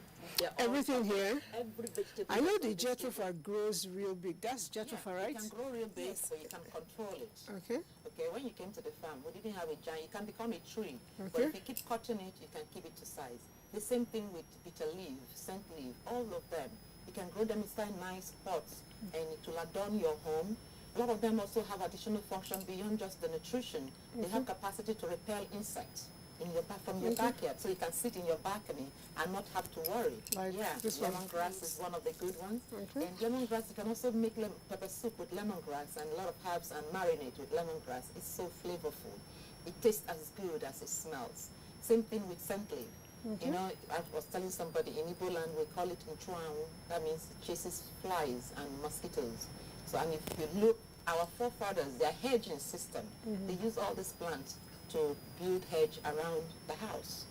Everything here? Every vegetable. I know the jatropha grows real big. That's jatropha, right? It can grow real big, so you can control it. Okay. Okay, when you came to the farm, we didn't have a giant. It can become a tree. Okay. But if you keep cutting it, you can keep it to size. The same thing with bitter leaf, scent leaf, all of them. You can grow them inside nice pots, and it will adorn your home. A lot of them also have additional function beyond just the nutrition. They have capacity to repel insects in your from your backyard, so you can sit in your balcony and not have to worry. Like this lemongrass is one of the good ones. And lemongrass, you can also make pepper soup with lemongrass and a lot of herbs and marinate with lemongrass. It's so flavorful. It tastes as good as it smells. Same thing with scent leaf. You know, I was telling somebody in Igbo land we call it nchuanwu. That means it chases flies and mosquitoes. So, and if you look, our forefathers, their hedging system, they use all these plants to build hedge around the house.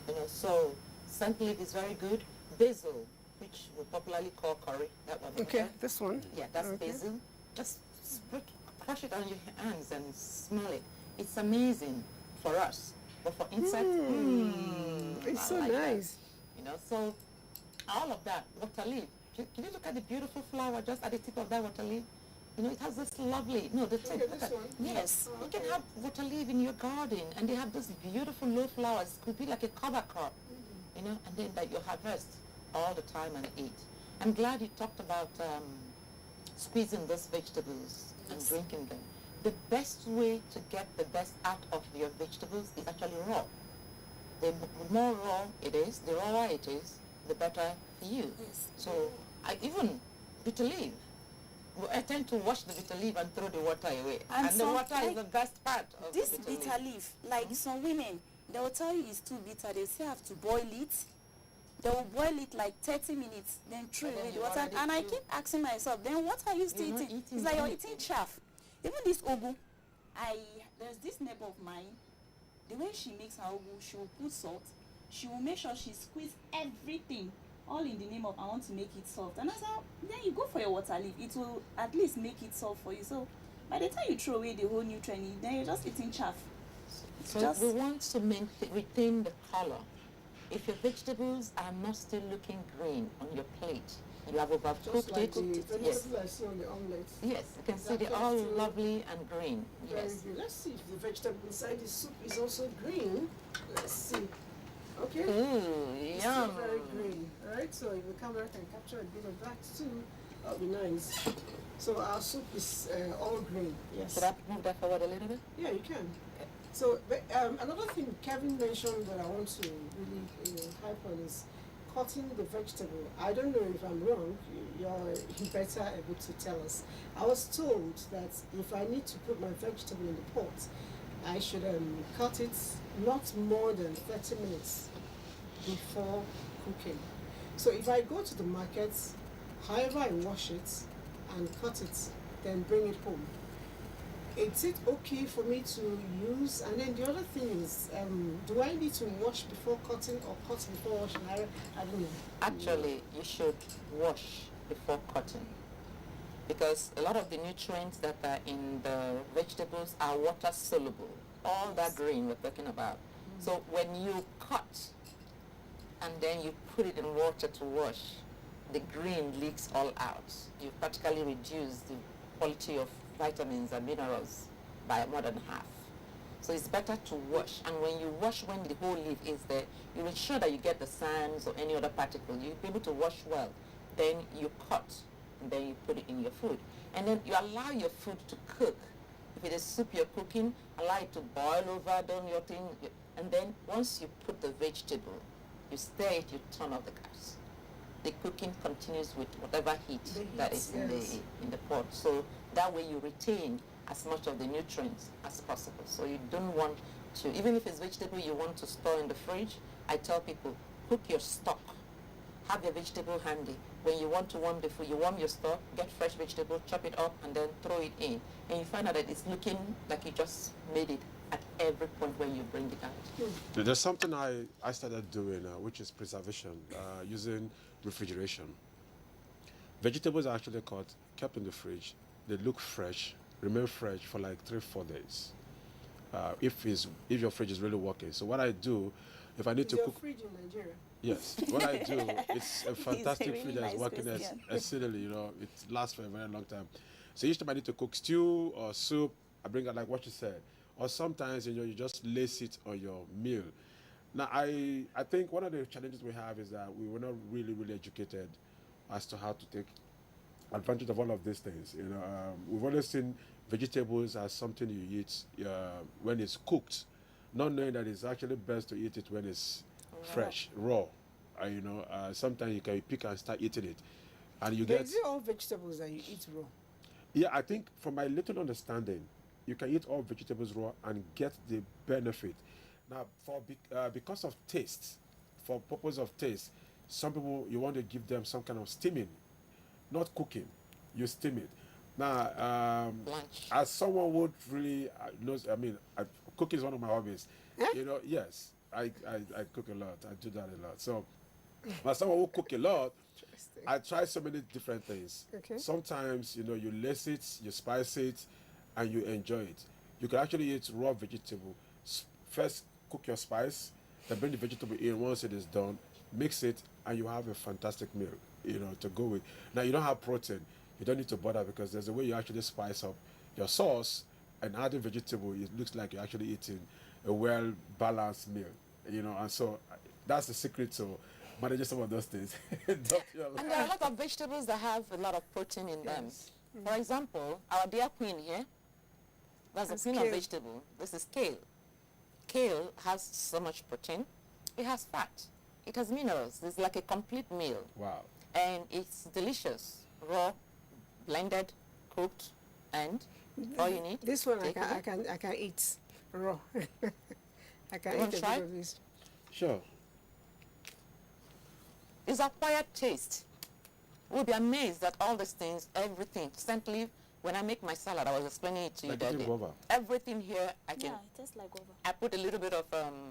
You know, so scent leaf is very good. Basil, which we popularly call curry, that one. Okay, this one. Yeah, that's basil. Just crush it on your hands and smell it. It's amazing for us, but for insects, it's so like nice. That. You know, so all of that. Water leaf. Can you look at the beautiful flower just at the tip of that water leaf? You know, it has this lovely, no, the tip. Yes, you can have water leaf in your garden, and they have those beautiful low flowers. It could be like a cover crop, you know, and then that you harvest all the time and eat. I'm glad you talked about squeezing those vegetables and drinking them. The best way to get the best out of your vegetables is actually raw. The more raw it is, the rawer it is, the better for you. So even bitter leaf, I tend to wash the bitter leaf and throw the water away. And the water is the best part of this the bitter leaf. Like some women, they will tell you it's too bitter. They say have to boil it. They will boil it like 30 minutes, then throw away the water. And I keep asking myself, then what are you still eating? It's like you're eating chaff. Even this ugu, there's this neighbor of mine, the way she makes her ugu, she will put salt. She will make sure she squeezes everything all in the name of I want to make it soft. And I said, then you go for your water leaf. It will at least make it soft for you. So by the time you throw away the whole nutrient, then you're just eating chaff. So we want to retain the color. If your vegetables are not still looking green on your plate, you have overcooked like it. The Yes. I see on the omelette. Yes, you can see they're all lovely and green. Yes. Very good. Let's see if the vegetable inside the soup is also green. Let's see. Okay. Ooh, It's yum. still very green. Alright, so if the camera can capture a bit of that too, that'll be nice. So our soup is all green. Yes. Should I move that forward a little bit? Yeah, you can. So another thing Kevin mentioned that I want to really hype on is cutting the vegetable. I don't know if I'm wrong. You're better able to tell us. I was told that if I need to put my vegetable in the pot, I should cut it not more than 30 minutes before cooking. So if I go to the market, however I wash it and cut it, then bring it home, is it okay for me to use? And then the other thing is, do I need to wash before cutting or cut before washing? I don't know. Actually, you should wash before cutting, because a lot of the nutrients that are in the vegetables are water soluble. All that green we're talking about. So when you cut and then you put it in water to wash, the green leaks all out. You practically reduce the quality of vitamins and minerals by more than half. So it's better to wash. And when you wash, when the whole leaf is there, you ensure that you get the sands or any other particle. You'll be able to wash well. Then you cut, and then you put it in your food. And then you allow your food to cook. If it is soup you're cooking, allow it to boil over, done your thing. And then once you put the vegetable, you stir it, you turn off the gas. The cooking continues with whatever heat that is in the pot. So that way you retain as much of the nutrients as possible. So you don't want to, even if it's vegetable you want to store in the fridge, I tell people, cook your stock. Have your vegetable handy. When you want to warm the food, you warm your stock, get fresh vegetable, chop it up, and then throw it in. And you find out that it's looking like you just made it at every point when you bring it out. There's something I started doing, which is preservation, using refrigeration. Vegetables are actually kept in the fridge. They look fresh, remain fresh for like 3-4 days. If your fridge is really working. So what I do, if I need to cook. Fridge in Nigeria? Yes. What I do, it's a fantastic really fridge that's nice working exceedingly. It lasts for a very long time. So each time I need to cook stew or soup, I bring out like what you said. Or sometimes you just lace it on your meal. Now I think one of the challenges we have is that we were not really educated as to how to take advantage of all of these things. We've always seen vegetables as something you eat when it's cooked, not knowing that it's actually best to eat it when it's fresh, raw. Sometimes you can pick and start eating it, and you get. Is it all vegetables that you eat raw? Yeah, I think from my little understanding, you can eat all vegetables raw and get the benefit. Now, because of taste, for purpose of taste, some people you want to give them some kind of steaming, not cooking. You steam it. Now, as someone would really knows, cooking is one of my hobbies. Yes, I cook a lot. I do that a lot. So, as someone who cook a lot, I try so many different things. Okay. Sometimes, you lace it, you spice it, and you enjoy it. You can actually eat raw vegetable. First, cook your spice, then bring the vegetable in. Once it is done, mix it, and you have a fantastic meal, to go with. Now, you don't have protein. You don't need to bother because there's a way you actually spice up your sauce and adding vegetable. It looks like you're actually eating a well-balanced meal, and so that's the secret to managing some of those things. And there are a lot of vegetables that have a lot of protein in them. For example, our dear queen here, that's a queen of vegetable. This is kale. Kale has so much protein. It has fat. It has minerals. It's like a complete meal. Wow. And it's delicious. Raw, blended, cooked, and all you need. This one I can eat raw. I can eat a bit of this. Sure. It's acquired taste. We'll be amazed at all these things, everything. Recently, when I make my salad, I was explaining it to you that day. Everything here, I can. Yeah, it tastes like guava. I put a little bit of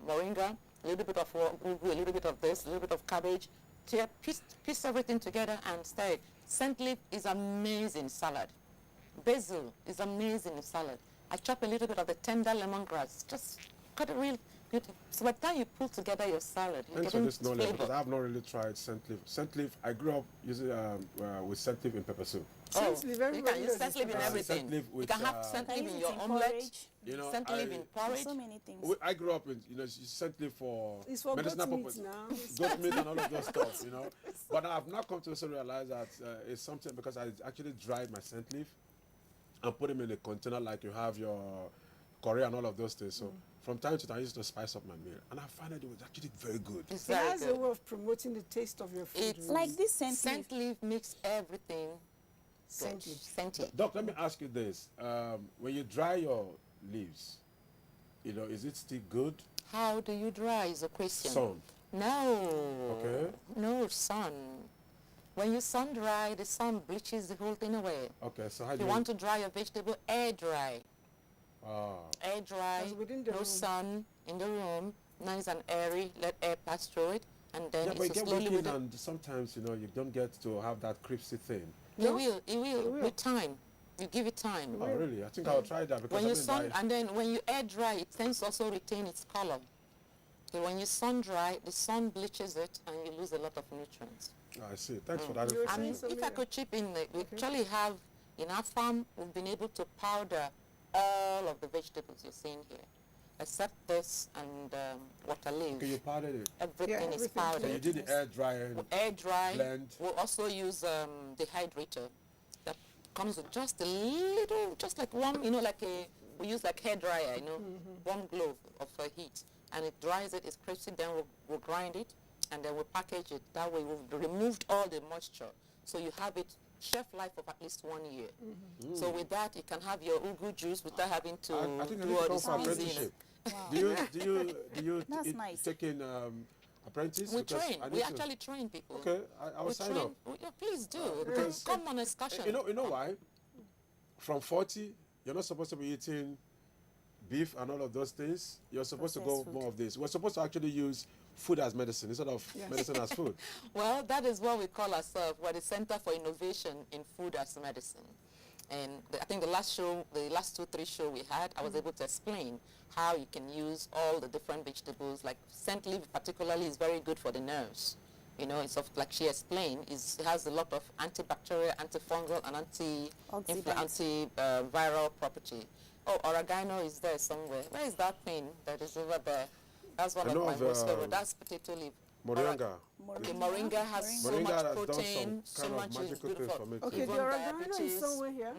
moringa, a little bit of ugu, a little bit of this, a little bit of cabbage, piece everything together and stir it. Scent leaf is amazing salad. Basil is amazing in salad. I chop a little bit of the tender lemongrass. Just cut it real good. So by the time you pull together your salad, you Thanks get for this knowledge, flavor. because I have not really tried scent leaf. Scent leaf, I grew up using with scent leaf in pepper soup. Oh, you can use scent leaf in everything. Scent leaf You with, can have scent leaf in your omelette. You know, scent leaf in porridge. So many things. I grew up in, scent leaf for It's for medicinal goat meat purpose. now. Goat meat and all of those stuff, But I've now come to also realize that it's something, because I actually dried my scent leaf and put them in a container like you have your curry and all of those things. So from time to time, I used to spice up my meal, and I found that it was actually very good. It has a way of promoting the taste of your food. It's like this scent leaf makes everything scented. Doc, let me ask you this: when you dry your leaves, is it still good? How do you dry is a question. Sun. No. Okay. No sun. When you sun dry, the sun bleaches the whole thing away. Okay, so how If do you want to dry your vegetable, air dry. Air dry, That's within the no room. sun in the room, nice and airy, let air pass through it, and then Yeah, but you it's get slowly wicking, with it. and sometimes you don't get to have that crispy thing. It will, with time. You give it time. Oh, really? I think I'll try that, because When you sun, and then when you air dry, it tends to also retain its color. So when you sun dry, the sun bleaches it, and you lose a lot of nutrients. I see. Thanks for that. And if I could chip in, we actually have, in our farm, we've been able to powder all of the vegetables you're seeing here, except this and water leaf. Okay, you powdered it. Everything is powdered. So you did the air drying. Air dry. Blend. We'll also use dehydrator that comes with just a little, just like one, we use like hair dryer, one glove of heat, and it dries it, it's crispy, then we'll grind it, and then we'll package it. That way we've removed all the moisture, so you have it shelf life of at least 1 year. So with that, you can have your ugu juice without having to I think I do need to all come this for busy. apprenticeship. Wow. Do you That's nice. take in apprentice? We Because train. I We need to- actually train people. Okay, I will sign up. Yeah, please do. Because- Come on excursion. You know why? From 40, you're not supposed to be eating beef and all of those things. You're supposed to go more of this. We're supposed to actually use food as medicine instead of medicine as food. Well, that is what we call ourselves. We're the Center for Innovation in Food as Medicine. And I think the last 2-3 shows we had, I was able to explain how you can use all the different vegetables. Like scent leaf particularly is very good for the nerves. It's like she explained, it has a lot of antibacterial, antifungal, and antiviral property. Oh, oregano is there somewhere. Where is that thing that is over there? That's one of my most favorite. That's potato leaf. Moringa. Okay, moringa has so much protein, so much is good for Okay, the oregano is somewhere here.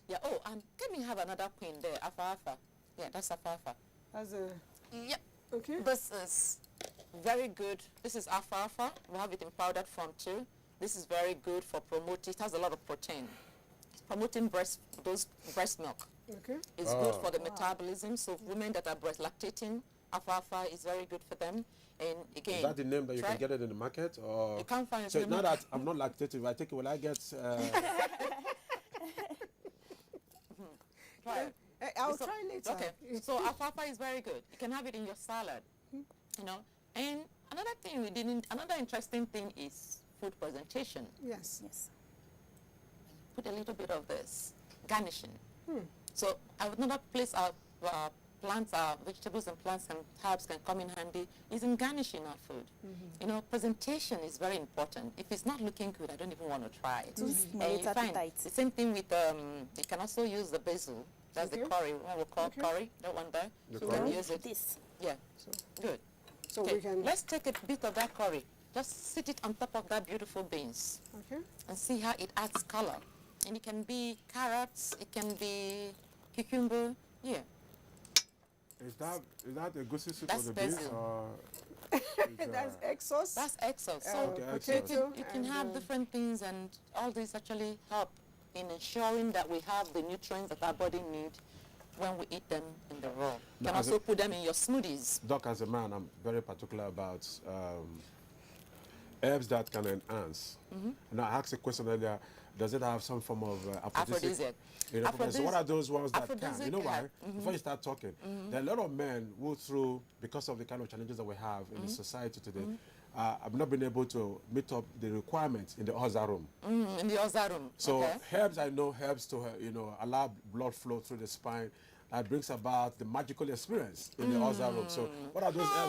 Yeah. Oh, and let me have another queen there. Alfalfa. Yeah, that's alfalfa. That's a. Yeah. Okay. This is very good. This is alfalfa. We have it in powdered form too. This is very good for promoting. It has a lot of protein. It's promoting breast milk. Okay. It's good for the metabolism. So women that are breast lactating, alfalfa is very good for them. And again, Is that the name that you can get it in the market? Or you can't find it so in the now market. that I'm not lactating, I take it, will I get... Try it. I'll try later. Okay, so alfalfa is very good. You can have it in your salad, And another interesting thing is food presentation. Yes. Put a little bit of this, garnishing. So another place our plants, our vegetables and plants and herbs can come in handy is in garnishing our food. Presentation is very important. If it's not looking good, I don't even want to try it. Fine. The same thing with, you can also use the basil. That's the curry, what we call curry, that one there. The You curry? can use it. Yeah, good. So we can... Let's take a bit of that curry. Just sit it on top of that beautiful beans. Okay. And see how it adds color. And it can be carrots, it can be cucumber, yeah. Is that a goosey soup That's or the beans? basil. Or That's exos. That's exos. So Okay, potato. you can have different things, and all these actually help in ensuring that we have the nutrients that our body needs when we eat them in the raw. You can also put them in your smoothies. Doc, as a man, I'm very particular about herbs that can enhance. And I asked a question earlier, does it have some form of aphrodisiac? So what are those ones that can? You know why? Before you start talking, there are a lot of men who, through, because of the kind of challenges that we have in the society today, I've not been able to meet up the requirements in the Oza room. In the Oza room. So okay. herbs, I know, helps to allow blood flow through the spine. That brings about the magical experience in the Oza room. So what are those herbs?